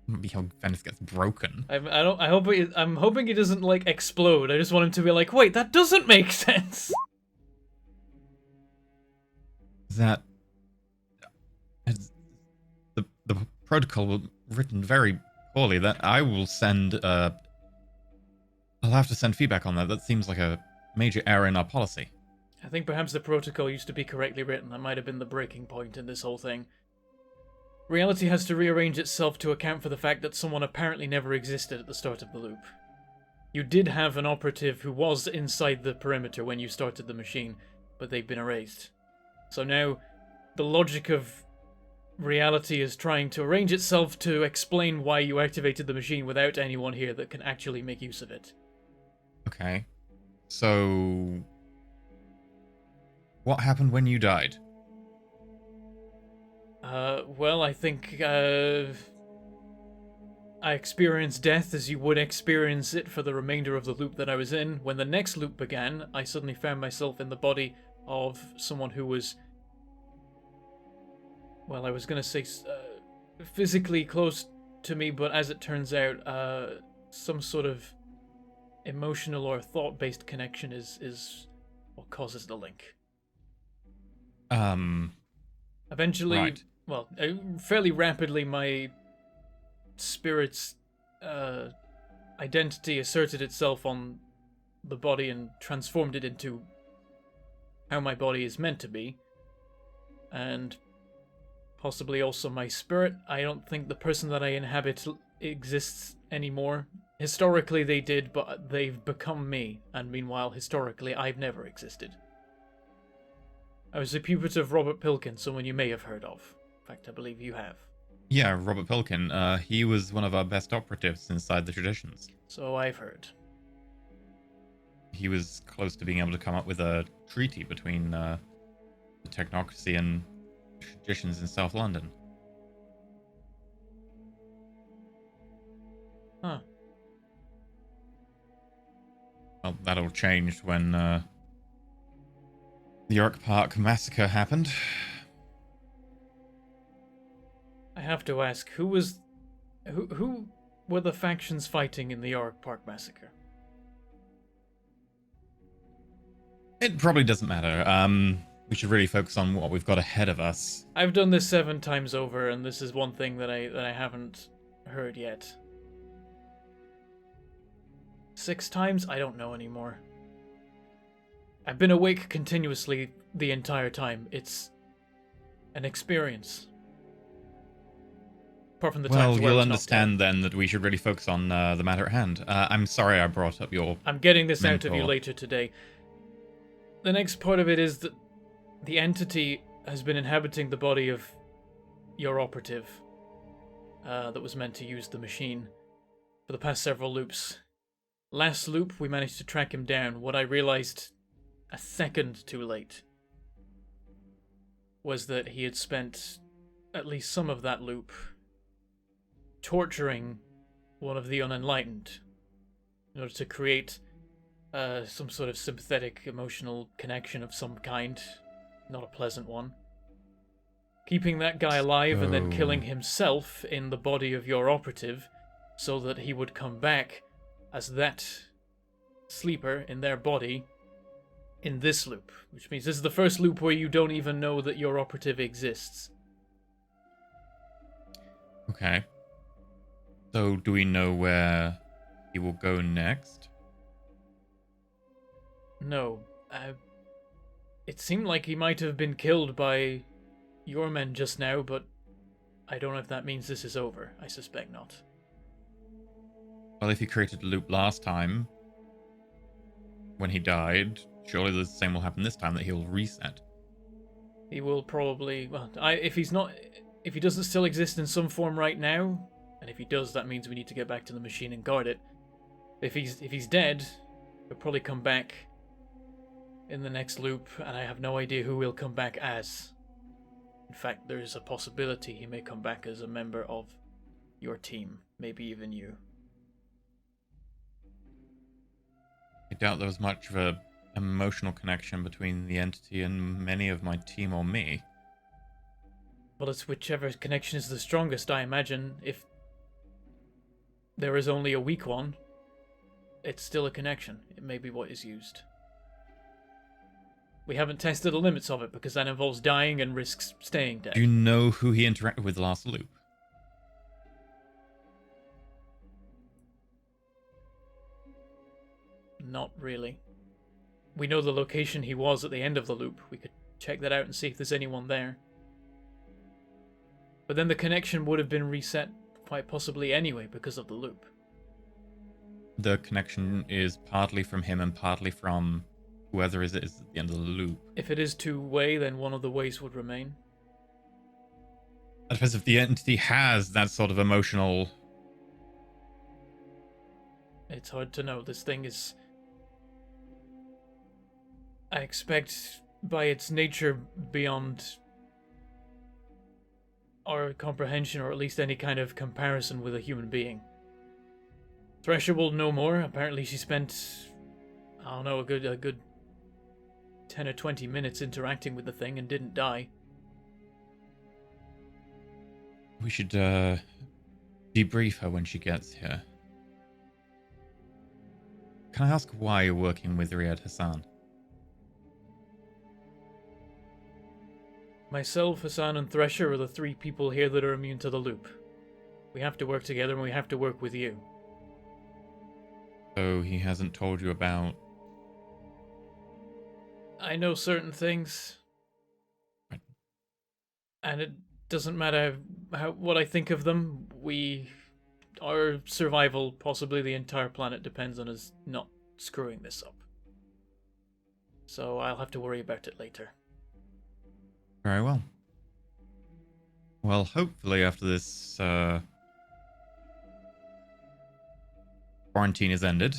Maybe how Venice gets broken. I'm hoping he doesn't, like, explode. I just want him to be like, wait, that doesn't make sense! That... The protocol was written very poorly. That I will send... I'll have to send feedback on that. That seems like a major error in our policy. I think perhaps the protocol used to be correctly written. That might have been the breaking point in this whole thing. Reality has to rearrange itself to account for the fact that someone apparently never existed at the start of the loop. You did have an operative who was inside the perimeter when you started the machine, but they've been erased. So now, the logic of reality is trying to arrange itself to explain why you activated the machine without anyone here that can actually make use of it. Okay. So... what happened when you died? Well, I think, I experienced death as you would experience it for the remainder of the loop that I was in. When the next loop began, I suddenly found myself in the body of someone who was, well, I was going to say physically close to me, but as it turns out, some sort of emotional or thought-based connection is what causes the link. Eventually, right. well, fairly rapidly, my spirit's identity asserted itself on the body and transformed it into how my body is meant to be. And possibly also my spirit. I don't think the person that I inhabit exists anymore. Historically they did, but they've become me, and meanwhile, historically, I've never existed. I was a pupil of Robert Pilkin, someone you may have heard of. In fact, I believe you have. Yeah, Robert Pilkin. He was one of our best operatives inside the traditions. So I've heard. He was close to being able to come up with a treaty between the technocracy and traditions in South London. Huh. Well, that all changed when the York Park massacre happened. I have to ask, who were the factions fighting in the York Park massacre? It probably doesn't matter. We should really focus on what we've got ahead of us. I've done this 7 times over, and this is one thing that I haven't heard yet. 6 times? I don't know anymore. I've been awake continuously the entire time. It's an experience. Apart from the times Well, where you'll I was knocked understand then that we should really focus on the matter at hand. I'm sorry I brought up your... I'm getting this out of you mentor. later today. The next part of it is that the entity has been inhabiting the body of your operative that was meant to use the machine for the past several loops. Last loop, we managed to track him down. What I realized a second too late was that he had spent at least some of that loop torturing one of the unenlightened in order to create some sort of sympathetic emotional connection of some kind, not a pleasant one. Keeping that guy alive and then killing himself in the body of your operative so that he would come back as that sleeper in their body in this loop, which means this is the first loop where you don't even know that your operative exists. Okay. So, do we know where he will go next? No. It seemed like he might have been killed by your men just now, but I don't know if that means this is over. I suspect not. Well, if he created a loop last time, when he died, surely the same will happen this time, that he'll reset. He will probably... Well, if he doesn't still exist in some form right now, and if he does, that means we need to get back to the machine and guard it. If he's dead, he'll probably come back in the next loop, and I have no idea who he'll come back as. In fact, there is a possibility he may come back as a member of your team, maybe even you. I doubt there was much of a emotional connection between the entity and many of my team or me. Well, it's whichever connection is the strongest, I imagine. If there is only a weak one, it's still a connection. It may be what is used. We haven't tested the limits of it because that involves dying and risks staying dead. Do you know who he interacted with last loop? Not really. We know the location he was at the end of the loop. We could check that out and see if there's anyone there. But then the connection would have been reset quite possibly anyway because of the loop. The connection is partly from him and partly from whoever is at the end of the loop. If it is two-way, then one of the ways would remain. I suppose if the entity has that sort of emotional... It's hard to know. This thing is... I expect by its nature beyond our comprehension, or at least any kind of comparison with a human being. Thresher will know more. Apparently she spent, I don't know, a good 10 or 20 minutes interacting with the thing and didn't die. We should debrief her when she gets here. Can I ask why you're working with Riyad Hassan? Myself, Hassan, and Thresher are the 3 people here that are immune to the loop. We have to work together, and we have to work with you. So he hasn't told you about... I know certain things, and it doesn't matter what I think of them. Our survival, possibly the entire planet, depends on us not screwing this up. So I'll have to worry about it later. Very well. Well, hopefully after this quarantine is ended,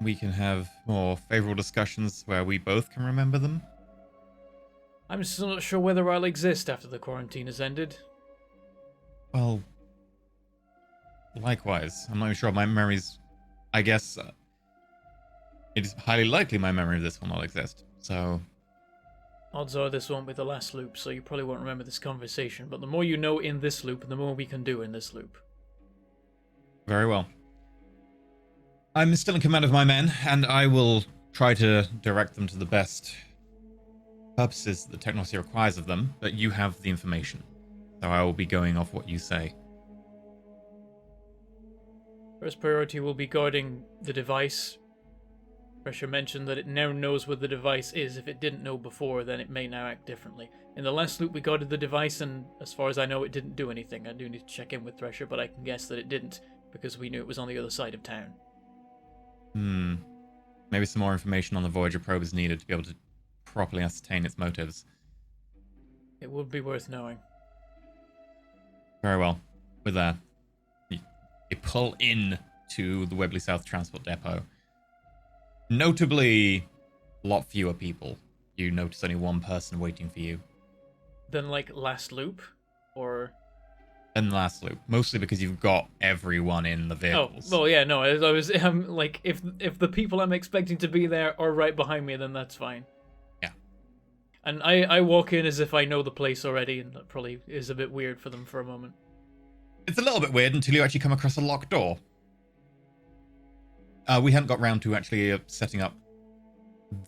we can have more favorable discussions where we both can remember them. I'm still not sure whether I'll exist after the quarantine has ended. Well, likewise. I'm not even sure my memories... I guess it is highly likely my memory of this will not exist. So... Odds are this won't be the last loop, so you probably won't remember this conversation, but the more you know in this loop, the more we can do in this loop. Very well. I'm still in command of my men, and I will try to direct them to the best purposes that the technology requires of them, but you have the information. So I will be going off what you say. First priority will be guarding the device. Pressure mentioned that it now knows what the device is. If it didn't know before, then it may now act differently. In the last loop, we guarded the device, and as far as I know, it didn't do anything. I do need to check in with Thresher, but I can guess that it didn't, because we knew it was on the other side of town. Maybe some more information on the Voyager probe is needed to be able to properly ascertain its motives. It would be worth knowing. Very well. With that, you pull in to the Webley South Transport Depot. Notably, a lot fewer people. You notice only one person waiting for you. Then, like, last loop? Or... And last loop, mostly because you've got everyone in the vehicles. Oh, well, yeah, no, I was, like, if the people I'm expecting to be there are right behind me, then that's fine. Yeah. And I walk in as if I know the place already, and that probably is a bit weird for them for a moment. It's a little bit weird until you actually come across a locked door. We hadn't got round to actually setting up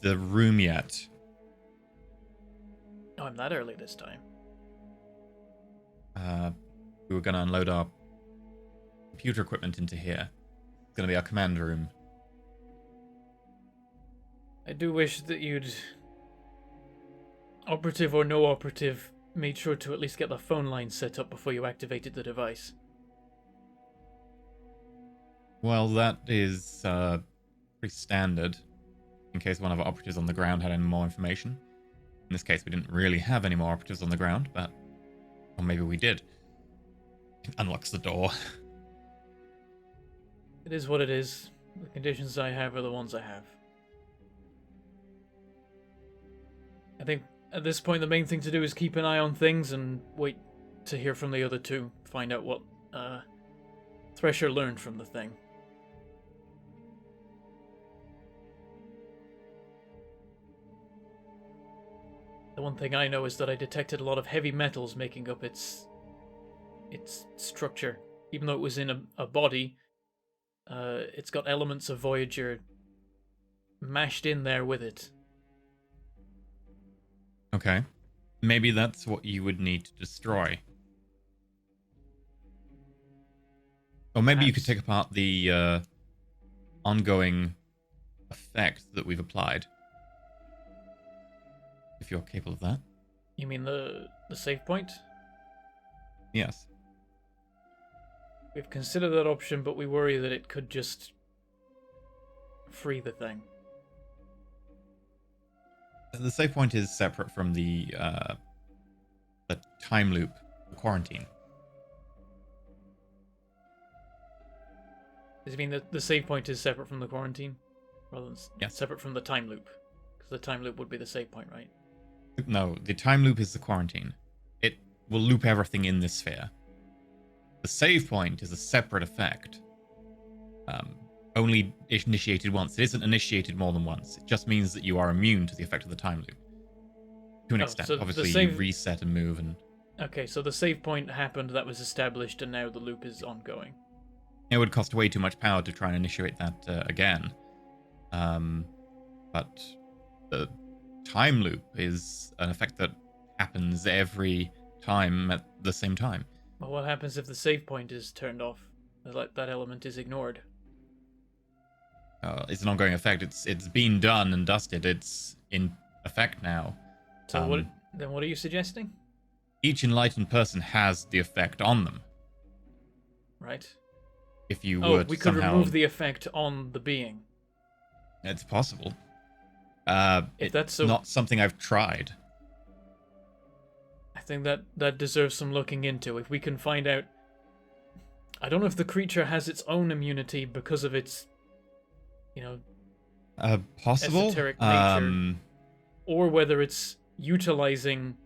the room yet. Oh, I'm that early this time. We were going to unload our computer equipment into here. It's going to be our command room. I do wish that you'd, operative or no operative, made sure to at least get the phone line set up before you activated the device. Well, that is pretty standard, in case one of our operatives on the ground had any more information. In this case, we didn't really have any more operatives on the ground, but... Or maybe we did. It unlocks the door. It is what it is. The conditions I have are the ones I have. I think at this point the main thing to do is keep an eye on things and wait to hear from the other two. Find out what Thresher learned from the thing. The one thing I know is that I detected a lot of heavy metals making up its structure. Even though it was in a body, it's got elements of Voyager mashed in there with it. Okay. Maybe that's what you would need to destroy. Or maybe you could take apart the ongoing effect that we've applied. If you're capable of that. You mean the save point? Yes. We've considered that option, but we worry that it could just free the thing. The save point is separate from the time loop, the quarantine. Does it mean that the save point is separate from the quarantine? Rather than Yes. separate from the time loop? Because the time loop would be the save point, right? No, the time loop is the quarantine. will loop everything in this sphere. The save point is a separate effect. Only initiated once. It isn't initiated more than once. It just means that you are immune to the effect of the time loop. To an extent. so the Obviously, save- you reset and move and... Okay, so the save point happened, that was established, and now the loop is ongoing. It would cost way too much power to try and initiate that again. But the time loop is an effect that happens every time at the same time. Well, what happens if the save point is turned off? Like that element is ignored. It's an ongoing effect. It's been done and dusted. It's in effect now. So what are you suggesting? Each enlightened person has the effect on them. Right. If you Oh, would we could somehow... remove the effect on the being. It's possible. If It's that's so- not something I've tried. I think that deserves some looking into. If we can find out... I don't know if the creature has its own immunity because of its, Possible. esoteric nature. Or whether it's utilizing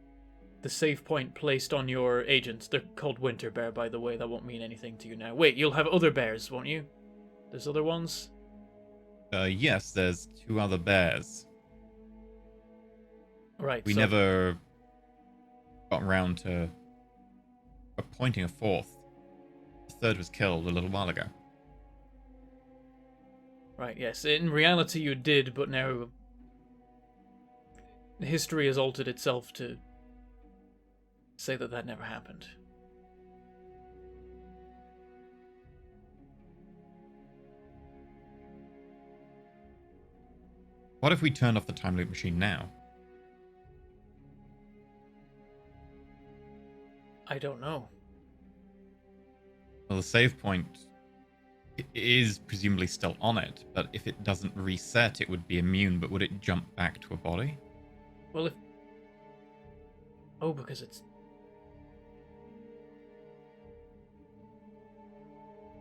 the save point placed on your agents. They're called Winter Bear, by the way. That won't mean anything to you now. Wait, you'll have other bears, won't you? There's other ones? Yes, there's 2 other bears. Right. We so- never got around to appointing a 4th. The 3rd was killed a little while ago. Right, yes. In reality, you did, but now history has altered itself to say that never happened. What if we turned off the time loop machine now? I don't know. Well, the save point is presumably still on it, but if it doesn't reset, it would be immune, but would it jump back to a body? Well, if... Oh, because it's...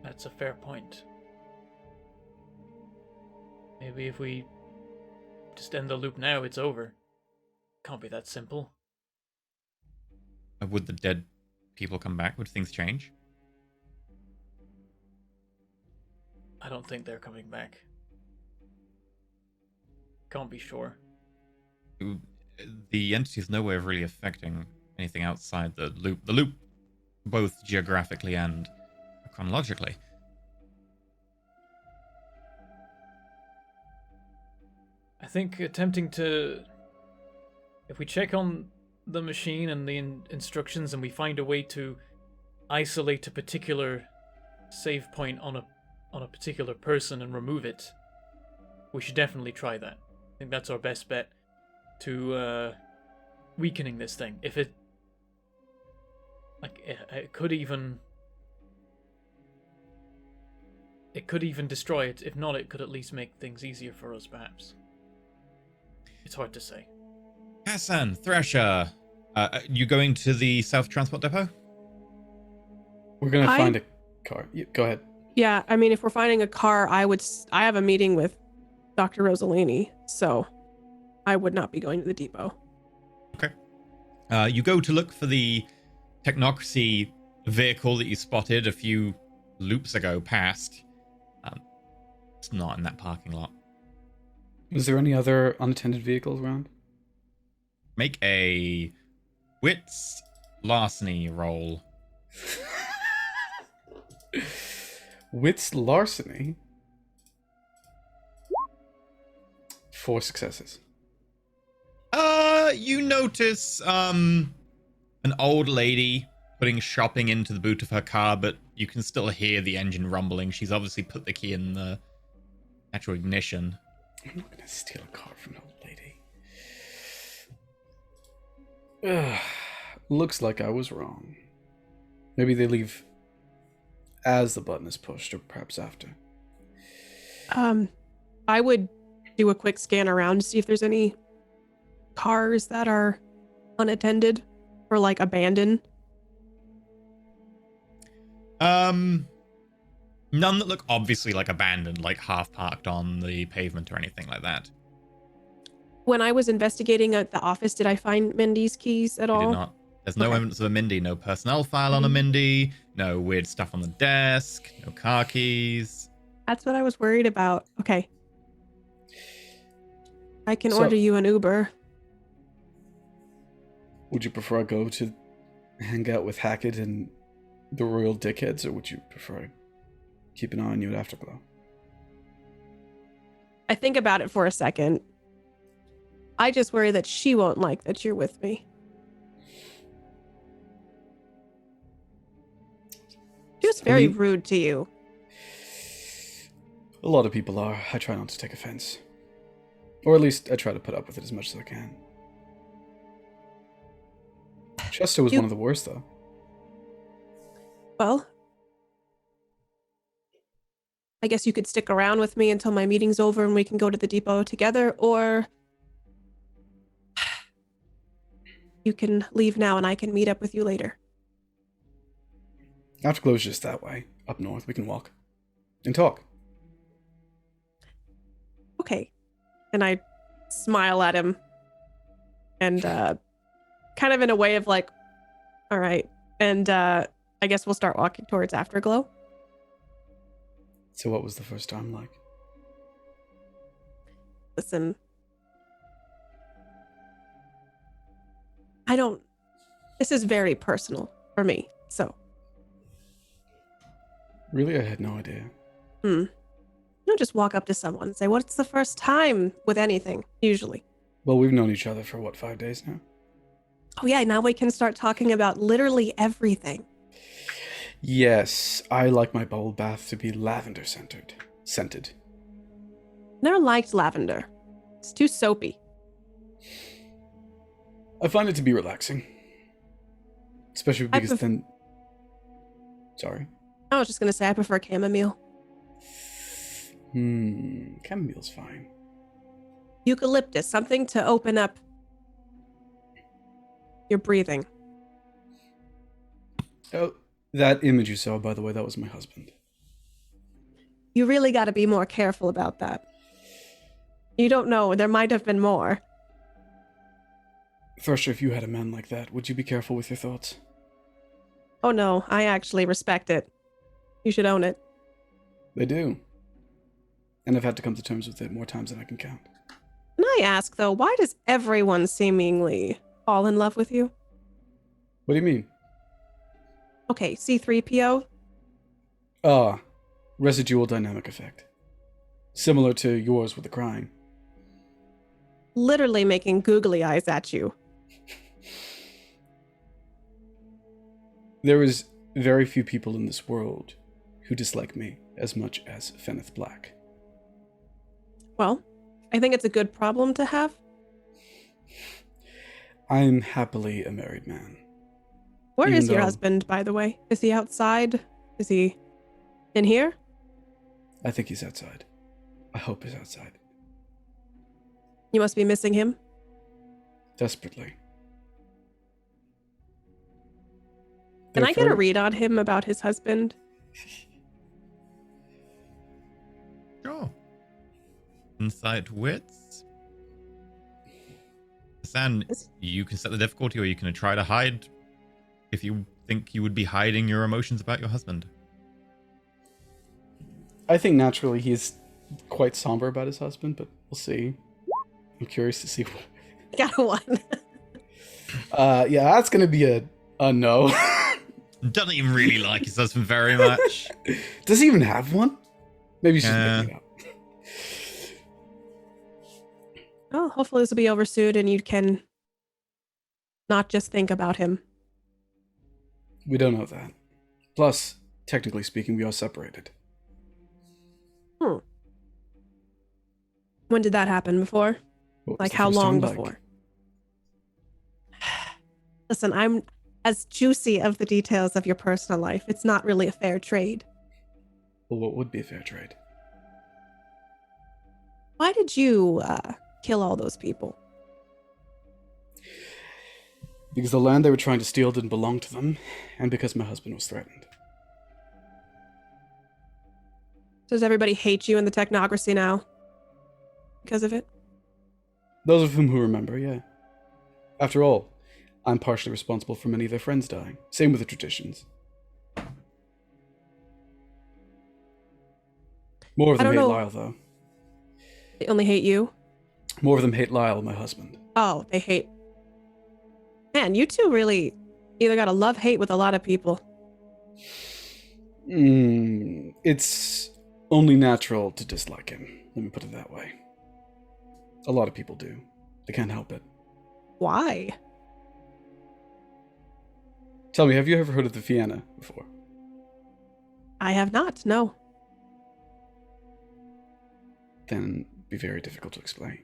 That's a fair point. Maybe if we just end the loop now, it's over. Can't be that simple. Would the dead people come back? Would things change? I don't think they're coming back. Can't be sure. The entity has no way of really affecting anything outside the loop. The loop, both geographically and chronologically. I think attempting to... If we check on the machine and the instructions and we find a way to isolate a particular save point on a particular person and remove it, we should definitely try that. I think that's our best bet to weakening this thing. If it... Like, it could even... It could even destroy it. If not, it could at least make things easier for us, perhaps. It's hard to say. Hassan, Thrasher, you going to the South Transport Depot? We're gonna find a car. Go ahead. Yeah, I mean, if we're finding a car, I have a meeting with Dr. Rosalini, so I would not be going to the depot. Okay. You go to look for the technocracy vehicle that you spotted a few loops ago past. It's not in that parking lot. Is there any other unattended vehicles around? Make a wits larceny roll. Wits larceny. 4 successes. You notice an old lady putting shopping into the boot of her car, but you can still hear the engine rumbling. She's obviously put the key in the actual ignition. I'm not gonna steal a car from an old lady. Ugh, looks like I was wrong. Maybe they leave as the button is pushed, or perhaps after. I would do a quick scan around to see if there's any cars that are unattended or like abandoned. None that look obviously like abandoned, like half parked on the pavement or anything like that. When I was investigating at the office, did I find Mindy's keys at You all? did not. There's no Okay. evidence of a Mindy, no personnel file on a Mindy, no weird stuff on the desk, no car keys. That's what I was worried about. Okay. I can So- order you an Uber. Would you prefer I go to hang out with Hackett and the Royal Dickheads, or would you prefer I keep an eye on you at Afterglow? I think about it for a second. I just worry that she won't like that you're with me. She was very mean- rude to you. A lot of people are. I try not to take offense. Or at least I try to put up with it as much as I can. Chester was You- one of the worst, though. Well, I guess you could stick around with me until my meeting's over and we can go to the depot together, or you can leave now and I can meet up with you later. Afterglow's just that way. Up north, we can walk. And talk. Okay. And I smile at him and kind of in a way of like, all right. And I guess we'll start walking towards Afterglow. So what was the first time like? Listen, this is very personal for me. So, Really? I had no idea. you don't just walk up to someone and say, what's the first time with anything, usually? Well, we've known each other for, what, 5 days now? Oh yeah, now we can start talking about literally everything. Yes, I like my bubble bath to be scented. Never liked lavender. It's too soapy. I find it to be relaxing. Especially because pref- then... Sorry. I was just gonna say I prefer chamomile. Chamomile's fine. Eucalyptus, something to open up your breathing. Oh, that image you saw, by the way, that was my husband. You really got to be more careful about that. You don't know, there might have been more. Thresher, if you had a man like that, would you be careful with your thoughts? Oh no, I actually respect it. You should own it. They do. And I've had to come to terms with it more times than I can count. Can I ask though, why does everyone seemingly fall in love with you? What do you mean? Okay, C3PO. Residual dynamic effect. Similar to yours with the crying. Literally making googly eyes at you. There is very few people in this world who dislike me as much as Feneth Black. Well, I think it's a good problem to have. I'm happily a married man. Where Even is your though- husband, by the way? Is he outside? Is he in here? I think he's outside. I hope he's outside. You must be missing him. Desperately. Can I get a Therefore- read on him about his husband? Sure. Insight wits. San, you can set the difficulty or you can try to hide if you think you would be hiding your emotions about your husband. I think naturally he's quite somber about his husband, but we'll see. I'm curious to see. Got a one. Yeah, that's gonna be a no. Doesn't even really like his husband very much. Does he even have one? Maybe he's just making it up. Oh, hopefully this will be over soon and you can not just think about him. We don't know that. Plus, technically speaking, we are separated. When did that happen before? What was Like the how first long time like? before? Listen, I'm as juicy of the details of your personal life. It's not really a fair trade. Well, what would be a fair trade? Why did you kill all those people? Because the land they were trying to steal didn't belong to them, and because my husband was threatened. Does everybody hate you in the technocracy now? Because of it? Those of whom who remember, yeah. After all, I'm partially responsible for many of their friends dying. Same with the traditions. More of I them don't hate know. Lyle, though. They only hate you? More of them hate Lyle, my husband. Oh, they hate. Man, you two really either got a love-hate with a lot of people. It's only natural to dislike him. Let me put it that way. A lot of people do. They can't help it. Why? Tell me, have you ever heard of the Vienna before? I have not, no. Then it'd be very difficult to explain.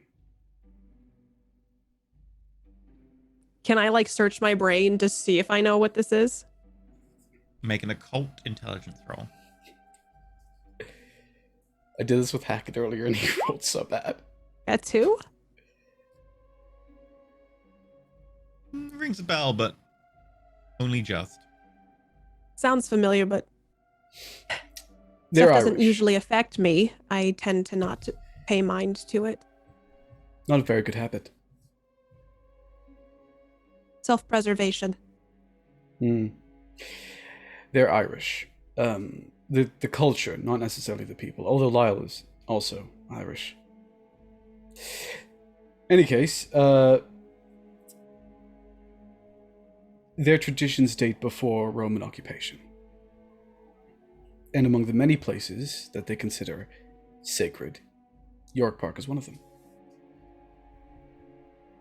Can I, like, search my brain to see if I know what this is? Make an occult intelligence roll. I did this with Hackett earlier and he rolled so bad. At 2? Rings a bell, but only just. Sounds familiar, but They're stuff doesn't Irish. usually affect me. I tend to not pay mind to it. Not a very good habit. Self-preservation. They're Irish. The culture, not necessarily the people. Although Lyle is also Irish. Any case, their traditions date before Roman occupation. And among the many places that they consider sacred, York Park is one of them.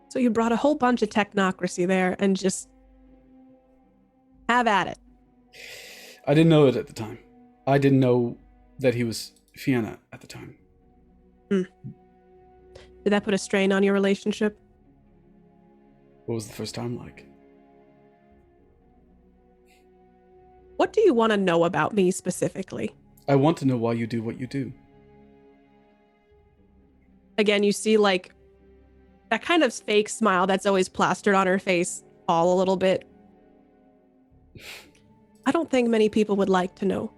So you brought a whole bunch of technocracy there and just have at it. I didn't know it at the time. I didn't know that he was Fianna at the time. Did that put a strain on your relationship? What was the first time like? What do you want to know about me specifically? I want to know why you do what you do. Again, you see, like, that kind of fake smile that's always plastered on her face fall a little bit. I don't think many people would like to know.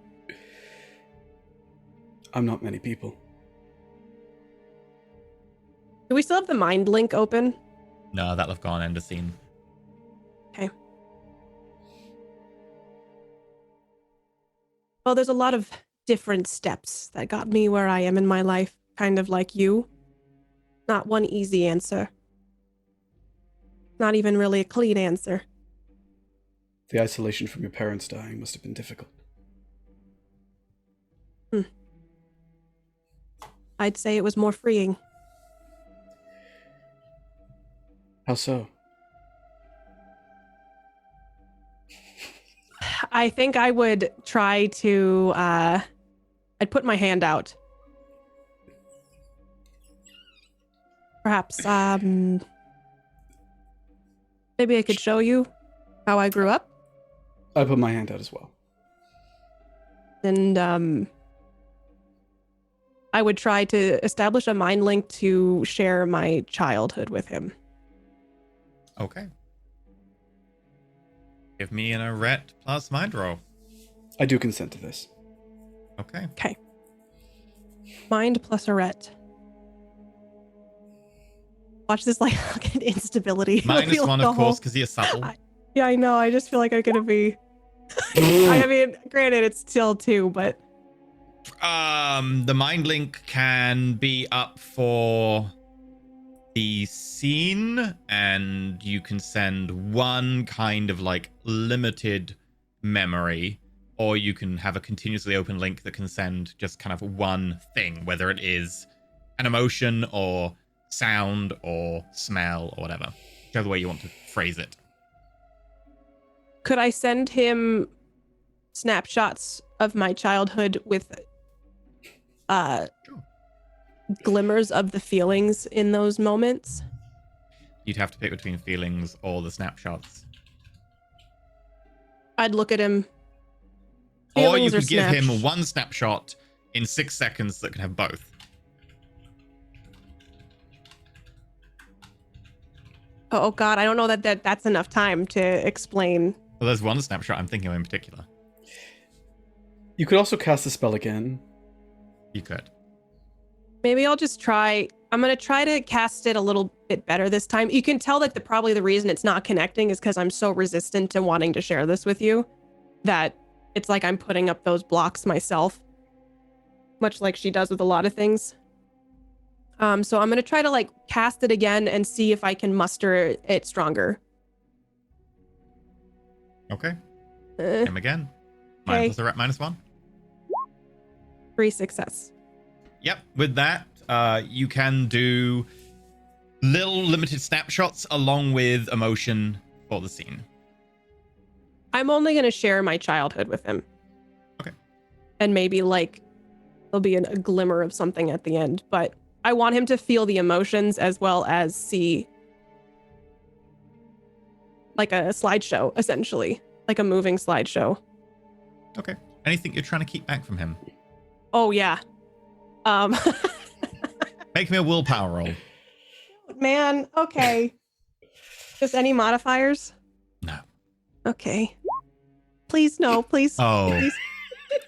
I'm not many people. Do we still have the mind link open? No, that'll have gone end of scene. Okay. Well, there's a lot of different steps that got me where I am in my life, kind of like you. Not one easy answer. Not even really a clean answer. The isolation from your parents dying must have been difficult. I'd say it was more freeing. How so? I think I would try to, I'd put my hand out. Perhaps, maybe I could show you how I grew up. I put my hand out as well. And, I would try to establish a mind link to share my childhood with him. Okay. Give me an arret plus mind roll. I do consent to this. Okay. Okay. Mind plus arret. Watch this, like, fucking instability. Minus Feel one, the of course, whole- because you're subtle. Yeah, I know. I just feel like I'm gonna be. I mean, granted, it's still 2, but The mind link can be up for the scene, and you can send one kind of like limited memory, or you can have a continuously open link that can send just kind of one thing, whether it is an emotion or sound or smell or whatever, whichever way you want to phrase it. could I send him snapshots of my childhood with glimmers of the feelings in those moments? You'd have to pick between feelings or the snapshots. I'd look at him. Or you Feelings or could give him snaps- one snapshot in 6 seconds that can have both. Oh God, I don't know that that's enough time to explain. Well, there's one snapshot I'm thinking of in particular. You could also cast the spell again. You could. Maybe I'll just try. I'm gonna try to cast it a little bit better this time. You can tell that probably the reason it's not connecting is because I'm so resistant to wanting to share this with you that it's like I'm putting up those blocks myself, much like she does with a lot of things. So I'm going to try to like cast it again and see if I can muster it stronger. Okay. Him again. Okay. -1. 3 success. Yep. With that, you can do little limited snapshots along with emotion for the scene. I'm only going to share my childhood with him. Okay. And maybe like there'll be a glimmer of something at the end, but I want him to feel the emotions as well as see like a slideshow, essentially, like a moving slideshow. Okay. Anything you're trying to keep back from him? Oh yeah. Make me a willpower roll. Man, okay. Just any modifiers? No. Okay. Please no, please. Oh.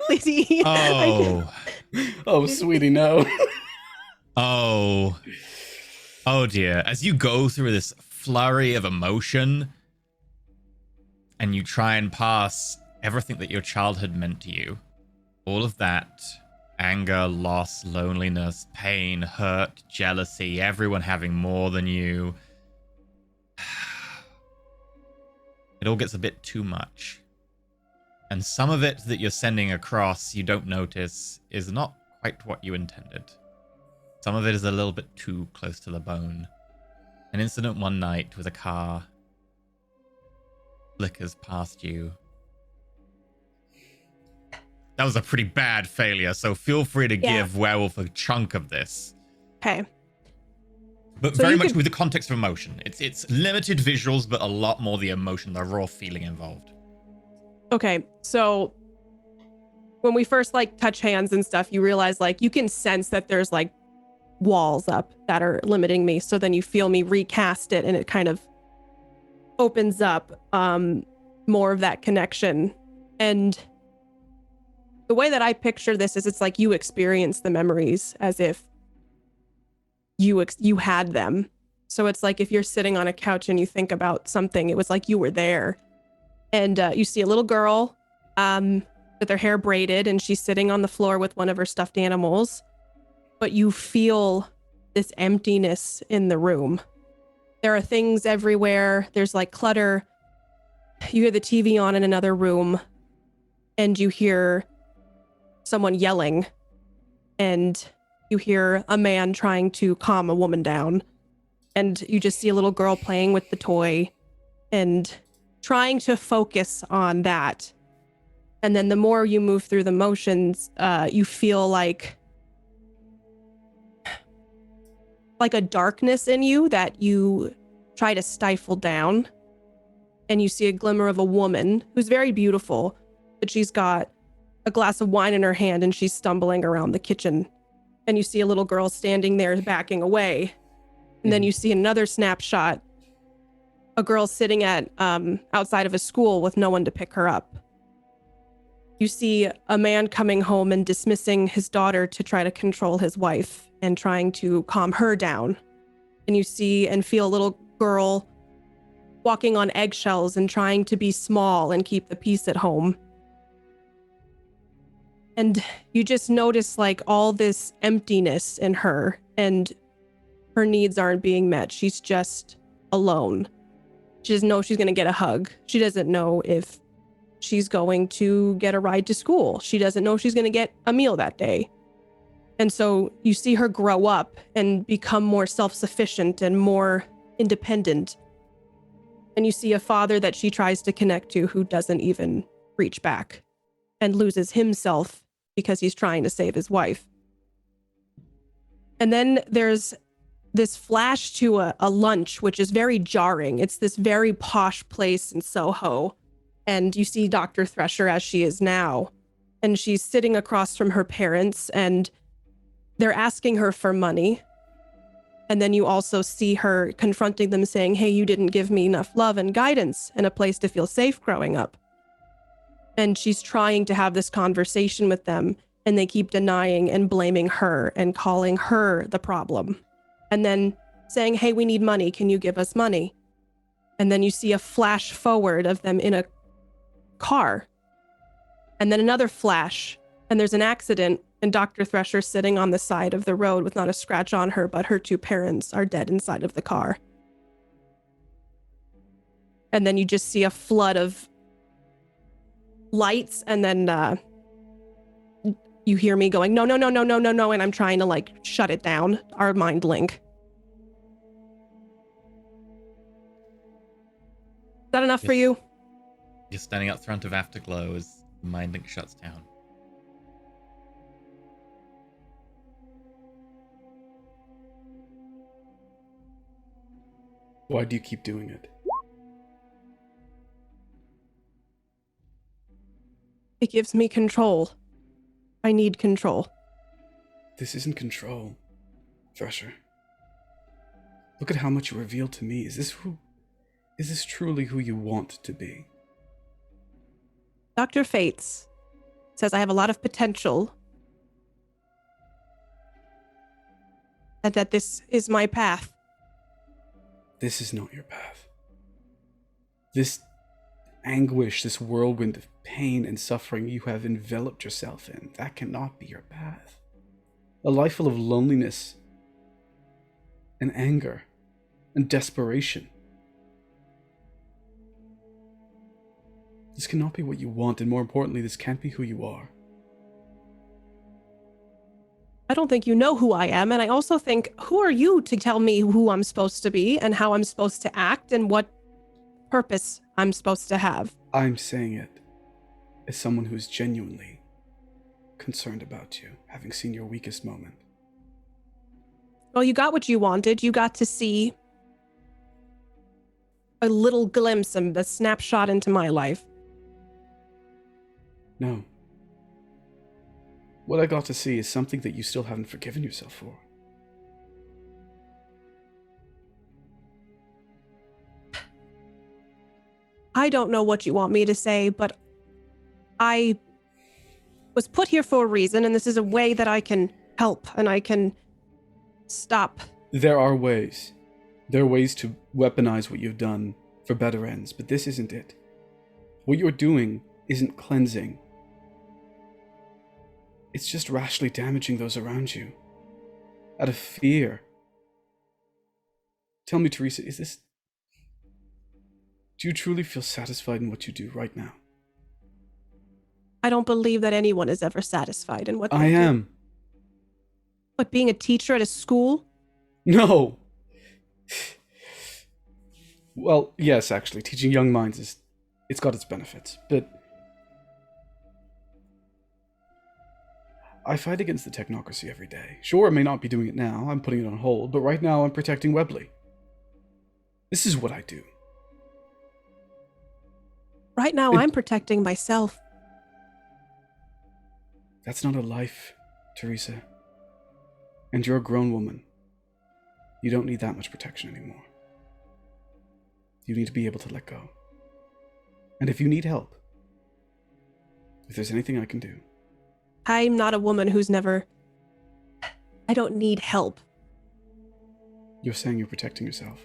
Please. Oh. Oh, sweetie, no. Oh. Oh dear. As you go through this flurry of emotion and you try and pass everything that your childhood meant to you, all of that anger, loss, loneliness, pain, hurt, jealousy, everyone having more than you, it all gets a bit too much. And some of it that you're sending across, you don't notice, is not quite what you intended. Some of it is a little bit too close to the bone. An incident one night with a car flickers past you. That was a pretty bad failure, so feel free to give Werewolf a chunk of this. Okay. But So very you much could- with the context of emotion. It's limited visuals, but a lot more the emotion, the raw feeling involved. Okay, so when we first like touch hands and stuff, you realize like you can sense that there's like walls up that are limiting me. So then you feel me recast it and it kind of opens up more of that connection. And the way that I picture this is it's like you experience the memories as if you had them. So it's like if you're sitting on a couch and you think about something, it was like you were there. And you see a little girl with her hair braided and she's sitting on the floor with one of her stuffed animals. But you feel this emptiness in the room. There are things everywhere. There's like clutter. You hear the TV on in another room and you hear someone yelling and you hear a man trying to calm a woman down. And you just see a little girl playing with the toy and trying to focus on that. And then the more you move through the motions, you feel like a darkness in you that you try to stifle down. And you see a glimmer of a woman who's very beautiful, but she's got a glass of wine in her hand and she's stumbling around the kitchen. And you see a little girl standing there backing away. And then you see another snapshot, a girl sitting at outside of a school with no one to pick her up. You see a man coming home and dismissing his daughter to try to control his wife and trying to calm her down. And you see and feel a little girl walking on eggshells and trying to be small and keep the peace at home. And you just notice like all this emptiness in her and her needs aren't being met. She's just alone. She doesn't know if she's going to get a hug. She doesn't know if she's going to get a ride to school. She doesn't know if she's going to get a meal that day. And so you see her grow up and become more self-sufficient and more independent. And you see a father that she tries to connect to who doesn't even reach back and loses himself because he's trying to save his wife. And then there's this flash to a lunch, which is very jarring. It's this very posh place in Soho. And you see Dr. Thresher as she is now. And she's sitting across from her parents and they're asking her for money. And then you also see her confronting them saying, hey, you didn't give me enough love and guidance and a place to feel safe growing up. And she's trying to have this conversation with them and they keep denying and blaming her and calling her the problem. And then saying, hey, we need money. Can you give us money? And then you see a flash forward of them in a car. And then another flash, and there's an accident, and Dr. Thresher's sitting on the side of the road with not a scratch on her, but her 2 parents are dead inside of the car. And then you just see a flood of lights, and then you hear me going, no, no, no, no, no, no, no, and I'm trying to like shut it down, our mind link. Is that enough for Yes. you? You're standing up front of Afterglow as the mind link shuts down. Why do you keep doing it? It gives me control. I need control. This isn't control, Thresher. Look at how much you revealed to me. Is this truly who you want to be? Dr. Fates says I have a lot of potential and that this is my path. This is not your path. This anguish, this whirlwind of pain and suffering you have enveloped yourself in, that cannot be your path. A life full of loneliness and anger and desperation. This cannot be what you want, and more importantly, this can't be who you are. I don't think you know who I am, and I also think, who are you to tell me who I'm supposed to be and how I'm supposed to act and what purpose I'm supposed to have? I'm saying it as someone who is genuinely concerned about you, having seen your weakest moment. Well, you got what you wanted. You got to see a little glimpse and a snapshot into my life. No. What I got to see is something that you still haven't forgiven yourself for. I don't know what you want me to say, but I was put here for a reason, and this is a way that I can help and I can stop. There are ways. There are ways to weaponize what you've done for better ends, but this isn't it. What you're doing isn't cleansing. It's just rashly damaging those around you. Out of fear. Tell me, Teresa, do you truly feel satisfied in what you do right now? I don't believe that anyone is ever satisfied in what I they do. am. But being a teacher at a school? No! Well, yes, actually, teaching young minds it's got its benefits, but I fight against the technocracy every day. Sure, I may not be doing it now, I'm putting it on hold, but right now I'm protecting Webley. This is what I do. Right now, I'm protecting myself. That's not a life, Teresa. And you're a grown woman. You don't need that much protection anymore. You need to be able to let go. And if you need help, if there's anything I can do. I'm not a woman who's never... I don't need help. You're saying you're protecting yourself.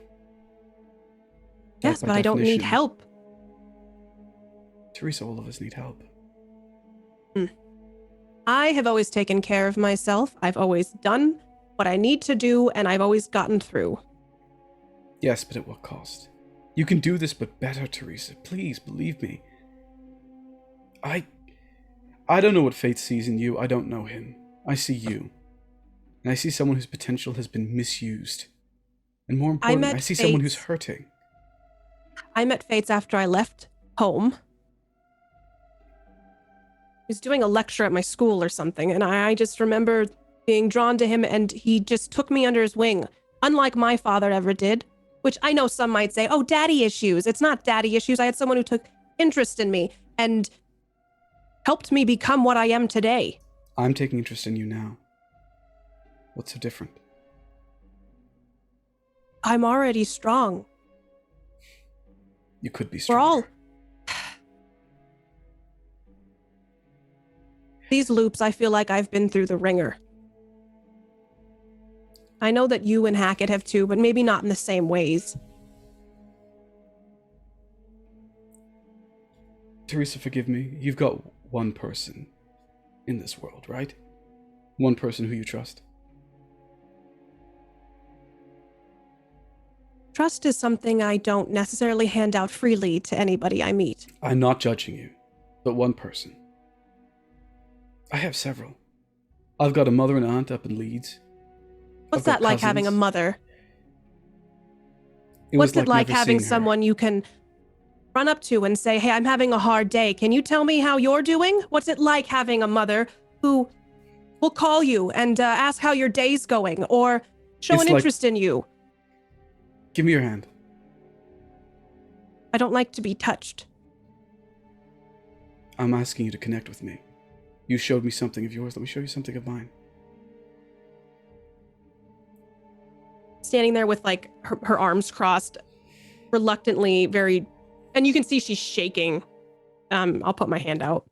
Yes, That, by but I don't need definition, help. Teresa, all of us need help. I have always taken care of myself. I've always done what I need to do, and I've always gotten through. Yes, but at what cost? You can do this, but better, Teresa. Please, believe me. I don't know what fate sees in you. I don't know him. I see you. And I see someone whose potential has been misused. And more importantly, I see someone who's hurting. I met Fates after I left home. He was doing a lecture at my school or something, and I just remember being drawn to him, and he just took me under his wing, unlike my father ever did, which I know some might say, oh, daddy issues. It's not daddy issues. I had someone who took interest in me and helped me become what I am today. I'm taking interest in you now. What's so different? I'm already strong. You could be We're stronger. all... These loops, I feel like I've been through the ringer. I know that you and Hackett have too, but maybe not in the same ways. Teresa, forgive me. You've got one person in this world, right? One person who you trust. Trust is something I don't necessarily hand out freely to anybody I meet. I'm not judging you, but one person. I have several. I've got a mother and aunt up in Leeds. What's I've got that like having a cousins. mother? Was What's it like never having seeing her. someone you can run up to and say, hey, I'm having a hard day. Can you tell me how you're doing? What's it like having a mother who will call you and ask how your day's going or show It's an like- interest in you? Give me your hand. I don't like to be touched. I'm asking you to connect with me. You showed me something of yours. Let me show you something of mine. Standing there with like her arms crossed, reluctantly, very, and you can see she's shaking. I'll put my hand out.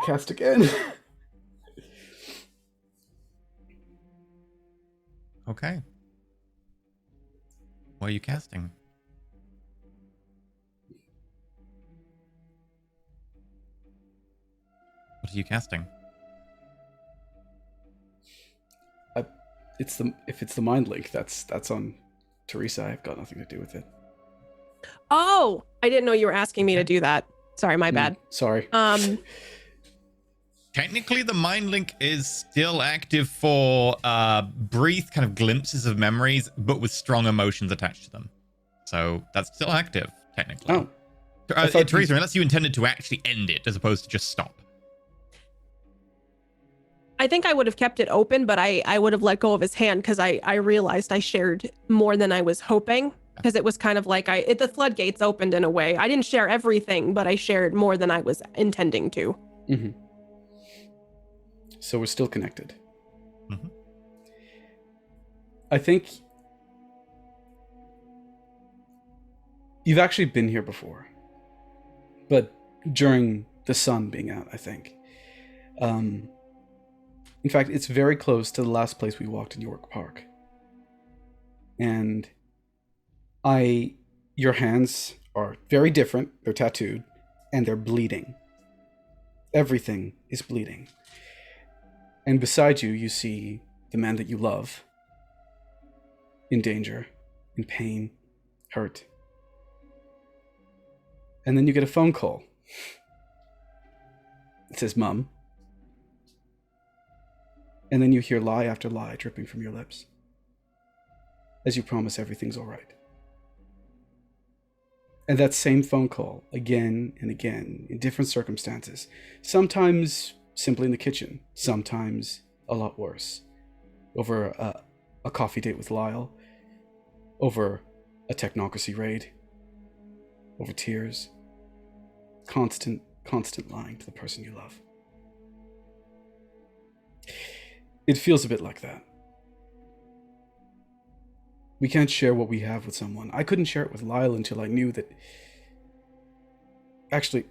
Cast again. Okay. What are you casting? What are you casting? If it's the mind link, that's on Teresa. I've got nothing to do with it. Oh, I didn't know you were asking me to do that. Sorry, my bad. Sorry. Technically, the mind link is still active for brief kind of glimpses of memories, but with strong emotions attached to them. So that's still active, technically. Oh. I thought Teresa, unless you intended to actually end it as opposed to just stop. I think I would have kept it open, but I would have let go of his hand because I realized I shared more than I was hoping, because it was kind of like the floodgates opened in a way. I didn't share everything, but I shared more than I was intending to. Mm-hmm. So we're still connected. Mm-hmm. I think you've actually been here before, but during the sun being out, I think. In fact, it's very close to the last place we walked in York Park. And your hands are very different. They're tattooed and they're bleeding. Everything is bleeding. And beside you, you see the man that you love in danger, in pain, hurt. And then you get a phone call. It says, Mum. And then you hear lie after lie dripping from your lips, as you promise everything's all right. And that same phone call, again and again, in different circumstances, sometimes simply in the kitchen, sometimes a lot worse, over a coffee date with Lyle, over a technocracy raid, over tears, constant lying to the person you love. It feels a bit like that. We can't share what we have with someone. I couldn't share it with Lyle until I knew that... Actually...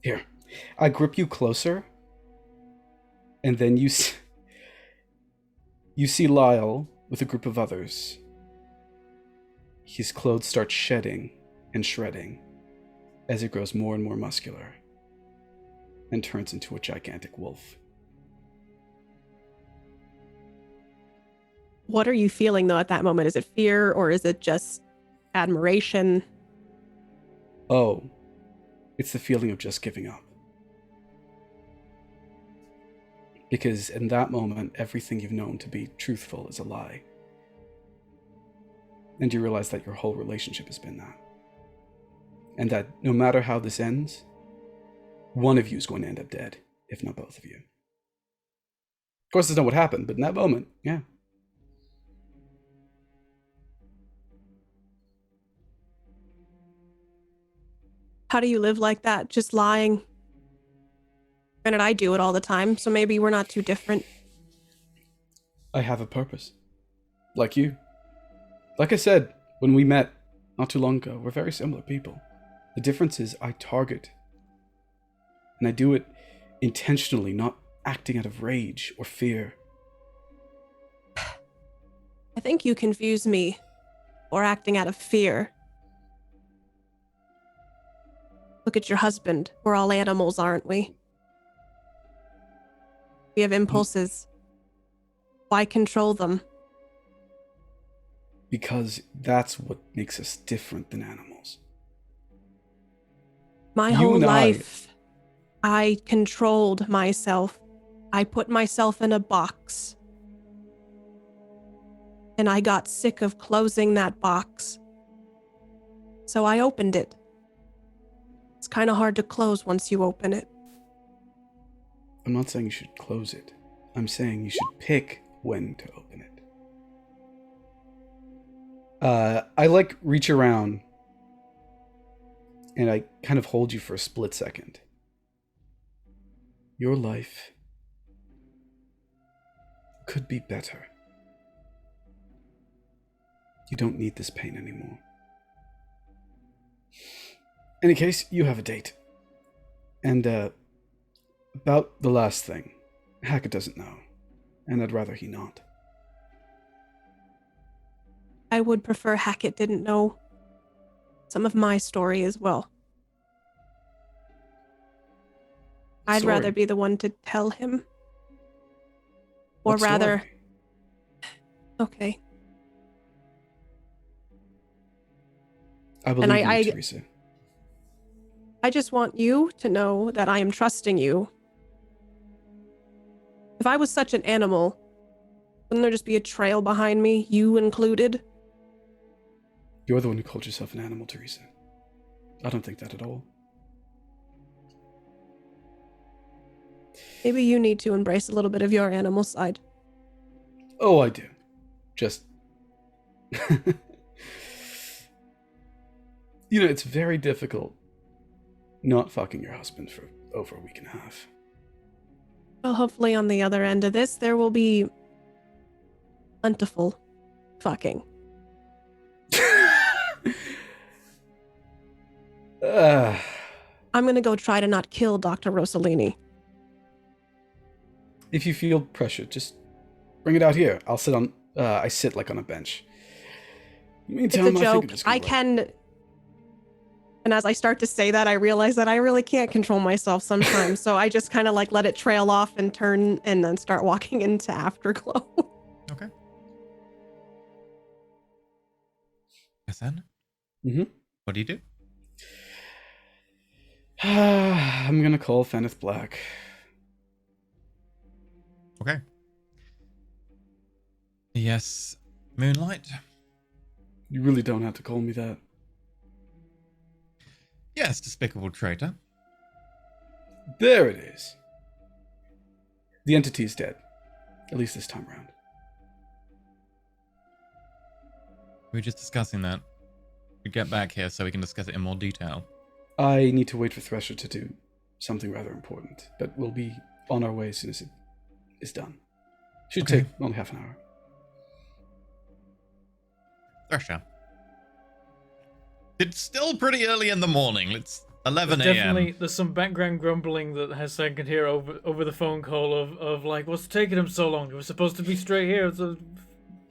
Here. I grip you closer, and then you see Lyle with a group of others. His clothes start shedding and shredding as he grows more and more muscular and turns into a gigantic wolf. What are you feeling though at that moment? Is it fear or is it just admiration? Oh, it's the feeling of just giving up. Because in that moment, everything you've known to be truthful is a lie. And you realize that your whole relationship has been that. And that no matter how this ends, one of you is going to end up dead, if not both of you. Of course, that's not what happened, but in that moment, yeah. How do you live like that? Just lying? Granted, I do it all the time, so maybe we're not too different. I have a purpose. Like you. Like I said, when we met not too long ago, we're very similar people. The difference is I target. And I do it intentionally, not acting out of rage or fear. I think you confuse me or acting out of fear. Look at your husband. We're all animals, aren't we? We have impulses. Why control them? Because that's what makes us different than animals. My You whole and life, I controlled myself. I put myself in a box. And I got sick of closing that box. So I opened it. It's kind of hard to close once you open it. I'm not saying you should close it. I'm saying you should pick when to open it. I like reach around and I kind of hold you for a split second. Your life could be better. You don't need this pain anymore. Any case, you have a date. And, about the last thing. Hackett doesn't know. And I'd rather he not. I would prefer Hackett didn't know some of my story as well. I'd Sorry. rather be the one to tell him. Or What rather... story? Okay. I believe I- you, Teresa. I just want you to know that I am trusting you. If I was such an animal, wouldn't there just be a trail behind me, you included? You're the one who called yourself an animal, Teresa. I don't think that at all. Maybe you need to embrace a little bit of your animal side. Oh, I do. Just... You know, it's very difficult not fucking your husband for over a week and a half. Well, hopefully on the other end of this, there will be plentiful fucking. I'm gonna go try to not kill Dr. Rossellini. If you feel pressure, just bring it out here. I'll sit on... I sit like on a bench. Meantime, It's a I think joke. I'm just gonna I can... And as I start to say that, I realize that I really can't control myself sometimes. So I just kind of like let it trail off and turn and then start walking into Afterglow. Okay. Yes, then? Mm-hmm. What do you do? I'm gonna call Feneth Black. Okay. Yes, Moonlight. You really don't have to call me that. Yes, despicable traitor. There it is. The entity's dead. At least this time around. We were just discussing that. We get back here so we can discuss it in more detail. I need to wait for Thresher to do something rather important, but we'll be on our way as soon as it is done. Should Okay. take only half an hour. Thresher. It's still pretty early in the morning. It's 11 Definitely, a.m. there's some background grumbling that Hassan can hear over the phone call of like, what's taking him so long? It was supposed to be straight here. It's a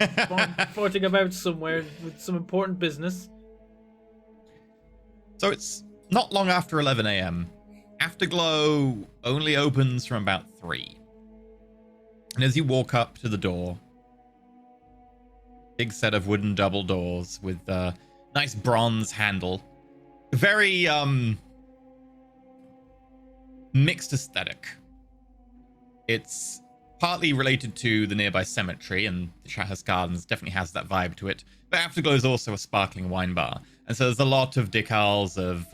farting about somewhere with some important business. So it's not long after 11 a.m. Afterglow only opens from about 3. And as you walk up to the door, big set of wooden double doors with a nice bronze handle. Very, mixed aesthetic. It's partly related to the nearby cemetery, and the Chathas Gardens definitely has that vibe to it. But Afterglow is also a sparkling wine bar. And so there's a lot of decals of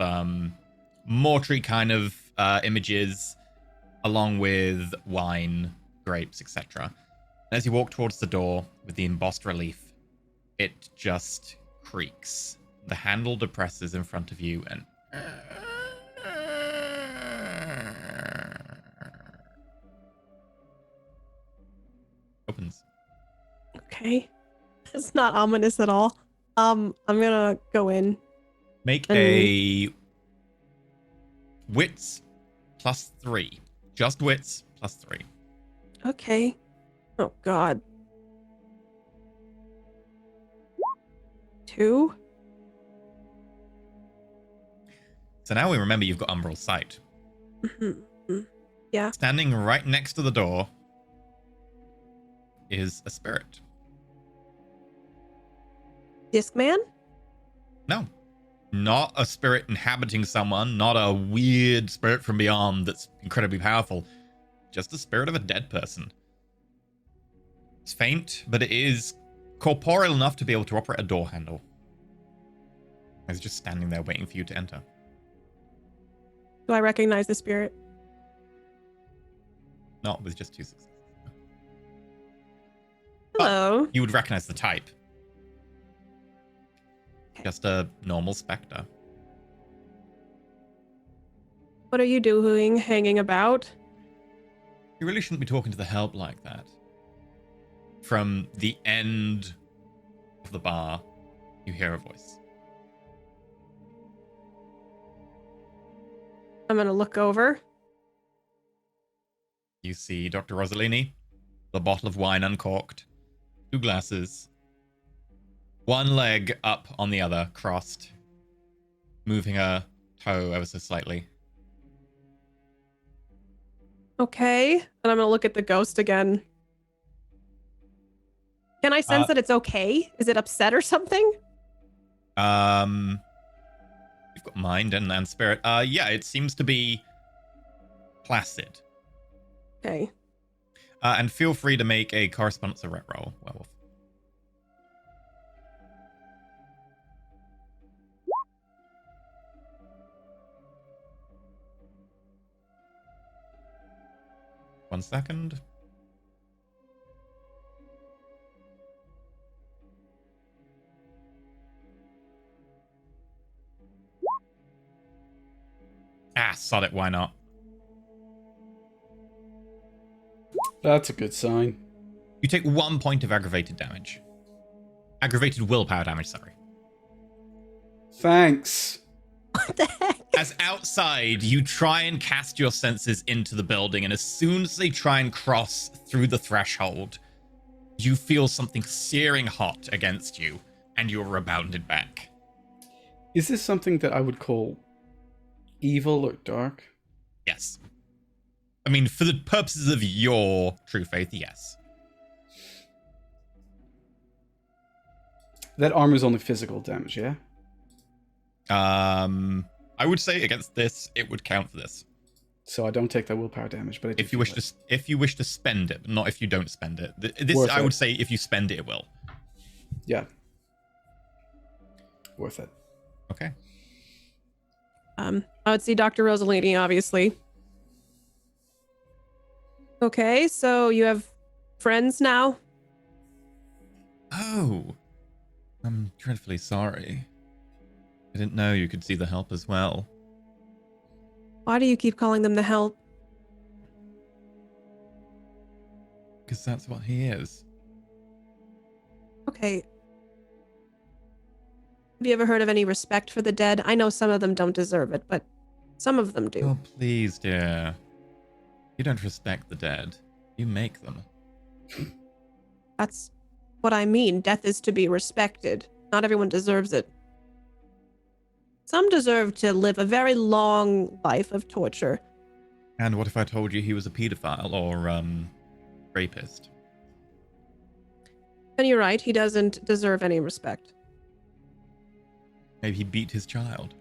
mortuary kind of images, along with wine, grapes, etc. And as you walk towards the door with the embossed relief, it just creaks. The handle depresses in front of you and opens. Okay. It's not ominous at all. I'm gonna go in. Make a wits +3 Just wits plus 3. Okay. Oh God. 2. So now we remember you've got umbral sight. Mhm. Yeah. Standing right next to the door is a spirit. Discman? No, not a spirit inhabiting someone, not a weird spirit from beyond that's incredibly powerful. Just the spirit of a dead person. It's faint, but it is corporeal enough to be able to operate a door handle. It's just standing there waiting for you to enter. Do I recognize the spirit? Not with just 2 successes. Hello. You would recognize the type. Okay. Just a normal specter. What are you doing hanging about? You really shouldn't be talking to the help like that. From the end of the bar, you hear a voice. I'm gonna look over. You see Dr. Rossellini, the bottle of wine uncorked, 2 glasses, 1 leg up on the other, crossed, moving a toe ever so slightly. Okay. And I'm gonna look at the ghost again. Can I sense that it's okay? Is it upset or something? You've got mind and spirit. Yeah, it seems to be placid. Okay. And feel free to make a correspondence or rep roll, werewolf. One second. Ah, sod it, why not? That's a good sign. You take 1 point of aggravated damage. Aggravated willpower damage, sorry. Thanks. What the heck? As outside, you try and cast your senses into the building, and as soon as they try and cross through the threshold, you feel something searing hot against you, and you're rebounded back. Is this something that I would call evil or dark? Yes. I mean, for the purposes of your true faith, yes. That armor's only physical damage, yeah? I would say against this, it would count for this. So I don't take that willpower damage, but I do If you wish feel to, if you wish to spend it, but not if you don't spend it. This, Worth I it. would say, if you spend it, it will. Yeah. Worth it. Okay. I would see Dr. Rossellini, obviously. Okay, so you have friends now? Oh, I'm dreadfully sorry. I didn't know you could see the help as well. Why do you keep calling them the help? Because that's what he is. Okay. Have you ever heard of any respect for the dead? I know some of them don't deserve it, but some of them do. Oh, please, dear. You don't respect the dead. You make them. That's what I mean. Death is to be respected. Not everyone deserves it. Some deserve to live a very long life of torture. And what if I told you he was a pedophile or, rapist? And you're right, he doesn't deserve any respect. Maybe he beat his child.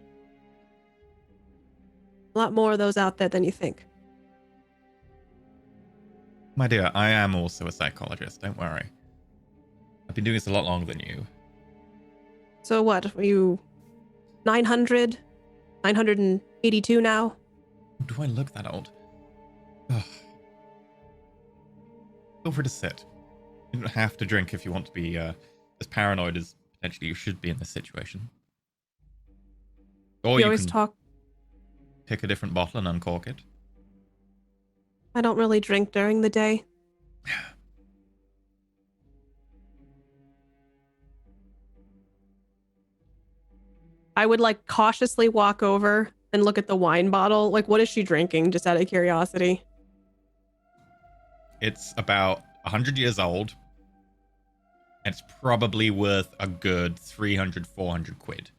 A lot more of those out there than you think. My dear, I am also a psychologist, don't worry. I've been doing this a lot longer than you. So what, were you 900? 982 now? Do I look that old? Ugh. Feel free to sit. You don't have to drink if you want to be as paranoid as potentially you should be in this situation. Or You you always can talk. pick a different bottle and uncork it. I don't really drink during the day. I would like cautiously walk over and look at the wine bottle. Like, what is she drinking? Just out of curiosity. It's about 100 years old. It's probably worth a good 300, 400 quid.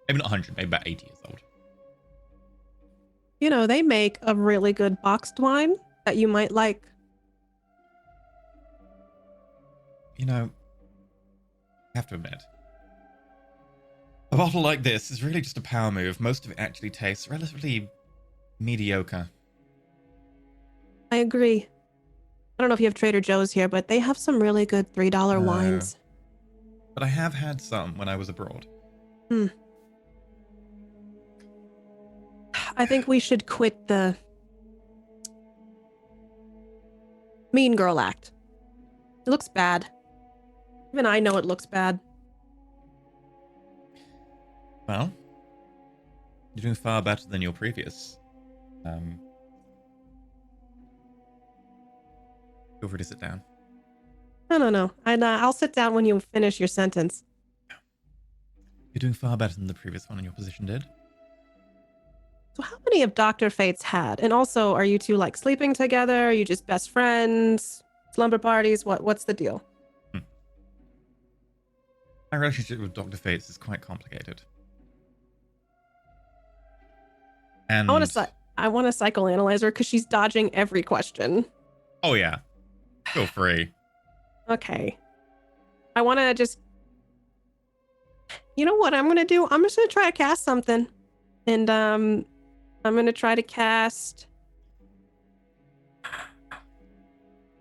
Maybe not 100, maybe about 80 years old. You know, they make a really good boxed wine that you might like. You know, I have to admit, a bottle like this is really just a power move. Most of it actually tastes relatively mediocre. I agree. I don't know if you have Trader Joe's here, but they have some really good $3 wines. But I have had some when I was abroad. I think we should quit the mean girl act. It looks bad. Even I know it looks bad. Well, you're doing far better than your previous. Feel free to sit down. No. I'll sit down when you finish your sentence. You're doing far better than the previous one in your position did. So how many have Dr. Fates had? And also, are you two like sleeping together? Are you just best friends? Slumber parties? What's the deal? My relationship with Dr. Fates is quite complicated. And I want to psychoanalyze her because she's dodging every question. oh yeah, feel free. Okay. I want to just... You know what I'm going to do? I'm just going to try to cast something. And I'm going to try to cast...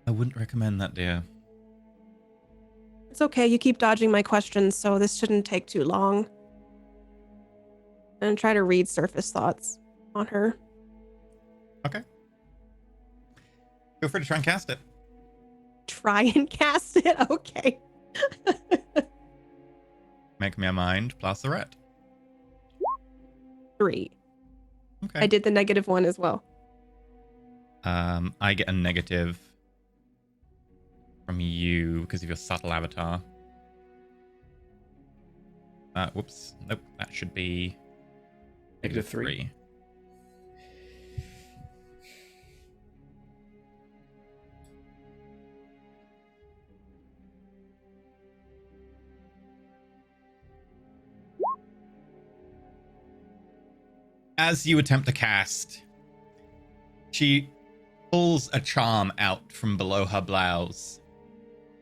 I wouldn't recommend that, dear. It's okay. You keep dodging my questions, so this shouldn't take too long. And try to read surface thoughts on her. Okay. Feel free to try and cast it. Try and cast it? Okay. Make me a mind plus a ret. 3. Okay. I did the -1 as well. I get a negative from you because of your subtle avatar. Whoops. Nope. That should be -3. As you attempt to cast, she pulls a charm out from below her blouse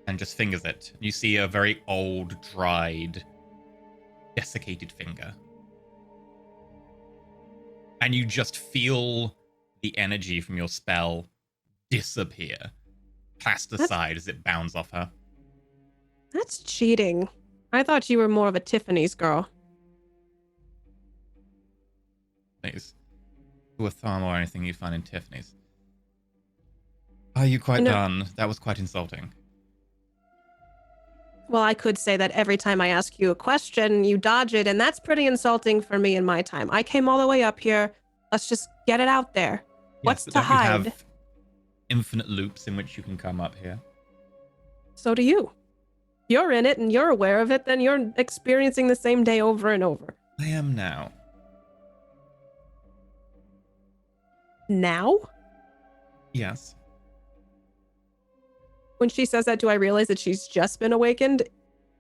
and just fingers it. You see a very old, dried, desiccated finger. And you just feel the energy from your spell disappear, cast aside as it bounds off her. That's cheating. I thought you were more of a Tiffany's girl. Tiffany's. To a thumb or anything you find in Tiffany's. Are you quite No. done? That was quite insulting. Well, I could say that every time I ask you a question, you dodge it, and that's pretty insulting for me in my time. I came all the way up here. Let's just get it out there. What's but to don't you hide? have infinite loops in which you can come up here? So do you. You're in it and you're aware of it, then you're experiencing the same day over and over. I am now. Now? Yes. When she says that, do I realize that she's just been awakened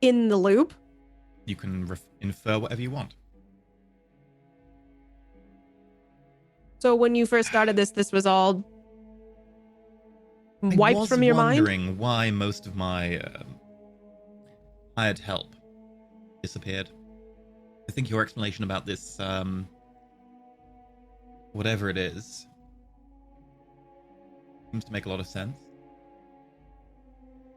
in the loop? You can infer whatever you want. So when you first started this was all wiped from your I was mind? wondering why most of my hired help disappeared. I think your explanation about this, whatever it is, seems to make a lot of sense.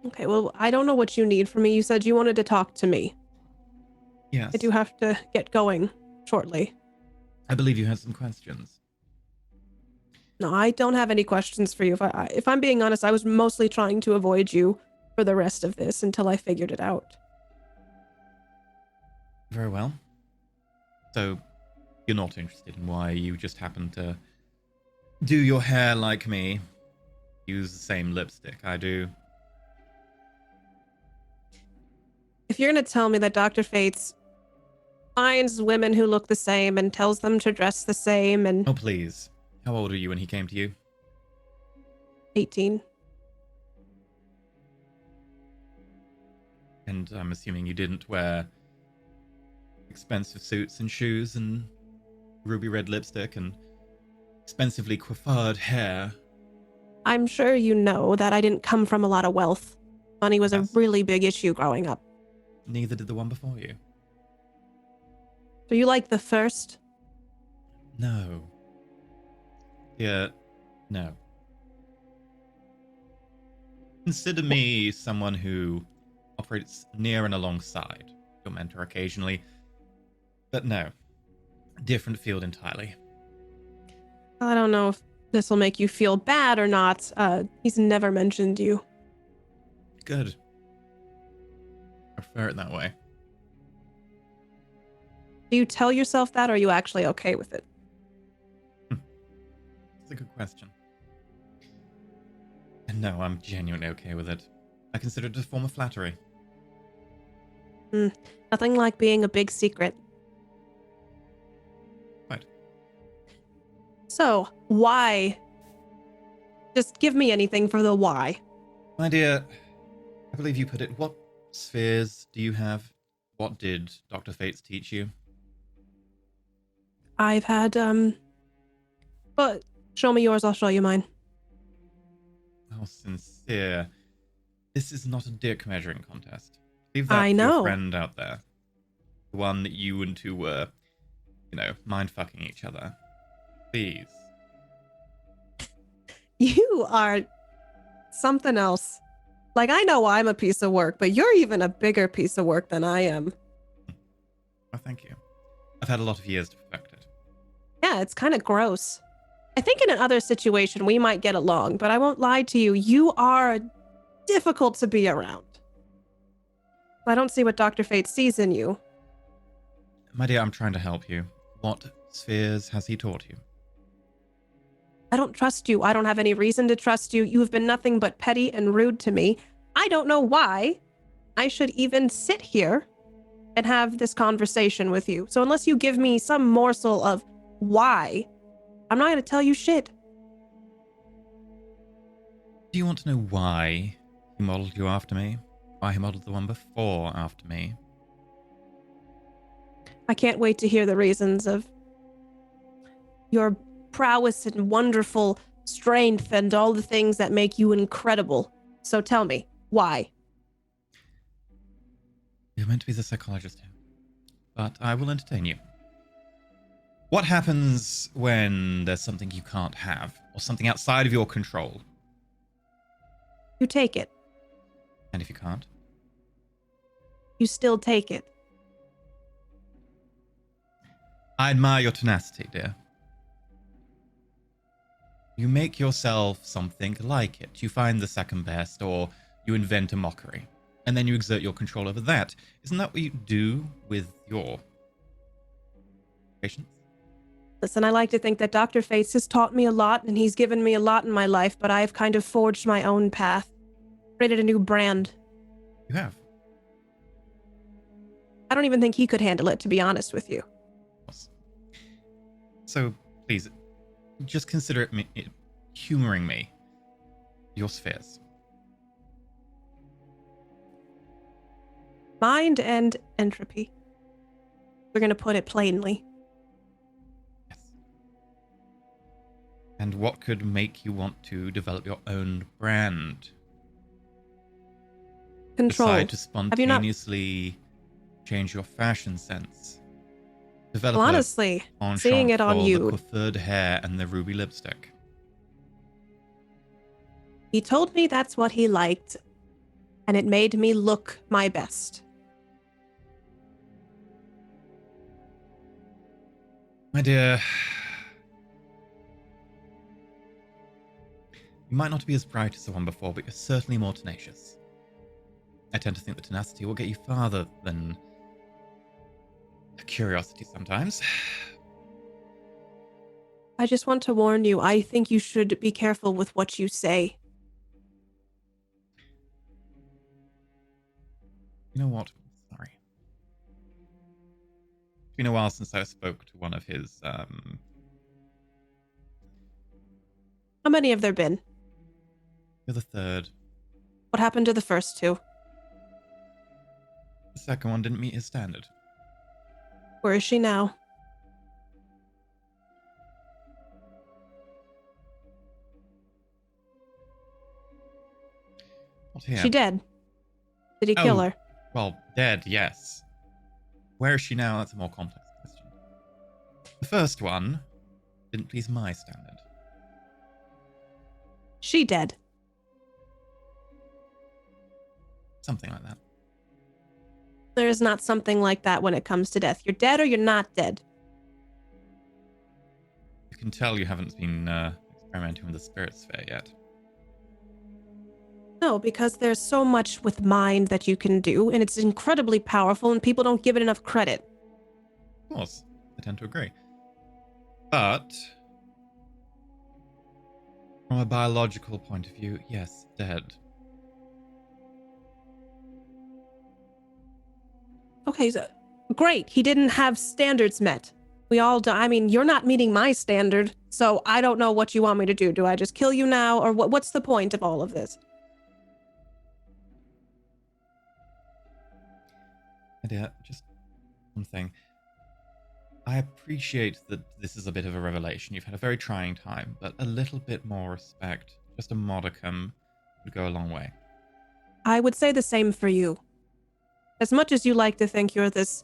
Okay, well, I don't know what you need from me. You said you wanted to talk to me. Yes. I do have to get going shortly. I believe you had some questions. No, I don't have any questions for you. If I'm being honest, I was mostly trying to avoid you for the rest of this until I figured it out. Very well. So, you're not interested in why you just happen to do your hair like me, use the same lipstick I do. If you're going to tell me that Dr. Fates finds women who look the same and tells them to dress the same and Oh, please. How old were you when he came to you? 18. and I'm assuming you didn't wear expensive suits and shoes and ruby red lipstick and expensively coiffed hair. I'm sure you know that I didn't come from a lot of wealth. Money was Yes. a really big issue growing up. Neither did the one before you. So you like the first? No. Yeah, no. Consider me someone who operates near and alongside your mentor occasionally. But no. Different field entirely. I don't know if this will make you feel bad or not. He's never mentioned you. Good. I prefer it that way. Do you tell yourself that, or are you actually okay with it? That's a good question. And no, I'm genuinely okay with it. I consider it a form of flattery. Nothing like being a big secret. Right. So, why? Just give me anything for the why. My dear, I believe you put it. What spheres do you have? What did Dr. Fates teach you? I've had, but show me yours, I'll show you mine. How sincere. This is not a dick measuring contest. Leave that I to know. your friend out there. The one that you and two were, mind fucking each other. Please. You are something else. Like, I know I'm a piece of work, but you're even a bigger piece of work than I am. Oh, thank you. I've had a lot of years to perfect it. Yeah, it's kind of gross. I think in another situation we might get along, but I won't lie to you. You are difficult to be around. I don't see what Dr. Fate sees in you. My dear, I'm trying to help you. What spheres has he taught you? I don't trust you. I don't have any reason to trust you. You have been nothing but petty and rude to me. I don't know why I should even sit here and have this conversation with you. So unless you give me some morsel of why, I'm not going to tell you shit. Do you want to know why he modeled you after me? Why he modeled the one before after me? I can't wait to hear the reasons of your prowess and wonderful strength and all the things that make you incredible. So tell me, why? You're meant to be the psychologist here, but I will entertain you. What happens when there's something you can't have, or something outside of your control? You take it. And if you can't? You still take it. I admire your tenacity, dear. You make yourself something like it. You find the second best, or you invent a mockery, and then you exert your control over that. Isn't that what you do with your patients? Listen, I like to think that Dr. Fates has taught me a lot, and he's given me a lot in my life, but I've kind of forged my own path. Created a new brand. You have. I don't even think he could handle it, to be honest with you. So, please, just consider it humoring me. Your spheres. Mind and entropy. We're going to put it plainly. Yes. And what could make you want to develop your own brand? Control. Decide to Have you not? spontaneously change your fashion sense. Develop Well, a honestly, penchant seeing it on for you. the coiffured hair and the ruby lipstick. He told me that's what he liked, and it made me look my best. My dear, you might not be as bright as the one before, but you're certainly more tenacious. I tend to think that tenacity will get you farther than curiosity sometimes. I just want to warn you, I think you should be careful with what you say. You know what? Sorry. It's been a while since I spoke to one of his, How many have there been? You're the third. What happened to the first two? The second one didn't meet his standard. Where is she now? Not here. She dead? Did he kill Oh. her? Well, dead, yes. Where is she now? That's a more complex question. The first one didn't please my standard. She dead? Something like that. There is not something like that when it comes to death. You're dead or you're not dead. You can tell you haven't been experimenting with the spirit sphere yet. No, because there's so much with mind that you can do, and it's incredibly powerful, and people don't give it enough credit. Of course, I tend to agree. But from a biological point of view, yes, dead. Okay, so, great. He didn't have standards met. We all do. I mean, you're not meeting my standard, so I don't know what you want me to do. Do I just kill you now, or what's the point of all of this? My dear, just one thing. I appreciate that this is a bit of a revelation. You've had a very trying time, but a little bit more respect, just a modicum, would go a long way. I would say the same for you. As much as you like to think you're this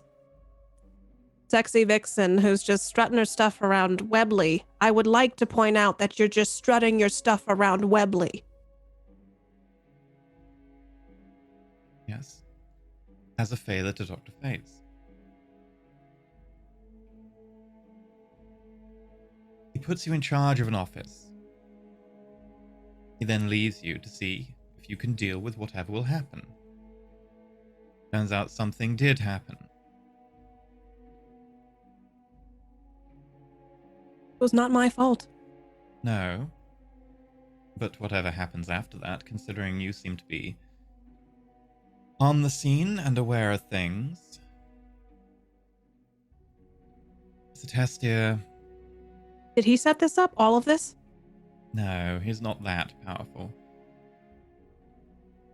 sexy vixen who's just strutting her stuff around Webley, I would like to point out that you're just strutting your stuff around Webley. Yes. As a favor to Dr. Fates. He puts you in charge of an office. He then leaves you to see if you can deal with whatever will happen. Turns out something did happen. It was not my fault. No. But whatever happens after that, considering you seem to be on the scene and aware of things. It's a test here. Did he set this up, all of this? No, he's not that powerful.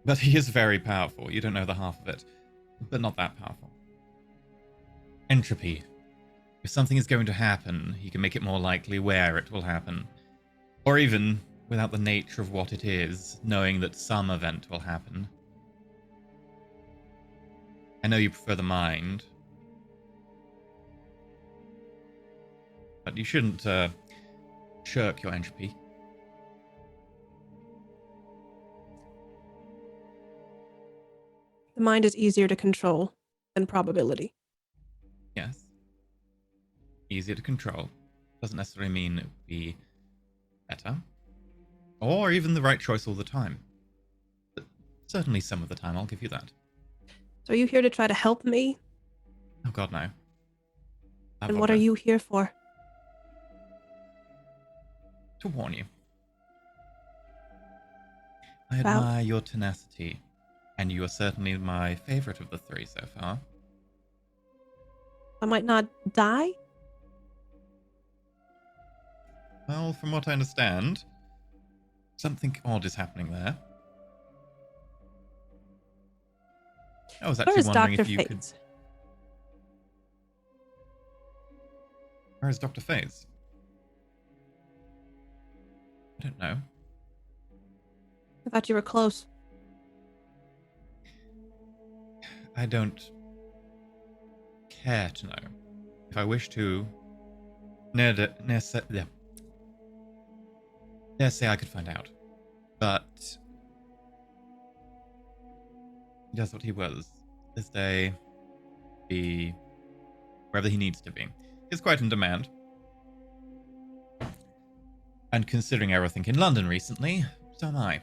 But he is very powerful. You don't know the half of it. But not that powerful. Entropy. If something is going to happen, he can make it more likely where it will happen. Or even, without the nature of what it is, knowing that some event will happen. I know you prefer the mind. But you shouldn't shirk your entropy. The mind is easier to control than probability. Yes. Easier to control. Doesn't necessarily mean it would be better. Or even the right choice all the time. But certainly some of the time, I'll give you that. So are you here to try to help me? Oh god, no. And what are you here for? To warn you. I About? admire your tenacity, and you are certainly my favorite of the three so far. I might not die? Well, from what I understand, something odd is happening there. I was Where actually is wondering Dr. if you could... Fates? Where is Dr. Faze? I don't know. I thought you were close. I don't care to know. If I wish to, dare say I could find out. But he does what he wills. This day, be wherever he needs to be. He's quite in demand. And considering everything in London recently, so am I.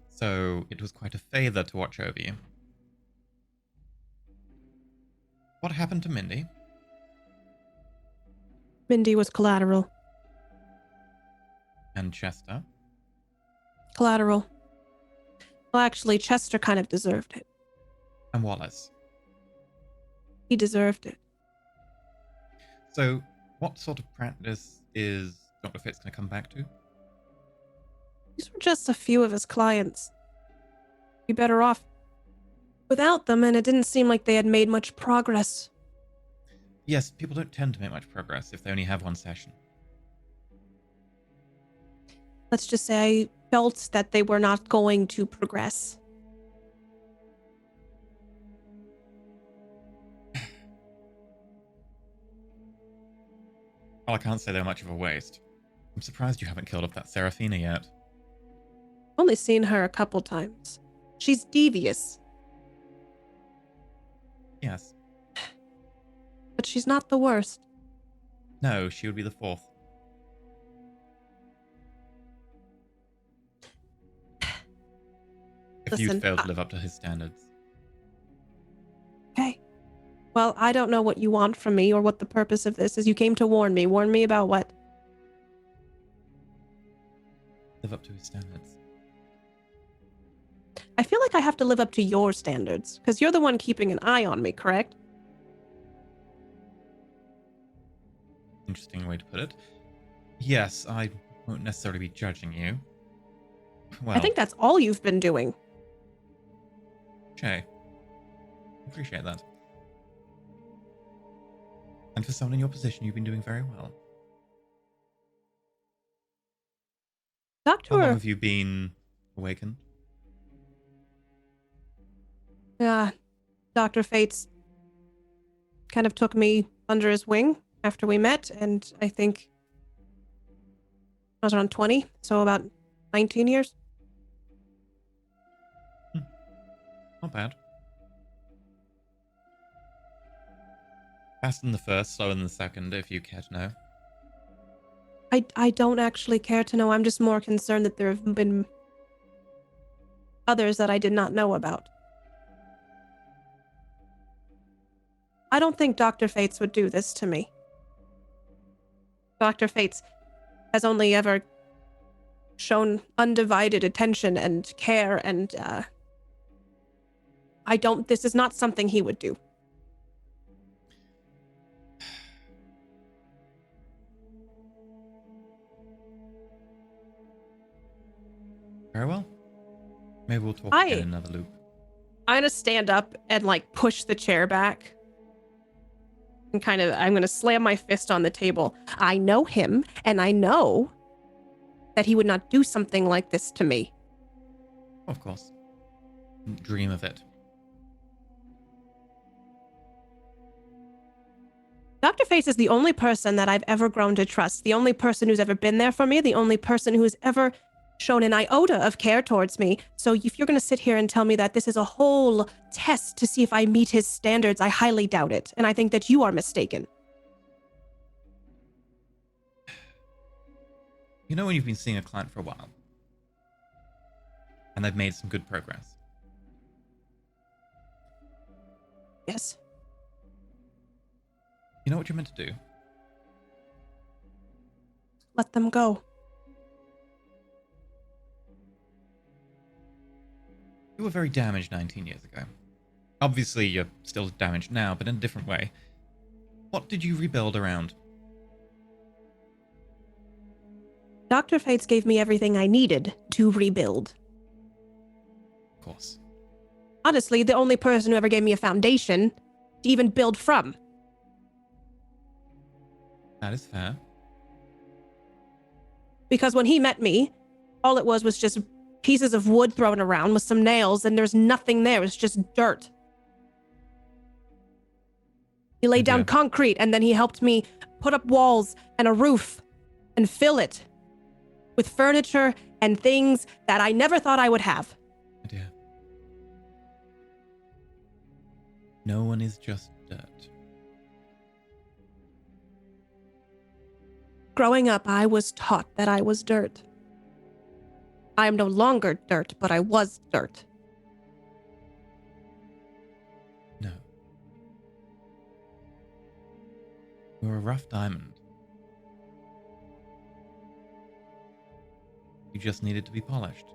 So it was quite a favour to watch over you. What happened to Mindy? Mindy was collateral. And Chester? Collateral. Well, actually, Chester kind of deserved it. And Wallace? He deserved it. So, what sort of practice is Dr. Fitz going to come back to? These were just a few of his clients. Be better off without them, and it didn't seem like they had made much progress. Yes, people don't tend to make much progress if they only have one session. Let's just say I felt that they were not going to progress. Well, I can't say they're much of a waste. I'm surprised you haven't killed off that Seraphina yet. Only seen her a couple times. She's devious, Yes. but she's not the worst. No, she would be the fourth. If Listen, you'd failed to live up to his standards. Okay. Well, I don't know what you want from me or what the purpose of this is. You came to warn me. Warn me about what? Live up to his standards. I feel like I have to live up to your standards, because you're the one keeping an eye on me, correct? Interesting way to put it. Yes, I won't necessarily be judging you. Well, I think that's all you've been doing. Shay. Appreciate that. And for someone in your position, you've been doing very well. How long Doctor, have you been awakened? Dr. Fates kind of took me under his wing after we met, and I think I was around 20, so about 19 years. Not bad. Faster than the first, slower than the second, if you care to know. I don't actually care to know. I'm just more concerned that there have been others that I did not know about. I don't think Dr. Fates would do this to me. Dr. Fates has only ever shown undivided attention and care, and this is not something he would do. Very well. Maybe we'll talk again in another loop. I'm gonna stand up and like push the chair back. And I'm gonna slam my fist on the table. I know him, and I know that he would not do something like this to me. Of course. Dream of it. Dr. Face is the only person that I've ever grown to trust, the only person who's ever been there for me, the only person who's ever shown an iota of care towards me. So if you're going to sit here and tell me that this is a whole test to see if I meet his standards, I highly doubt it. And I think that you are mistaken. You know when you've been seeing a client for a while, and they've made some good progress. Yes. You know what you're meant to do? Let them go. You were very damaged 19 years ago. Obviously, you're still damaged now, but in a different way. What did you rebuild around? Dr. Fates gave me everything I needed to rebuild. Of course. Honestly, the only person who ever gave me a foundation to even build from. That is fair. Because when he met me, all it was just pieces of wood thrown around with some nails, and there's nothing there. It's just dirt. He laid down concrete, and then he helped me put up walls and a roof and fill it with furniture and things that I never thought I would have. My dear. No one is just dirt. Growing up, I was taught that I was dirt. I am no longer dirt, but I was dirt. No. You're a rough diamond. You just needed to be polished.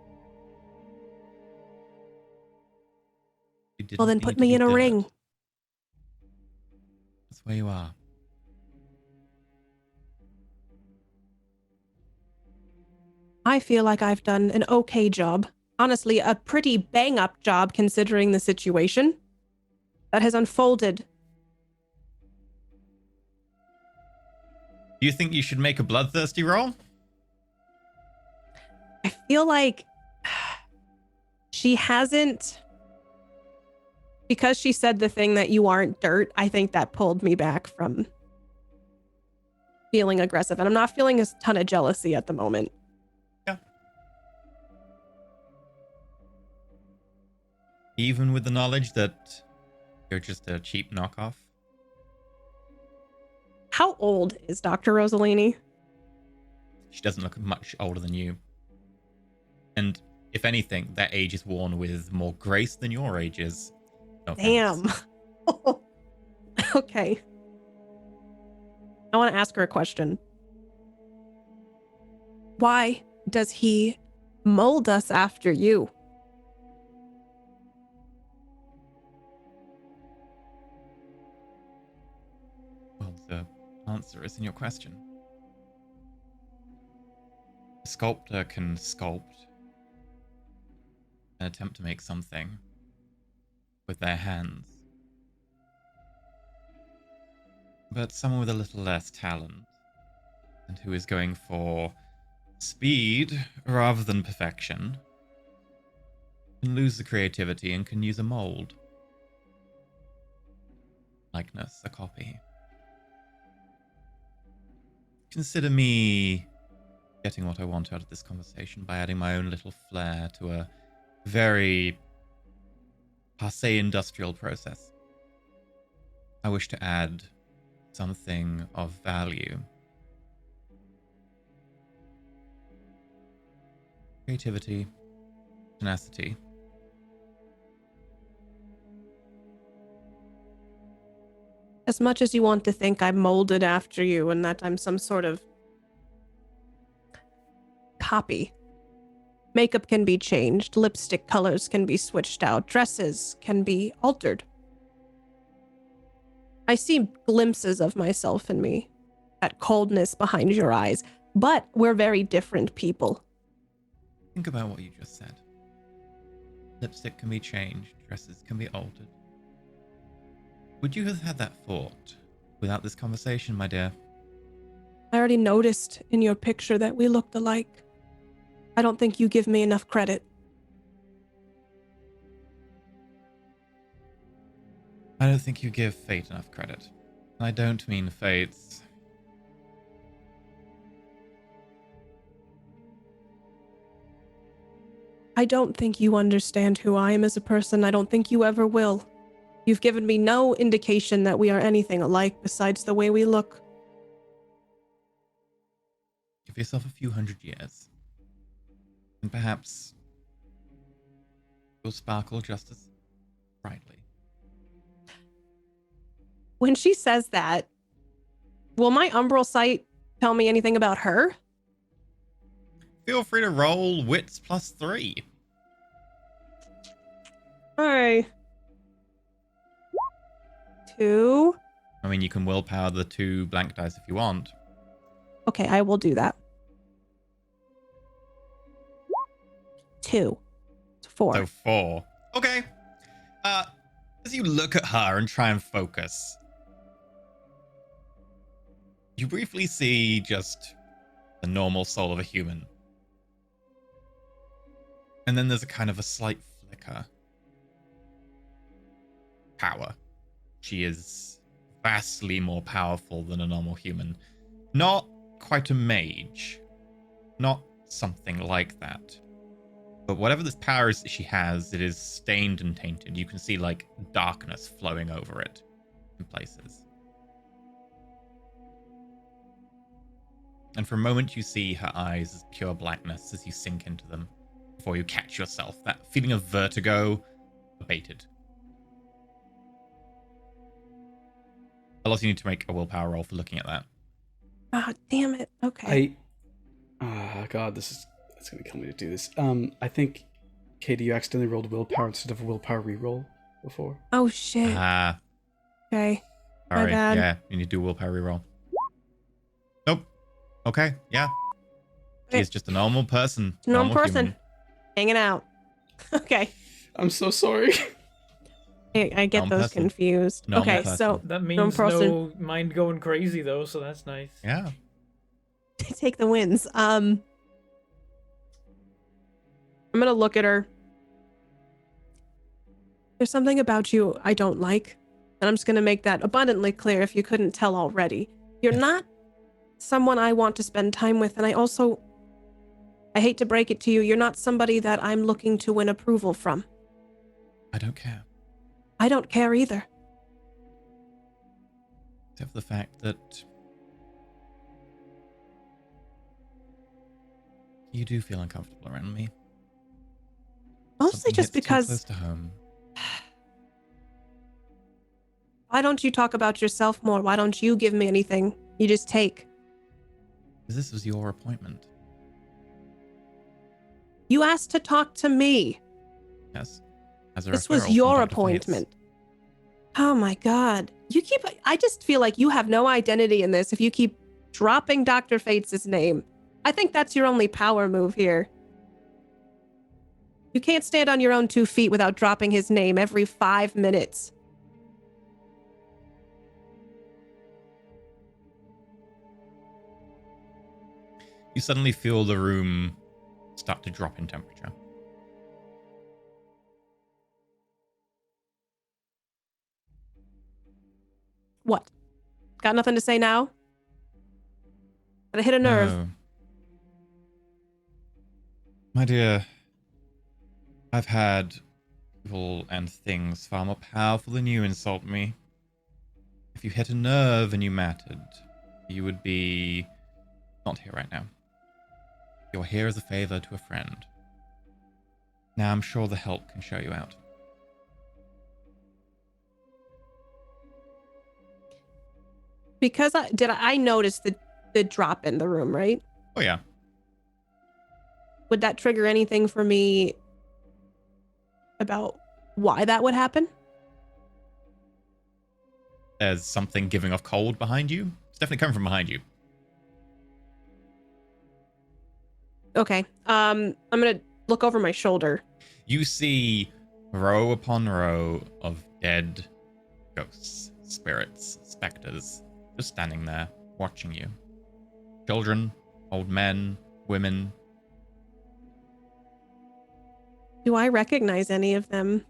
You didn't Well, then need put to me be in a dirt. ring. That's where you are. I feel like I've done an okay job honestly, a pretty bang-up job considering the situation that has unfolded. Do you think you should make a bloodthirsty roll? I feel like she hasn't, because she said the thing that you aren't dirt, I think that pulled me back from feeling aggressive. And I'm not feeling a ton of jealousy at the moment. Yeah. Even with the knowledge that you're just a cheap knockoff? How old is Dr. Rosalini? She doesn't look much older than you. And if anything, that age is worn with more grace than your age is. No offense. Damn. Okay. I want to ask her a question. Why does he mold us after you? Well, the answer is in your question. A sculptor can sculpt and attempt to make something with their hands. But someone with a little less talent, and who is going for speed rather than perfection, can lose the creativity and can use a mold. Likeness, a copy. Consider me getting what I want out of this conversation by adding my own little flair to a very passé industrial process. I wish to add something of value. Creativity, tenacity. As much as you want to think I'm molded after you and that I'm some sort of copy, makeup can be changed, lipstick colors can be switched out, dresses can be altered. I see glimpses of myself in me, that coldness behind your eyes, but we're very different people. Think about what you just said. Lipstick can be changed, dresses can be altered. Would you have had that thought without this conversation, my dear? I already noticed in your picture that we looked alike. I don't think you give me enough credit. I don't think you give fate enough credit. And I don't mean fates. I don't think you understand who I am as a person. I don't think you ever will. You've given me no indication that we are anything alike besides the way we look. Give yourself a few hundred years. And perhaps you'll sparkle just as brightly. When she says that, will my umbral sight tell me anything about her? Feel free to roll wits +3. Alright. 2. I mean, you can willpower the 2 blank dice if you want. Okay, I will do that. 2. 4. So 4. Okay. As you look at her and try and focus, you briefly see just the normal soul of a human. And then there's a kind of a slight flicker. Power. She is vastly more powerful than a normal human. Not quite a mage. Not something like that. But whatever this power is that she has, it is stained and tainted. You can see like darkness flowing over it in places. And for a moment you see her eyes as pure blackness as you sink into them before you catch yourself. That feeling of vertigo abated. Unless you need to make a willpower roll for looking at that. Ah, damn it. Okay. God, it's gonna kill me to do this. I think, Katie, you accidentally rolled willpower instead of a willpower reroll before. Oh, shit. Okay. My Sorry. bad. Yeah, you need to do a willpower reroll. Nope. Okay, yeah. Okay. She's just a normal person. Normal person. Human. Hanging out. Okay. I'm so sorry. I get Normal those person. confused. Normal Okay, person. so That Normal means person. no mind going crazy though, so that's nice. Yeah. take the wins. I'm gonna look at her. There's something about you I don't like, and I'm just gonna make that abundantly clear if you couldn't tell already. You're Yes. not someone I want to spend time with, and I hate to break it to you, you're not somebody that I'm looking to win approval from. I don't care. I don't care either. Except for the fact that you do feel uncomfortable around me. Mostly Something just hits too close because. to home. Why don't you talk about yourself more? Why don't you give me anything? You just take. Because this was your appointment. You asked to talk to me. Yes. As a This was referral from your Dr. Fates. appointment. Oh my God. I just feel like you have no identity in this if you keep dropping Dr. Fates' name. I think that's your only power move here. You can't stand on your own 2 feet without dropping his name every 5 minutes. You suddenly feel the room start to drop in temperature. What? Got nothing to say now? Gotta hit a nerve. No. My dear, I've had people and things far more powerful than you insult me. If you hit a nerve and you mattered, you would be not here right now. You're here as a favor to a friend. Now I'm sure the help can show you out. Because I noticed the drop in the room, right? Oh yeah. Would that trigger anything for me about why that would happen? There's something giving off cold behind you. It's definitely coming from behind you. Okay. I'm gonna look over my shoulder. You see row upon row of dead ghosts, spirits, specters, just standing there, watching you. Children, old men, women. Do I recognize any of them?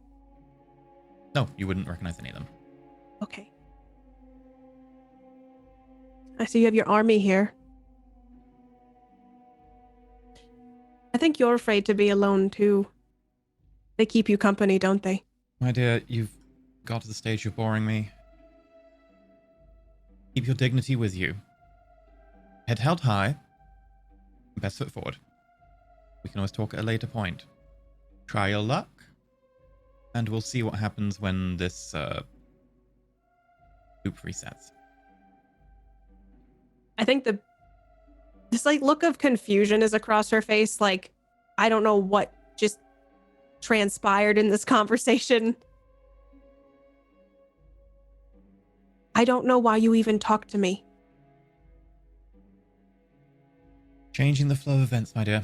No, you wouldn't recognize any of them. Okay. I see you have your army here. I think you're afraid to be alone too. They keep you company, don't they? My dear, you've got to the stage you're boring me. Keep your dignity with you. Head held high. Best foot forward. We can always talk at a later point. Try your luck. And we'll see what happens when this loop resets. I think this like look of confusion is across her face. Like, I don't know what just transpired in this conversation. I don't know why you even talked to me. Changing the flow of events, my dear.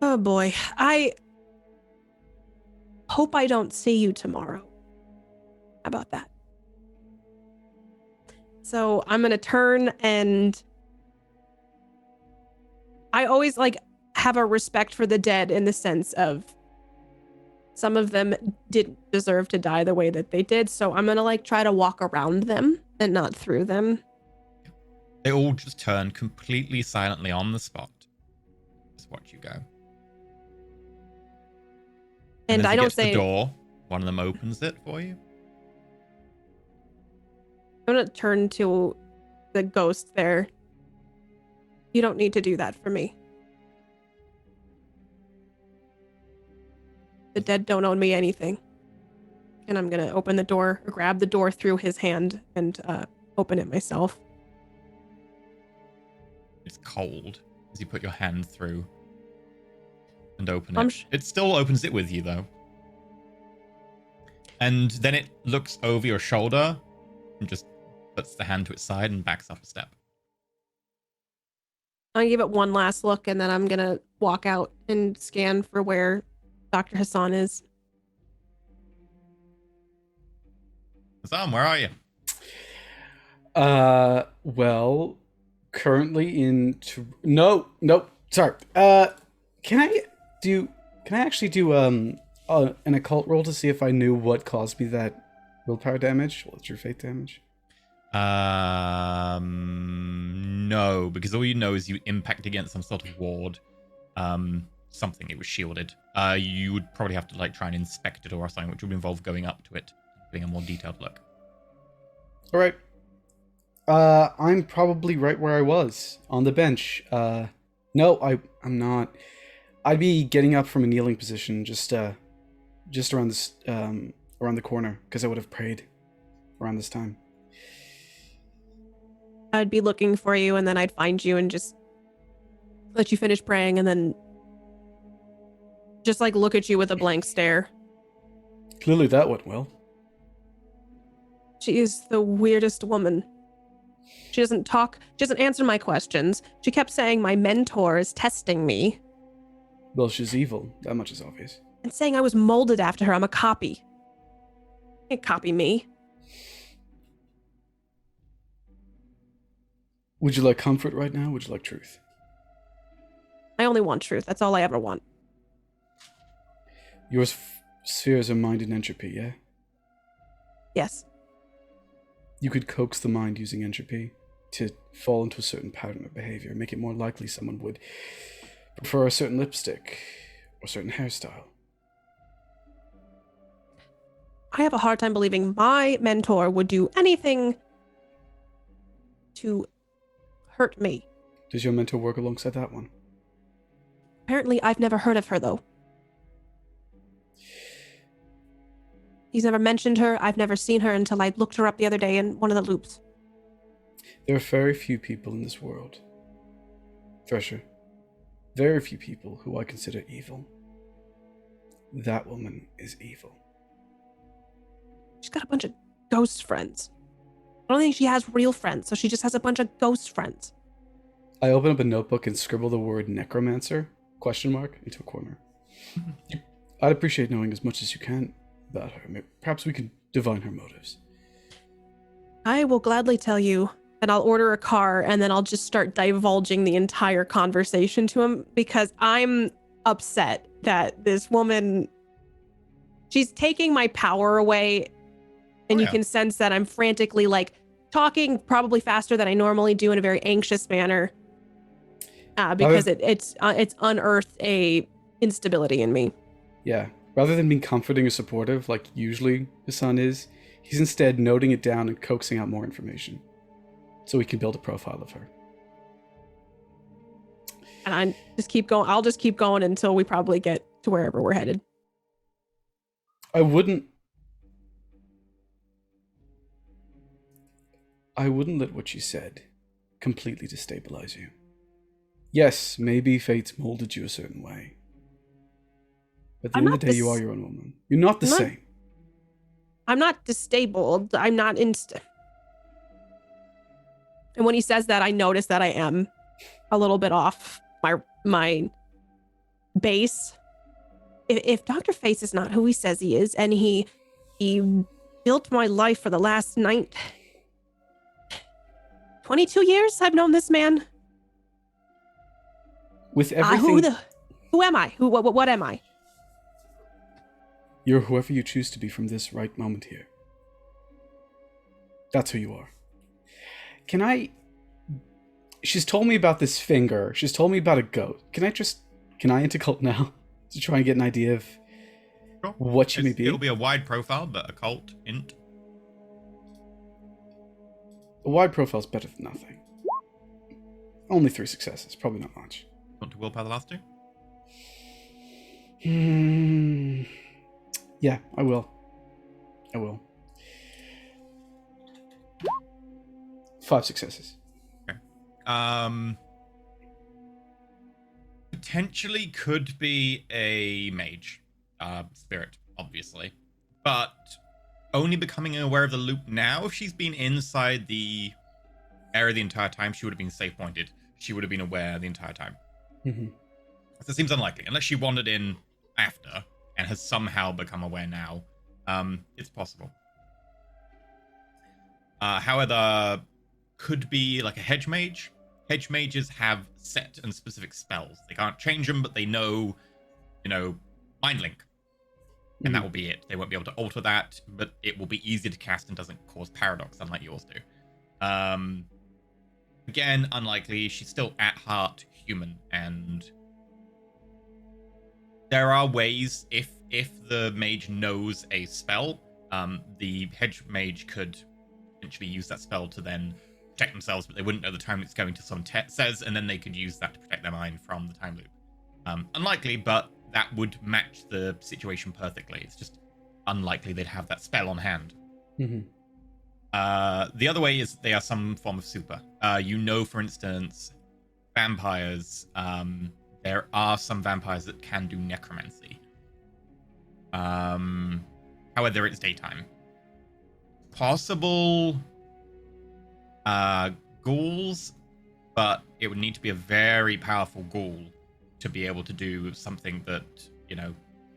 Oh boy. I hope I don't see you tomorrow. How about that? So I'm going to turn, and I always like have a respect for the dead in the sense of some of them didn't deserve to die the way that they did. So I'm going to like try to walk around them and not through them. They all just turn completely silently on the spot. Just watch you go. And as I you don't get to the say, door, one of them opens it for you. I'm going to turn to the ghost there. You don't need to do that for me. The dead don't owe me anything. And I'm going to open the door, or grab the door through his hand and open it myself. It's cold as you put your hand through and open I'm it. It still opens it with you, though. And then it looks over your shoulder and just puts the hand to its side and backs up a step. I'm going to give it one last look, and then I'm going to walk out and scan for where Dr. Hassan is. Hassan, where are you? Well, currently in sorry. Can I actually do an occult roll to see if I knew what caused me that willpower damage? What's your fate damage? No, because all you know is you impact against some sort of ward. Something, it was shielded. You would probably have to like try and inspect it or something, which would involve going up to it, doing a more detailed look. All right. I'm probably right where I was on the bench. No, I'm not. I'd be getting up from a kneeling position, just around this, around the corner, because I would have prayed around this time. I'd be looking for you, and then I'd find you and just let you finish praying, and then just like look at you with a blank stare. Clearly that went well. She is the weirdest woman. She doesn't talk, she doesn't answer my questions. She kept saying my mentor is testing me. Well, she's evil. That much is obvious. And saying I was molded after her. I'm a copy. You can't copy me. Would you like comfort right now? Would you like truth? I only want truth. That's all I ever want. Your spheres are mind and entropy, yeah? Yes. You could coax the mind using entropy to fall into a certain pattern of behavior, make it more likely someone would prefer a certain lipstick or a certain hairstyle. I have a hard time believing my mentor would do anything to hurt me. Does your mentor work alongside that one? Apparently, I've never heard of her, though. He's never mentioned her. I've never seen her until I looked her up the other day in one of the loops. There are very few people in this world, Thresher, very few people who I consider evil. That woman is evil. She's got a bunch of ghost friends. I don't think she has real friends, so she just has a bunch of ghost friends. I open up a notebook and scribble the word necromancer, ? Into a corner. I'd appreciate knowing as much as you can about her. Perhaps we can divine her motives. I will gladly tell you, and I'll order a car, and then I'll just start divulging the entire conversation to him, because I'm upset that this woman, she's taking my power away, and you can sense that I'm frantically like talking probably faster than I normally do in a very anxious manner, because it's unearthed a instability in me. Yeah. Rather than being comforting or supportive, like usually Hassan is, he's instead noting it down and coaxing out more information so we can build a profile of her. And I just keep going. I'll just keep going until we probably get to wherever we're headed. I wouldn't let what you said completely destabilize you. Yes, maybe fate's molded you a certain way. But at the end of the day, you are your own woman. You're not the same. I'm not disabled. I'm not And when he says that, I notice that I am a little bit off my base. If Dr. Face is not who he says he is, and he built my life for the last 22 years I've known this man. With everything... Who am I? What am I? You're whoever you choose to be from this right moment here. That's who you are. She's told me about this finger. She's told me about a goat. Can I intercult now to try and get an idea of what she may be? It'll be a wide profile, but occult, int. A wide profile's better than nothing. Only 3 successes. Probably not much. Want to willpower the last 2? Yeah, I will. 5 successes. Okay. Potentially could be a mage spirit, obviously, but only becoming aware of the loop now. If she's been inside the area the entire time, she would have been safe pointed. She would have been aware the entire time. Mm-hmm. So it seems unlikely, unless she wandered in after and has somehow become aware now. It's possible. However, could be like a hedge mage. Hedge mages have set and specific spells. They can't change them, but they know, mind link. And that will be it. They won't be able to alter that, but it will be easy to cast and doesn't cause paradox, unlike yours do. Again, unlikely. She's still at heart human, and there are ways, if the mage knows a spell, the hedge mage could potentially use that spell to then protect themselves, but they wouldn't know the time it's going to some says, and then they could use that to protect their mind from the time loop. Unlikely, but that would match the situation perfectly. It's just unlikely they'd have that spell on hand. Mm-hmm. The other way is they are some form of super. For instance, vampires. There are some vampires that can do necromancy. However, it's daytime. Possible ghouls, but it would need to be a very powerful ghoul to be able to do something that,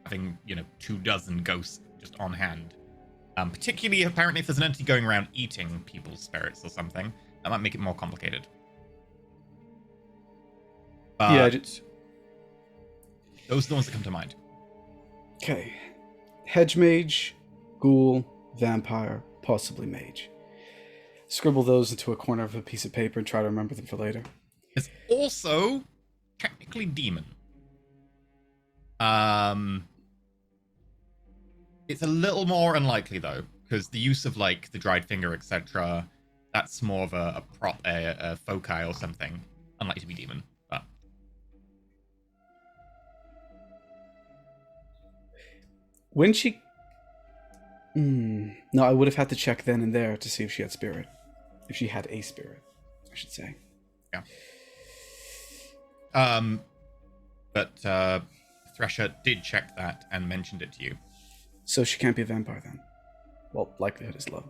having, 24 ghosts just on hand. Particularly, apparently, if there's an entity going around eating people's spirits or something, that might make it more complicated. But those are the ones that come to mind. Okay. Hedge mage, ghoul, vampire, possibly mage. Scribble those into a corner of a piece of paper and try to remember them for later. It's also technically demon. It's a little more unlikely though, because the use of like the dried finger, etc., that's more of a foci or something. Unlikely to be demon, but When she... No, I would have had to check then and there to see if she had spirit. If she had a spirit, I should say. yeah. But Thresher did check that and mentioned it to you. So she can't be a vampire then. Well, likelihood is low.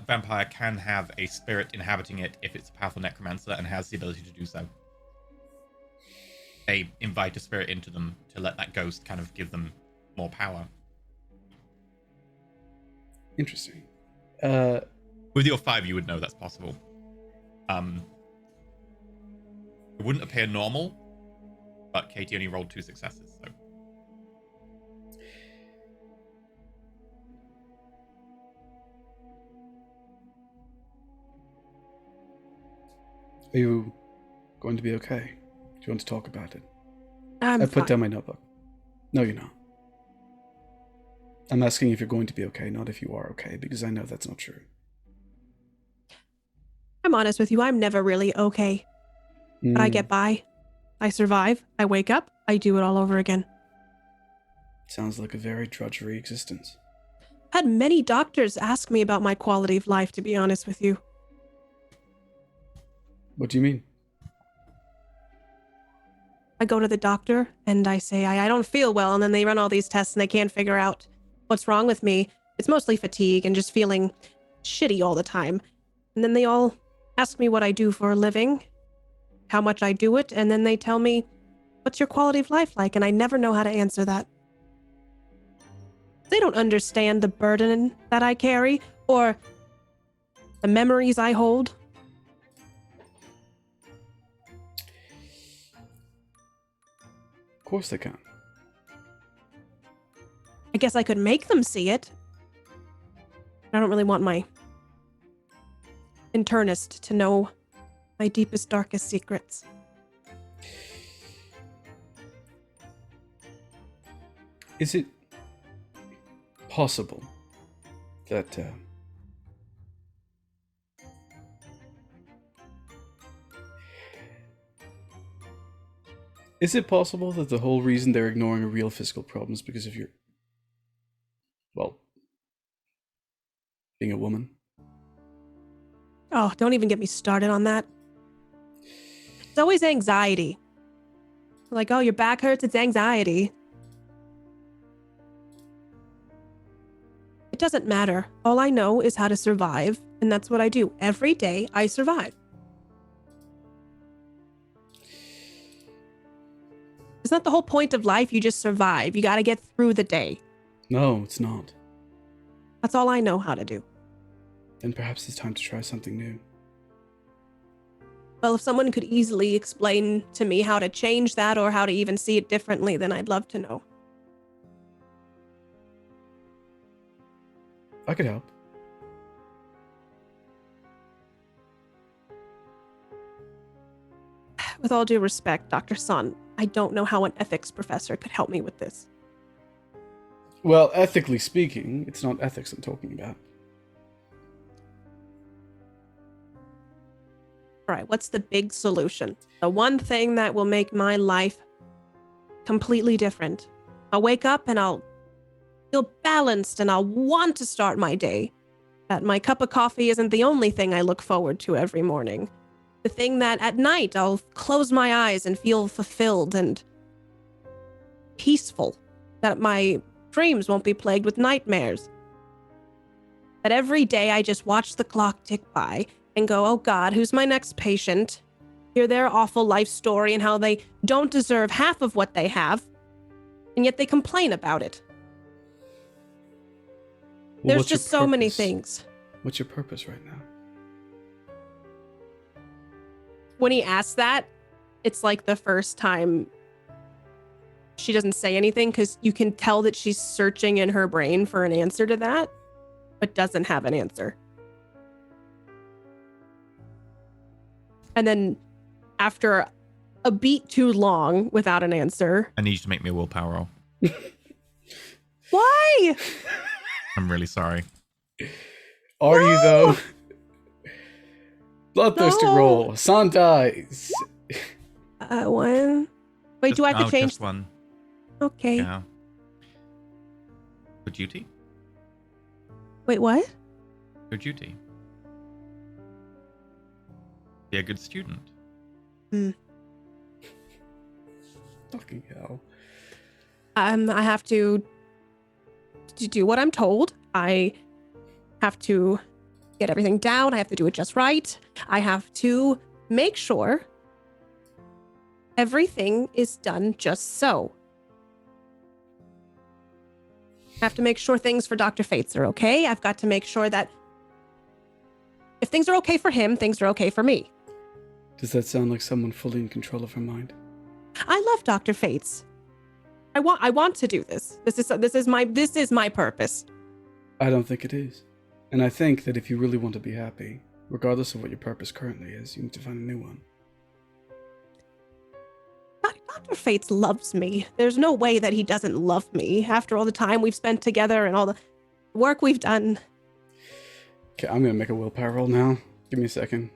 Vampire can have a spirit inhabiting it if it's a powerful necromancer and has the ability to do so. They invite a spirit into them to let that ghost kind of give them more power. Interesting. With your 5, you would know that's possible. It wouldn't appear normal, but Katie only rolled 2 successes, so. Are you going to be okay? Do you want to talk about it? I'm I put fine. down my notebook. No, you're not. I'm asking if you're going to be okay, not if you are okay, because I know that's not true. I'm honest with you. I'm never really okay. But I get by. I survive. I wake up. I do it all over again. Sounds like a very drudgery existence. Had many doctors ask me about my quality of life, to be honest with you. What do you mean? I go to the doctor and I say, I don't feel well. And then they run all these tests and they can't figure out what's wrong with me. It's mostly fatigue and just feeling shitty all the time. And then they all ask me what I do for a living, how much I do it. And then they tell me, what's your quality of life like? And I never know how to answer that. They don't understand the burden that I carry or the memories I hold. Of course they can. I guess I could make them see it. I don't really want my internist to know my deepest, darkest secrets. Is it possible that is it possible that the whole reason they're ignoring a real physical problem is because of your, well, being a woman? Oh, don't even get me started on that. It's always anxiety. Like, oh, your back hurts, it's anxiety. It doesn't matter. All I know is how to survive, and that's what I do. Every day, I survive. Isn't that the whole point of life? You just survive. You got to get through the day. No, it's not. That's all I know how to do. Then perhaps it's time to try something new. Well, if someone could easily explain to me how to change that or how to even see it differently, then I'd love to know. I could help. With all due respect, Dr. Sun, I don't know how an ethics professor could help me with this. Well, ethically speaking, it's not ethics I'm talking about. All right, what's the big solution? The one thing that will make my life completely different. I'll wake up and I'll feel balanced and I'll want to start my day. That my cup of coffee isn't the only thing I look forward to every morning. The thing that at night I'll close my eyes and feel fulfilled and peaceful. That my dreams won't be plagued with nightmares. That every day I just watch the clock tick by and go, oh God, who's my next patient? Hear their awful life story and how they don't deserve half of what they have, and yet they complain about it. Well, There's what's your just so many purpose? things. What's your purpose right now? When he asks that, it's like the first time she doesn't say anything because you can tell that she's searching in her brain for an answer to that, but doesn't have an answer. And then after a beat too long without an answer. I need you to make me a willpower roll. Why? I'm really sorry. Are you though? Bloodthirsty No. roll. Hassan dies. One. Wait, do I have to change? Just one. Okay. Yeah. For duty? Wait, what? For duty. Be a good student. Fucking hell. I have to do what I'm told. I have to get everything down. I have to do it just right. I have to make sure everything is done just so. I have to make sure things for Dr. Fates are okay. I've got to make sure that if things are okay for him, things are okay for me. Does that sound like someone fully in control of her mind? I love Dr. Fates. I want to do this. This is my purpose. I don't think it is. And I think that if you really want to be happy, regardless of what your purpose currently is, you need to find a new one. Dr. Fates loves me. There's no way that he doesn't love me after all the time we've spent together and all the work we've done. Okay, I'm gonna make a willpower roll now. Give me a second.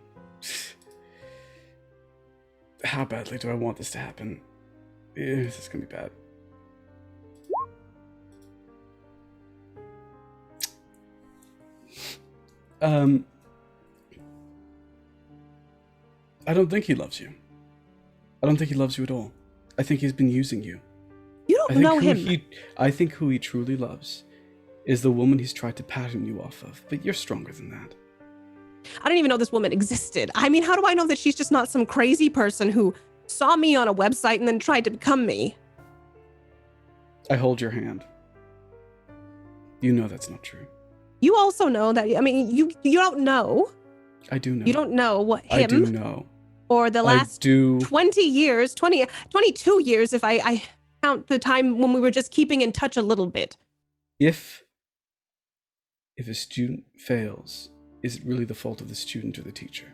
How badly do I want this to happen? This is gonna be bad. I don't think he loves you. I don't think he loves you at all. I think he's been using you. You don't know him. I think who he truly loves is the woman he's tried to pattern you off of, but you're stronger than that. I didn't even know this woman existed. I mean, how do I know that she's just not some crazy person who saw me on a website and then tried to become me? I hold your hand. You know that's not true. You also know that, I mean, you don't know. I do know. You don't know what him I do know. or the last I do. 20 years, 22 years if I count the time when we were just keeping in touch a little bit. If a student fails, is it really the fault of the student or the teacher?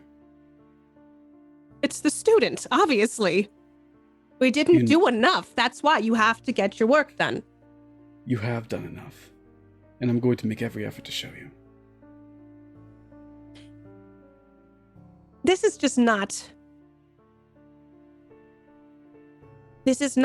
It's the student, obviously. We didn't do enough. That's why you have to get your work done. You have done enough. And I'm going to make every effort to show you. This is just not... This is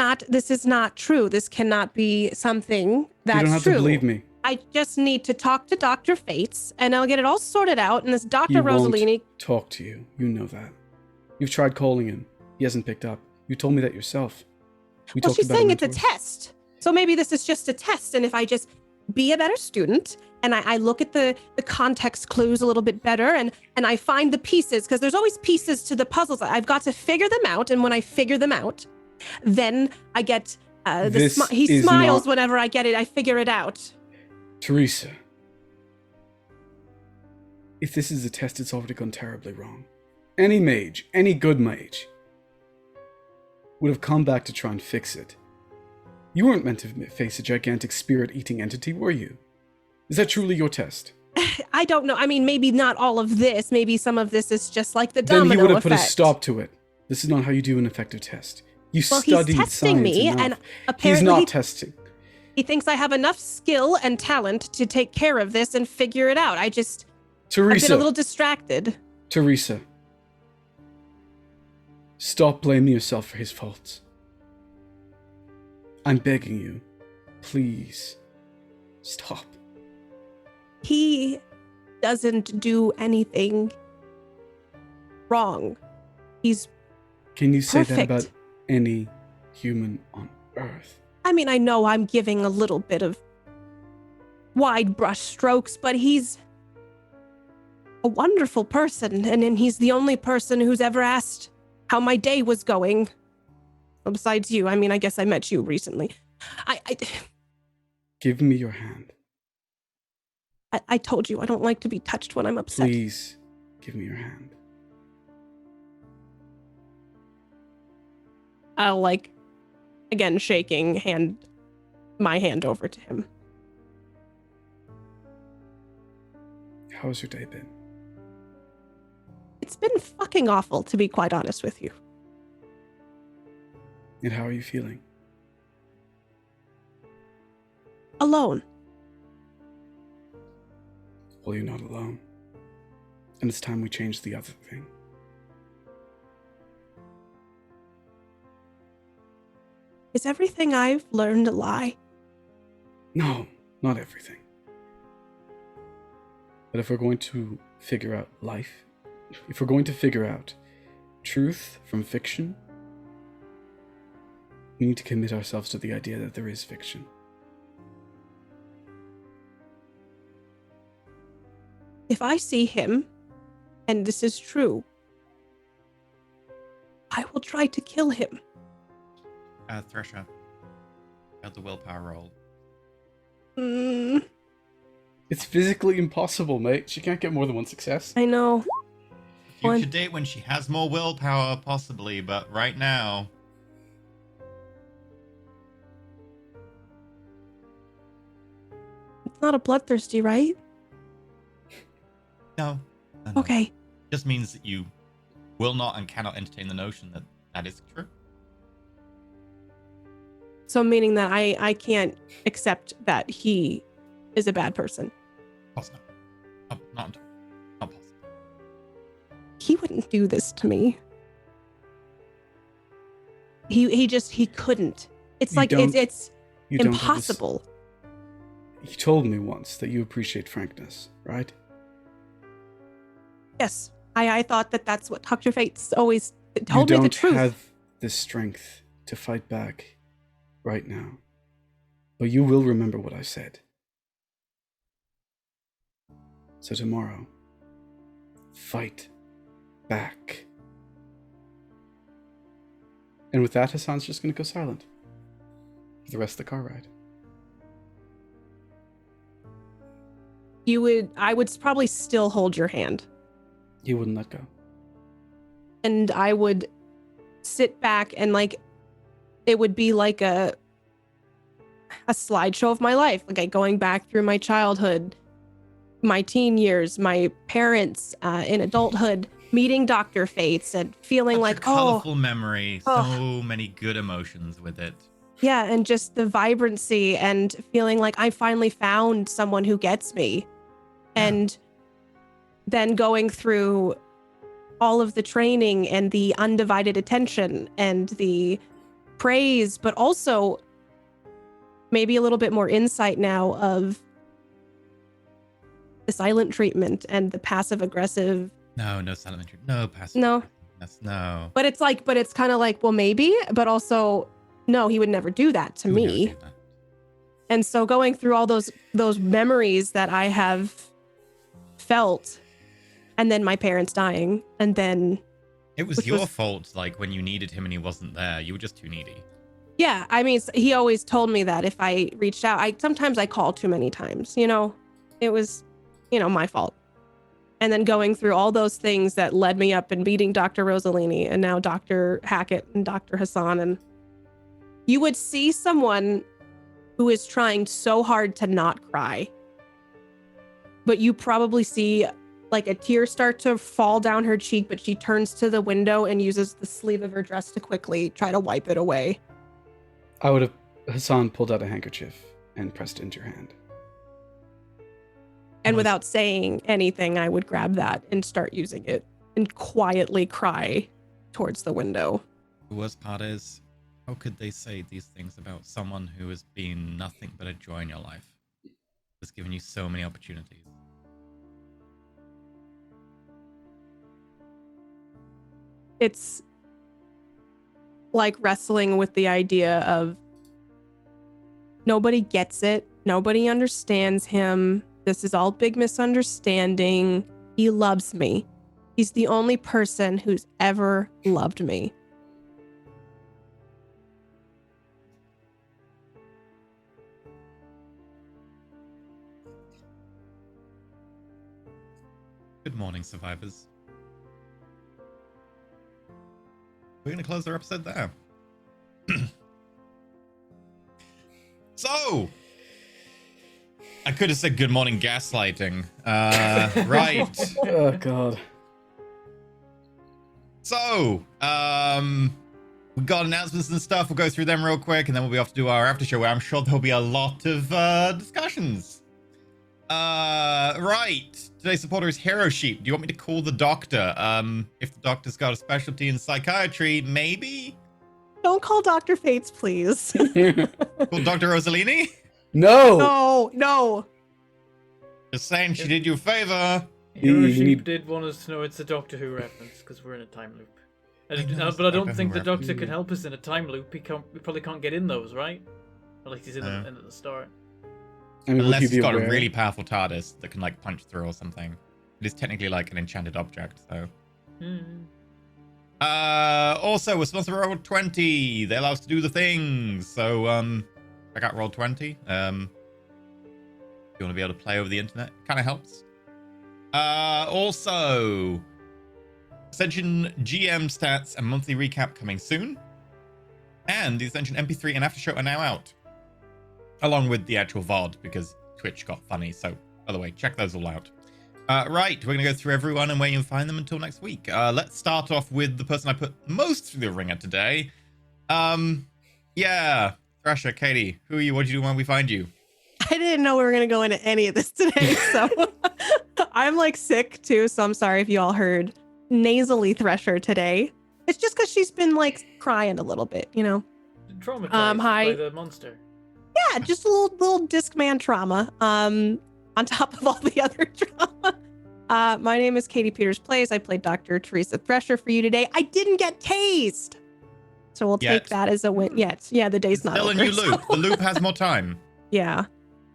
not true. This cannot be something that's true. You don't have to believe me. I just need to talk to Dr. Fates, and I'll get it all sorted out, and this Dr. He Rosalini... won't talk to you. You know that. You've tried calling him. He hasn't picked up. You told me that yourself. Well, she's saying it's a test. So maybe this is just a test, and if I just be a better student, and I look at the context clues a little bit better, and I find the pieces, because there's always pieces to the puzzles. I've got to figure them out, and when I figure them out, Then I get This he is smiles not- whenever I get it. I figure it out. Teresa, if this is a test, it's already gone terribly wrong. Any mage, any good mage, would have come back to try and fix it. You weren't meant to face a gigantic spirit-eating entity, were you? Is that truly your test? I don't know. I mean, maybe not all of this. Maybe some of this is just like the Then domino he would have effect. put a stop to it. This is not how you do an effective test. You Well, studied he's testing science me, enough. and He's apparently not testing. he thinks I have enough skill and talent to take care of this and figure it out. I've been Teresa, a little distracted. Teresa, stop blaming yourself for his faults. I'm begging you, please, stop. He doesn't do anything wrong. He's Can you say perfect. that about any human on Earth? I mean, I know I'm giving a little bit of wide brush strokes, but he's a wonderful person, and then he's the only person who's ever asked how my day was going. Well, besides you, I mean, I guess I met you recently. Give me your hand. I told you I don't like to be touched when I'm upset. Please, give me your hand. I'll again shaking, hand my hand over to him. How's your day been? It's been fucking awful, to be quite honest with you. And how are you feeling? Alone. Well, you're not alone. And it's time we change the other thing. Is everything I've learned a lie? No, not everything. But if we're going to figure out life, if we're going to figure out truth from fiction, we need to commit ourselves to the idea that there is fiction. If I see him, and this is true, I will try to kill him. Thresher, failed the willpower roll. It's physically impossible, mate. She can't get more than one success. I know. Future date when she has more willpower, possibly, but right now. It's not a bloodthirsty, right? No. Okay. Just means that you will not and cannot entertain the notion that that is true. So meaning that I can't accept that he is a bad person. Of course not. Not possible. He wouldn't do this to me. He couldn't. It's You like don't- it's You don't have this- impossible. You told me once that you appreciate frankness, right? Yes. I thought that that's what Dr. Fates always told you me don't the truth. have the strength to fight back right now. But you will remember what I said. So tomorrow, fight back. And with that, Hassan's just going to go silent for the rest of the car ride. I would probably still hold your hand, He wouldn't let go. and I would sit back and it would be like a slideshow of my life, going back through my childhood, my teen years, my parents in adulthood, meeting Dr. Fates and feeling Such like, a colorful memory. oh. So many good emotions with it. yeah, and just the vibrancy and feeling like I finally found someone who gets me. And then going through all of the training and the undivided attention and the praise, but also maybe a little bit more insight now of the silent treatment and the passive aggressive. No silent entry. No passive. No, No. but it's kind of like, well, maybe, but also, no, he would never do that to Who would never me. do that? And so going through all those memories that I have felt, and then my parents dying, and then It was Which your was- fault, like, when you needed him and he wasn't there. You were just too needy. Yeah, I mean, he always told me that if I reached out, sometimes I called too many times, it was, my fault. And then going through all those things that led me up and meeting Dr. Rosalini and now Dr. Hackett and Dr. Hassan. And you would see someone who is trying so hard to not cry, but you probably see like a tear start to fall down her cheek, but she turns to the window and uses the sleeve of her dress to quickly try to wipe it away. I would have Hassan pulled out a handkerchief and pressed it into your hand. And without saying anything, I would grab that and start using it and quietly cry towards the window. The worst part is, how could they say these things about someone who has been nothing but a joy in your life? Has given you so many opportunities. It's like wrestling with the idea of nobody gets it. Nobody understands him. This is all big misunderstanding. He loves me. He's the only person who's ever loved me. Good morning, survivors. We're going to close our episode there. So, I could have said good morning gaslighting. Right. Oh god. So, we got announcements and stuff. We'll go through them real quick, and then we'll be off to do our after show, where I'm sure there'll be a lot of discussions. Right. Today's supporter is Hero Sheep. Do you want me to call the doctor? If the doctor's got a specialty in psychiatry, maybe? Don't call Dr. Fates, please. Call Dr. Rosalini? No! No. Just saying she did you a favor. Hero You Sheep need- did want us to know it's a Doctor Who reference because we're in a time loop. I know it's But I a don't Doctor think Who the Doctor reference. could help us in a time loop. We probably can't get in those, right? At least he's in No. the at the start. I mean, would Unless he it's be got aware? a really powerful TARDIS that can like punch through or something. It is technically like an enchanted object, so. Hmm. Also, we're sponsored by Roll20. They allow us to do the things. So, check out Roll20. If you want to be able to play over the internet, kind of helps. Also, Ascension GM stats and monthly recap coming soon. And the Ascension MP3 and After Show are now out. Along with the actual VOD, because Twitch got funny. So, by the way, check those all out. Right, we're going to go through everyone and where you can find them until next week. Let's start off with the person I put most through the ringer today. Yeah, Thrasher, Katie, who are you? What did you do when we find you? I didn't know we were going to go into any of this today. So I'm like sick too. So I'm sorry if you all heard nasally Thresher today. It's just because she's been like crying a little bit, Traumatized hi. by the monster. Yeah, just a little Discman trauma. On top of all the other trauma. My name is Katie Peters Plays. I played Dr. Teresa Thresher for you today. I didn't get tased. So we'll Yet. take that as a win. Yeah, the day's not Still a over. new loop. The loop has more time. Yeah.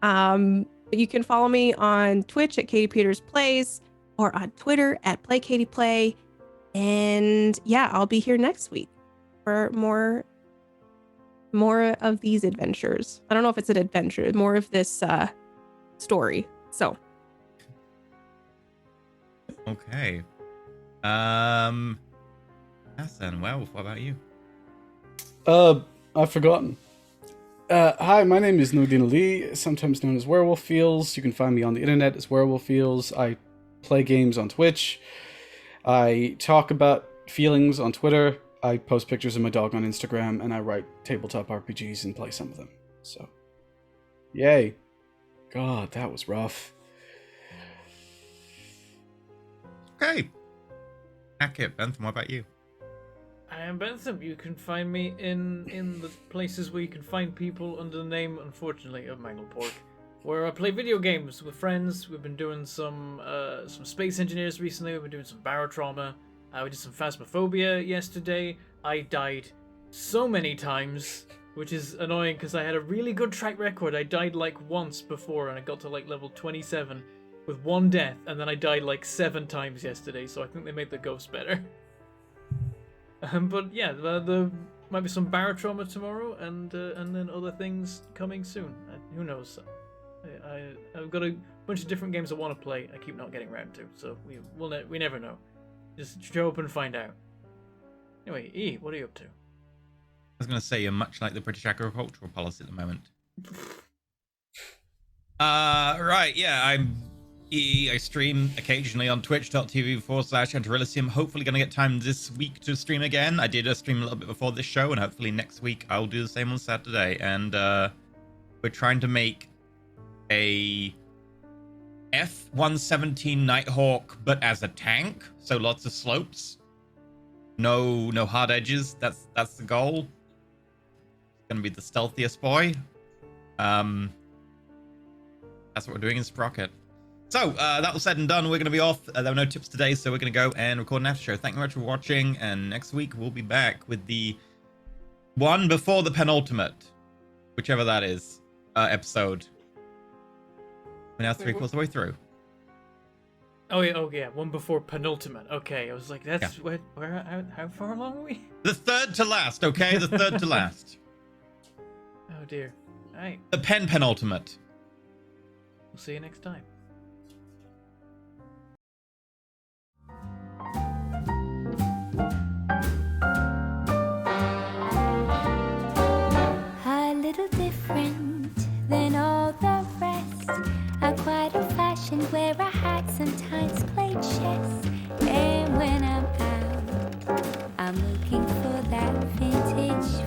But you can follow me on Twitch at Katie Peters Plays or on Twitter at PlayKatiePlay. And yeah, I'll be here next week for more of these adventures. I don't know if it's an adventure, more of this story. So Okay. Hassan, well, what about you? I've forgotten. Hi, my name is Nordin Ali, sometimes known as Werewolf Feels. You can find me on the internet as Werewolf Feels. I play games on Twitch. I talk about feelings on Twitter. I post pictures of my dog on Instagram, and I write tabletop RPGs and play some of them. So, yay. God, that was rough. Okay. Hackett, Bentham, what about you? I am Bentham. You can find me in the places where you can find people under the name, unfortunately, of Manglepork, where I play video games with friends. We've been doing some Space Engineers recently. We've been doing some Barotrauma. We did some Phasmophobia yesterday. I died so many times, which is annoying because I had a really good track record. I died like once before, and I got to like level 27 with one death, and then I died like 7 times yesterday. So I think they made the ghost better. But yeah, there might be some barotrauma tomorrow, and then other things coming soon. Who knows? I've got a bunch of different games I want to play. I keep not getting around to, so we never know. Just show up and find out. Anyway, E, what are you up to? I was going to say you're much like the British agricultural policy at the moment. Right, yeah, I'm E. I stream occasionally on twitch.tv/Antirilicium. Hopefully going to get time this week to stream again. I did stream a little bit before this show, and hopefully next week I'll do the same on Saturday. And we're trying to make a F-117 Nighthawk, but as a tank, so lots of slopes. No hard edges. That's the goal. It's gonna be the stealthiest boy. That's what we're doing in Sprocket. So that was said and done. We're gonna be off. There were no tips today, so we're gonna go and record an after show. Thank you very much for watching, and next week we'll be back with the one before the penultimate, whichever that is, episode. We're now 3/4 of the way through. Oh yeah, one before penultimate. Okay, I was like, that's how far along are we? The third to last, okay? The third to last. Oh dear. All right, The penultimate. we'll see you next time. A little different than all the rest. I'm quite old-fashioned, wear a hat, sometimes play chess. And when I'm out, I'm looking for that vintage